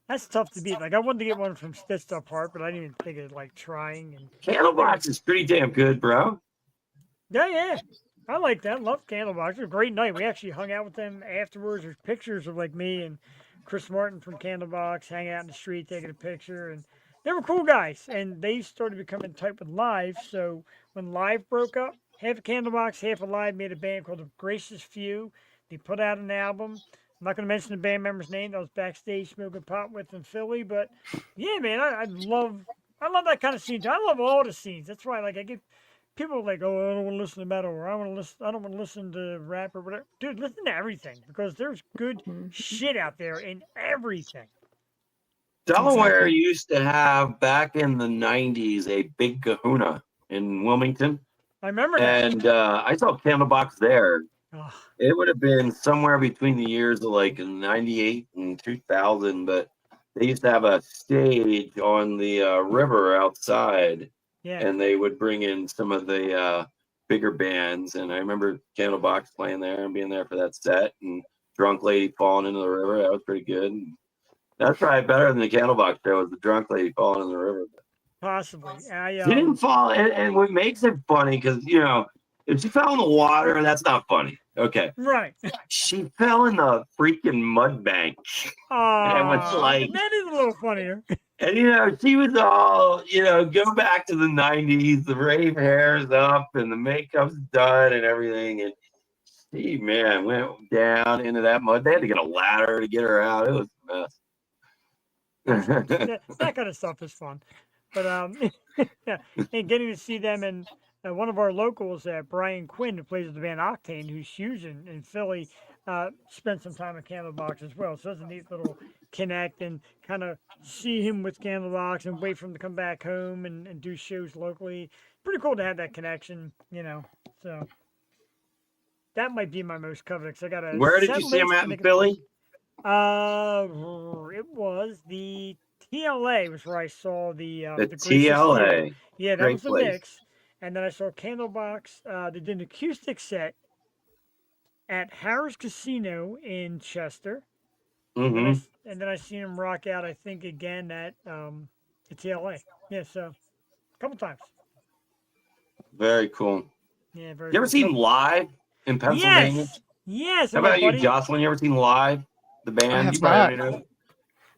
B: That's tough to beat. Like I wanted to get one from Stitched Up Heart, but I didn't even think of like trying. And
F: Candlebox is pretty damn good, bro.
B: yeah, I like that. Love Candlebox. It was a great night. We actually hung out with them afterwards. There's pictures of like me and Chris Martin from Candlebox hanging out in the street taking a picture, and they were cool guys. And they started becoming tight with Live. So when Live broke up, half of Candlebox, half of Live made a band called The Gracious Few. They put out an album. I'm not going to mention the band member's name. That was backstage smoking pot with in Philly. But yeah, man, I love that kind of scene. I love all the scenes. That's why, like, I get people like, oh, I don't want to listen to metal, or I don't want to listen to rap or whatever. Dude, listen to everything because there's good shit out there in everything.
F: Delaware
C: Exactly.
F: used to have back in the 90s a big kahuna in Wilmington.
B: I remember that.
F: And I saw Candlebox there.
B: Oh,
F: It would have been somewhere between the years of like 98 and 2000, but they used to have a stage on the river outside,
B: yeah.
F: and they would bring in some of the bigger bands. And I remember Candlebox playing there and being there for that set, and Drunk Lady falling into the river. That was pretty good. That's probably better than the Candlebox show, was the Drunk Lady falling in the river.
B: Possibly.
F: She didn't fall, and what makes it funny, because, if she fell in the water, that's not funny. Okay.
B: Right.
F: She fell in the freaking mud bank. And was like,
B: that is a little funnier.
F: and she was all, go back to the 90s, the rave hair's up and the makeup's done and everything. And she, man, went down into that mud. They had to get a ladder to get her out. It was a mess.
B: that kind of stuff is fun. But yeah, and getting to see them, and one of our locals, Brian Quinn, who plays with the band Octane, who's huge in Philly, spent some time at Candlebox as well. So it's a neat little connect, and kind of see him with Candlebox and wait for him to come back home and do shows locally. Pretty cool to have that connection, So that might be my most coveted. 'Cause I got a
F: Where did
B: set
F: you see him
B: list
F: at
B: and
F: in
B: they-
F: Philly?
B: It was the TLA was where I saw the Gracious Few.
F: TLA.
B: Yeah, that
F: Great
B: was the
F: place.
B: mix. And then I saw Candlebox. They did an acoustic set at Harris Casino in Chester.
F: Hmm.
B: And then I seen him rock out, I think, again at the TLA. Yeah, so a couple times.
F: Very cool.
B: Yeah, very
F: You ever
B: cool.
F: seen Live in Pennsylvania?
B: Yes.
F: How
B: And my
F: about you,
B: buddy,
F: Jossalyn? You ever seen Live? The band?
C: I have
F: You probably
C: not.
F: already know.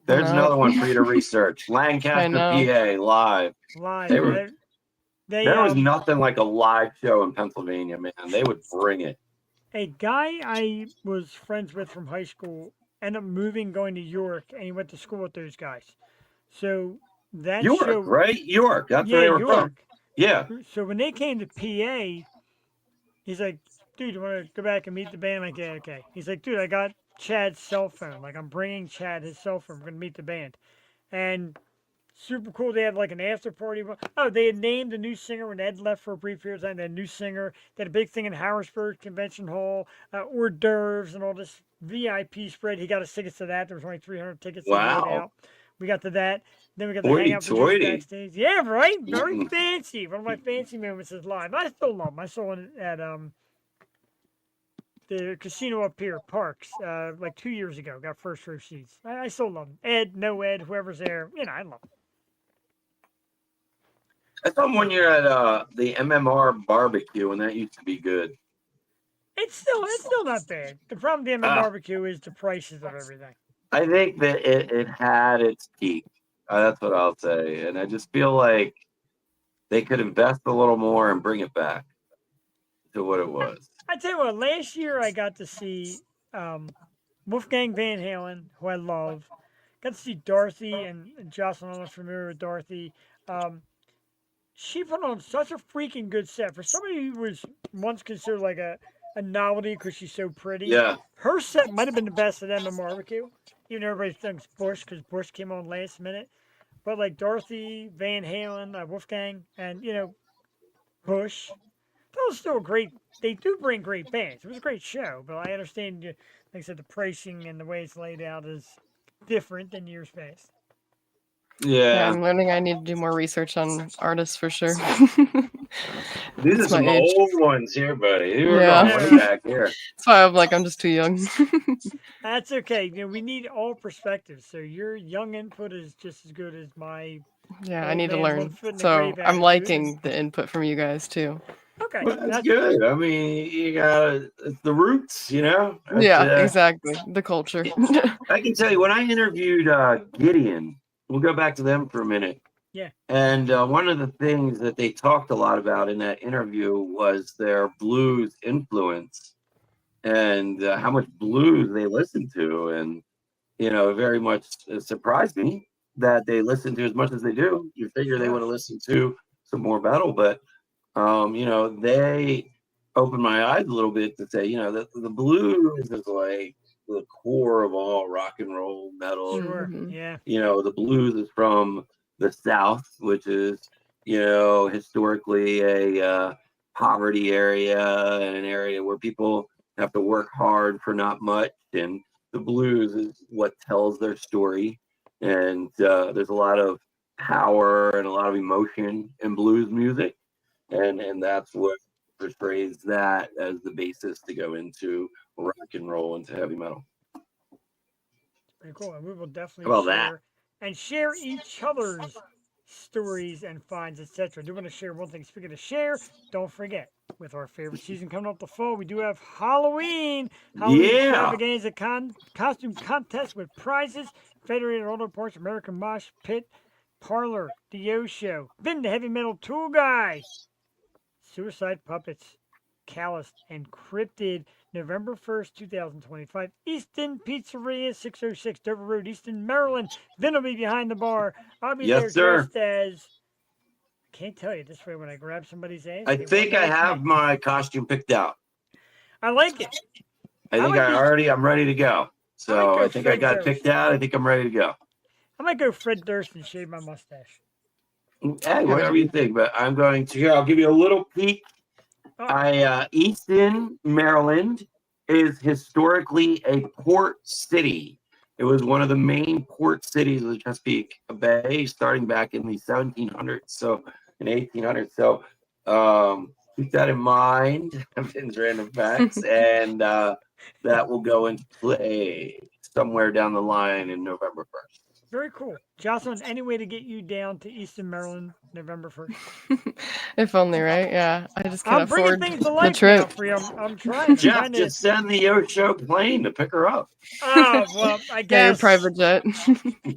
F: There's
C: No.
F: another one for you to research. Lancaster,
C: know.
F: PA, Live.
B: live.
F: They were-
B: They
F: There was nothing like a live show in Pennsylvania, man. They would bring it.
B: a guy I was friends with from high school ended up moving, going to York, and he went to school with those guys. So that
F: York,
B: show,
F: right? York. That's
B: yeah,
F: where they were from.
B: York.
F: Yeah.
B: So when they came to PA, he's like, dude, you want to go back and meet the band? Like, yeah, okay. He's like, dude, I got Chad's cell phone. Like, I'm bringing Chad his cell phone. We're going to meet the band. And super cool. They had like an after party. Oh, they had named a new singer when Ed left for a brief period of time. They had a new singer. They had a big thing in Harrisburg Convention Hall, hors d'oeuvres and all this VIP spread. He got us tickets to that. There was only 300 tickets.
F: Wow.
B: Out. We got to that. Then we got to hang out with the dudes
F: Hoity-toity.
B: backstage. Yeah, right. Very
F: Mm.
B: fancy. One of my fancy moments is live. I still love them. I saw one at the casino up here, Parks, like 2 years ago. Got first row seats. I still love them. Ed, no Ed, whoever's there. I love them.
F: I saw them one year at the MMR barbecue, and that used to be good.
B: It's still not bad. The problem with the MM barbecue is the prices of everything.
F: I think that it had its peak. That's what I'll say. And I just feel like they could invest a little more and bring it back to what it was.
B: I tell you what, last year I got to see Wolfgang Van Halen, who I love. Got to see Dorothy and Jossalyn. I'm not familiar with Dorothy. She put on such a freaking good set. For somebody who was once considered like a novelty because she's so pretty.
F: Yeah.
B: Her set might have been the best at MM Barbecue. Even though everybody thinks Bush, because Bush came on last minute. but like Dorothy, Van Halen, Wolfgang, and Bush, those are still great. They do bring great bands. It was a great show, but I understand, like I said, the pricing and the way it's laid out is different than years past.
C: Yeah,
F: Yeah,
C: I'm learning I need to do more research on artists for sure.
F: these are
C: It's my
F: some
C: age.
F: old ones here, buddy. We're
C: Yeah.
F: going way back here.
C: That's why I'm like, I'm just too young.
B: That's okay. We need all perspectives. So your young input is just as good as my
C: Yeah, I
B: old
C: need to
B: man, one
C: learn.
B: foot in the
C: So
B: grave
C: I'm
B: attitude.
C: liking the input from you guys too.
B: Okay,
F: Well, that's
B: that's
F: good. I mean, you got the roots,
C: Yeah, exactly. The culture.
F: I can tell you when I interviewed Gideon, we'll go back to them for a minute.
B: yeah.
F: And one of the things that they talked a lot about in that interview was their blues influence and how much blues they listened to. And, it very much surprised me that they listen to as much as they do. You figure they
B: Sure.
F: would have listened to some more metal, but, they opened my eyes a little bit to say, that the blues is like the core of all rock and roll metal.
B: Sure.
C: Mhm.
B: Yeah.
F: The blues is from the South, which is, historically a poverty area and an area where people have to work hard for not much. And the blues is what tells their story. And there's a lot of power and a lot of emotion in blues music. And that's what portrays that as the basis to go into rock and roll, into heavy metal.
B: Pretty cool. And we will
F: How
B: definitely
F: about that?
B: share each other's stories and finds, etc. I do want to share one thing. Speaking of share, don't forget, with our favorite season coming up the fall, we do have Halloween
F: Yeah.
B: extravaganza costume contest with prizes. Federated Auto Parts, American Mosh Pit, Parlor, The Show, Vin the Heavy Metal Tool Guy, Suicide Puppets, Calloused, and Cryptid, November 1st, 2025. Easton Pizzeria, 606 Dover Road, Easton, Maryland. Vin will be behind the bar. I'll be there
F: Yes, sir.
B: dressed as. I can't tell you this way when I grab somebody's ass.
F: I
B: they won't
F: think
B: know
F: I
B: it's
F: have
B: me.
F: my costume picked out.
B: I like it.
F: I
B: I
F: think
B: might be-
F: I'm ready to go. So
B: go
F: I think I
B: Fred
F: got it
B: Durst.
F: picked out. I think I'm ready to go.
B: I might go Fred Durst and shave my mustache.
F: Hey, whatever you think, but I'm going to here. I'll give you a little peek.
B: Oh,
F: Easton, Maryland is historically a port city. It was one of the main port cities of the Chesapeake Bay, starting back in the 1700s, so in 1800s. So keep that in mind. Vin's random facts, and that will go into play somewhere down the line in November 1st.
B: very cool. Jossalyn, any way to get you down to Easton, Maryland, November 1st?
C: If only, right? Yeah. I just can't
B: I'm bringing
C: afford
B: things to
C: the
B: life now
C: trip.
B: for you. I'm trying.
F: Jeff, just send the Osho plane to pick her up.
B: Oh, well, I
C: Yeah, your
B: guess.
C: private jet.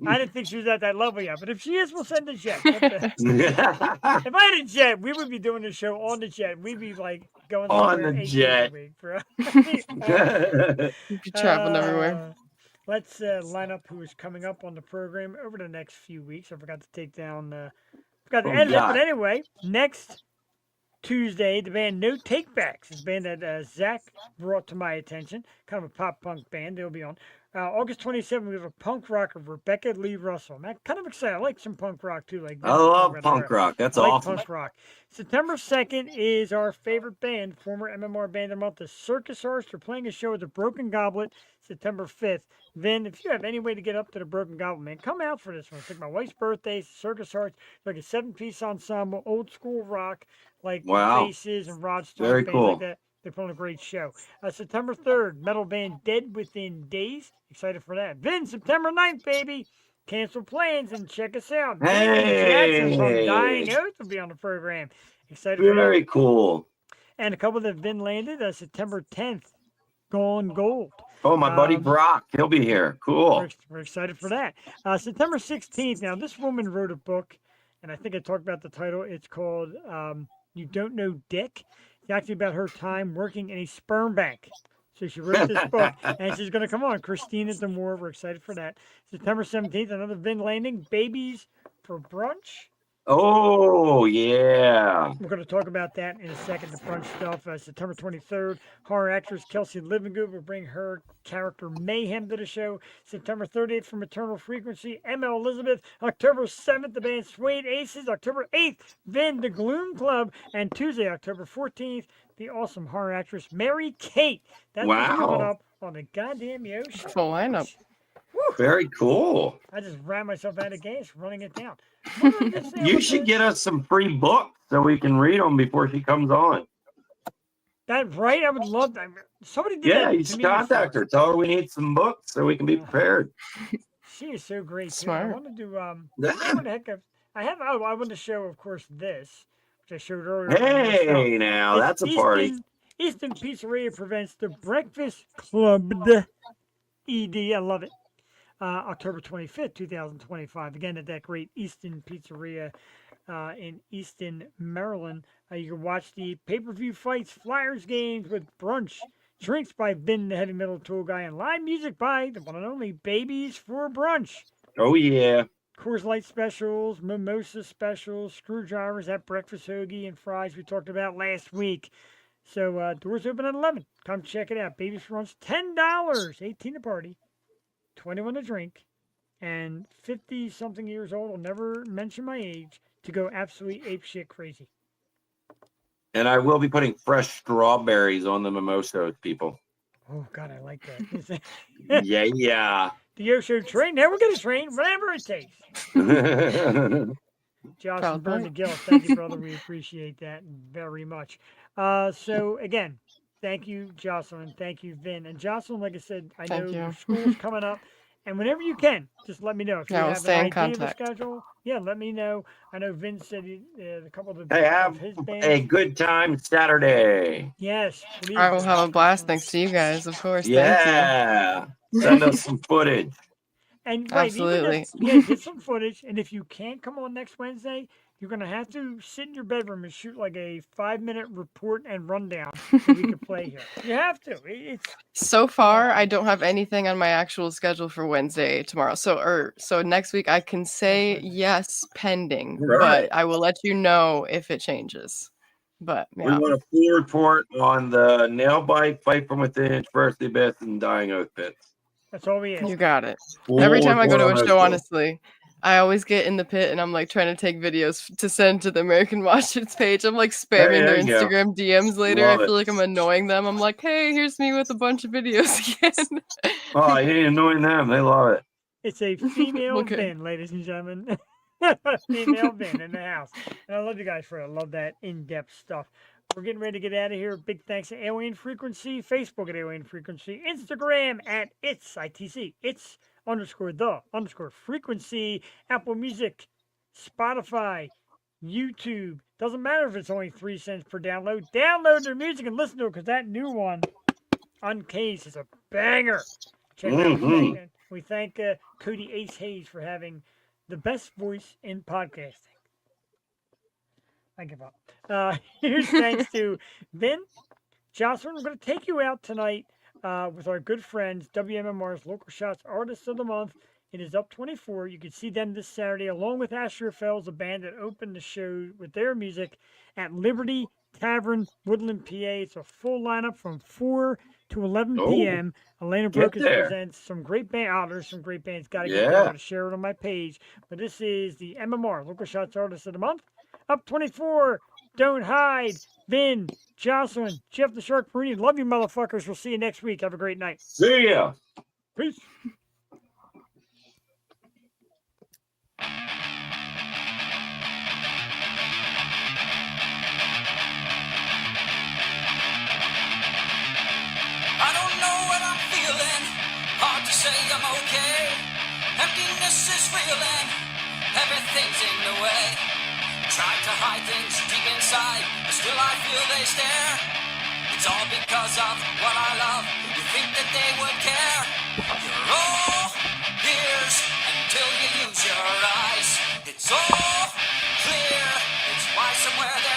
B: I didn't think she was at that level yet, but if she is, we'll send a jet. If I had a jet, we would be doing the show on the jet. We'd be like going
F: On
B: somewhere
F: the
B: 8
F: jet.
B: days a week, bro.
C: You'd be traveling everywhere.
B: Let's line up who is coming up on the program over the next few weeks. I forgot to take down, forgot to
F: Oh,
B: edit it,
F: God.
B: but anyway, next Tuesday, the band No Takebacks is a band that Zach brought to my attention. Kind of a pop punk band. They'll be on. August 27th, we have a punk rocker, Rebecca Lee Russell. I'm kind of excited. I like some punk rock too. Like
F: I love punk rock. That's
B: I like
F: awesome.
B: punk rock. September 2nd is our favorite band, former MMR band of the month, the Circus Arts. They're playing a show at the Broken Goblet September 5th. Vin, if you have any way to get up to the Broken Goblet, man, come out for this one. It's like my wife's birthday, Circus Arts, like a 7-piece ensemble, old school rock, like
F: Wow.
B: basses and Rod Stewart
F: Very
B: bands
F: cool.
B: like that. They put on a great show. September 3rd, metal band Dead Within Days. Excited for that. Vin, September 9th, baby. Cancel plans and check us out. Jackson from Dying
F: Hey,
B: Oath will be on the program. Excited for that.
F: very cool.
B: And a couple that have been landed. September 10th, Gone Gold.
F: Oh, my buddy Brock, he'll be here. Cool.
B: We're excited for that. September 16th. Now, this woman wrote a book, and I think I talked about the title. It's called You Don't Know Dick. It's actually about her time working in a sperm bank. So she wrote this book, and she's going to come on. Christina Demore, we're excited for that. September 17th, another Vin landing, Babies for Brunch.
F: Oh, yeah.
B: We're going to talk about that in a second. The front stuff. September 23rd, horror actress Kelsey Livingood will bring her character Mayhem to the show. September 30th, from Eternal Frequency, Emma Elizabeth. October 7th, the band Suede Aces. October 8th, Vin, the Gloom Club. And Tuesday, October 14th, the awesome horror actress Mary Kate. That's what's coming
F: Wow.
B: up on the goddamn Yo Show.
C: Full lineup.
F: Very cool.
B: I just ran myself out of gas running it down.
F: You should get us some free books so we can read them before she comes on.
B: That right? I would love that. Somebody did
F: Yeah,
B: that.
F: you
B: to
F: should
B: me
F: contact
B: before.
F: her. Tell her we need some books so we can be prepared.
B: She is so great. Too.
C: Smart.
B: I want to do what the heck I want to show, of course, this, which I showed earlier.
F: Hey, now
B: It's
F: that's a party.
B: Easton Pizzeria presents the Breakfast Club ED. I love it. October 25th, 2025. Again, at that great Easton Pizzeria in Easton, Maryland. You can watch the pay-per-view fights, Flyers games with brunch, drinks by Vin, the heavy metal tool guy, and live music by the one and only Babies for Brunch.
F: Oh, yeah.
B: Coors Light specials, mimosa specials, screwdrivers at breakfast hoagie and fries we talked about last week. So doors open at 11. Come check it out. Babies for Brunch, $10. 18 to party, 21 to drink, and 50-something years old, I'll never mention my age, to go absolutely apeshit crazy.
F: And I will be putting fresh strawberries on the mimosas, people.
B: Oh, God, I like that.
F: Yeah.
B: The Yo Show train. Now we're going to train whatever it takes. Josh
C: Proud
B: and Burn
C: point.
B: McGill, thank you, brother. We appreciate that very much. So, again, thank you, Jossalyn. Thank you, Vin. And Jossalyn, like I said, I know
C: Thank you.
B: your school's coming up. And whenever you can, just let me know. If you
C: Yeah, we'll
B: have
C: stay
B: an
C: in
B: idea of the
C: contact.
B: schedule, yeah, let me know. I know Vince said a couple of
F: Hey, have
B: his
F: a
B: bands.
F: good time Saturday.
B: Yes, please.
C: I will have a blast. Thanks to you guys, of course.
F: Yeah. Send us some footage.
B: And right,
C: Absolutely.
B: Even if, yeah, get some footage. And if you can't come on next Wednesday, you're gonna have to sit in your bedroom and shoot like a 5-minute report and rundown so we can play here. You have to. It's
C: So far, I don't have anything on my actual schedule for Wednesday tomorrow. So next week I can say yes, pending,
F: Right.
C: but I will let you know if it changes. But
F: We
C: yeah,
F: want a full report on the nail bite, fight from within, first abyss, and dying oath pits.
B: that's all we ask.
C: you got it.
F: Full
C: Every time I go to
F: report
C: a
F: on
C: show,
F: those
C: honestly, I always get in the pit and I'm like trying to take videos to send to the American Watchers page. I'm like spamming their
F: there you go.
C: Instagram DMs later.
F: Love
C: I feel
F: it.
C: like I'm annoying them. I'm like, hey, here's me with a bunch of videos again.
F: Oh, you ain't annoying them. They love it.
B: It's a female
C: Okay.
B: Vin, ladies and gentlemen. Female Vin in the house. And I love you guys for it. I love that in-depth stuff. We're getting ready to get out of here. Big thanks to Alien Frequency, Facebook at Alien Frequency, Instagram at it's ITC, it's _the_ frequency, Apple Music, Spotify, YouTube. Doesn't matter if it's only 3 cents per download. Download their music and listen to it because that new one, Uncased, is a banger. Check it out.
F: Mhm.
B: We thank Cody Ace Hayes for having the best voice in podcasting. I give up. Here's thanks to Vin. Jossalyn, we're going to take you out tonight with our good friends, WMMR's Local Shots Artist of the Month. It is up 24. You can see them this Saturday, along with Asher Fells, a band that opened the show with their music at Liberty Tavern, Woodland, PA. It's a full lineup from 4 to 11
F: Oh,
B: p.m. Elena
F: get
B: Brokus
F: there.
B: presents some great band. Oh, there's some great bands. Got to get
F: Yeah.
B: there. I'm going to share it on my page. But this is the MMR, Local Shots Artist of the Month. Up 24. Don't hide. Vin, Jossalyn, Jeff the Shark Marine. Love you, motherfuckers. We'll see you next week. Have a great night.
F: See ya.
B: Peace.
A: I don't know what I'm feeling. Hard to say I'm okay. Emptiness is real and everything's in the way. Try to hide things deep inside, but still I feel they stare. It's all because of what I love. You think that they would care? You're all ears until you use your eyes. It's all clear. It's why somewhere there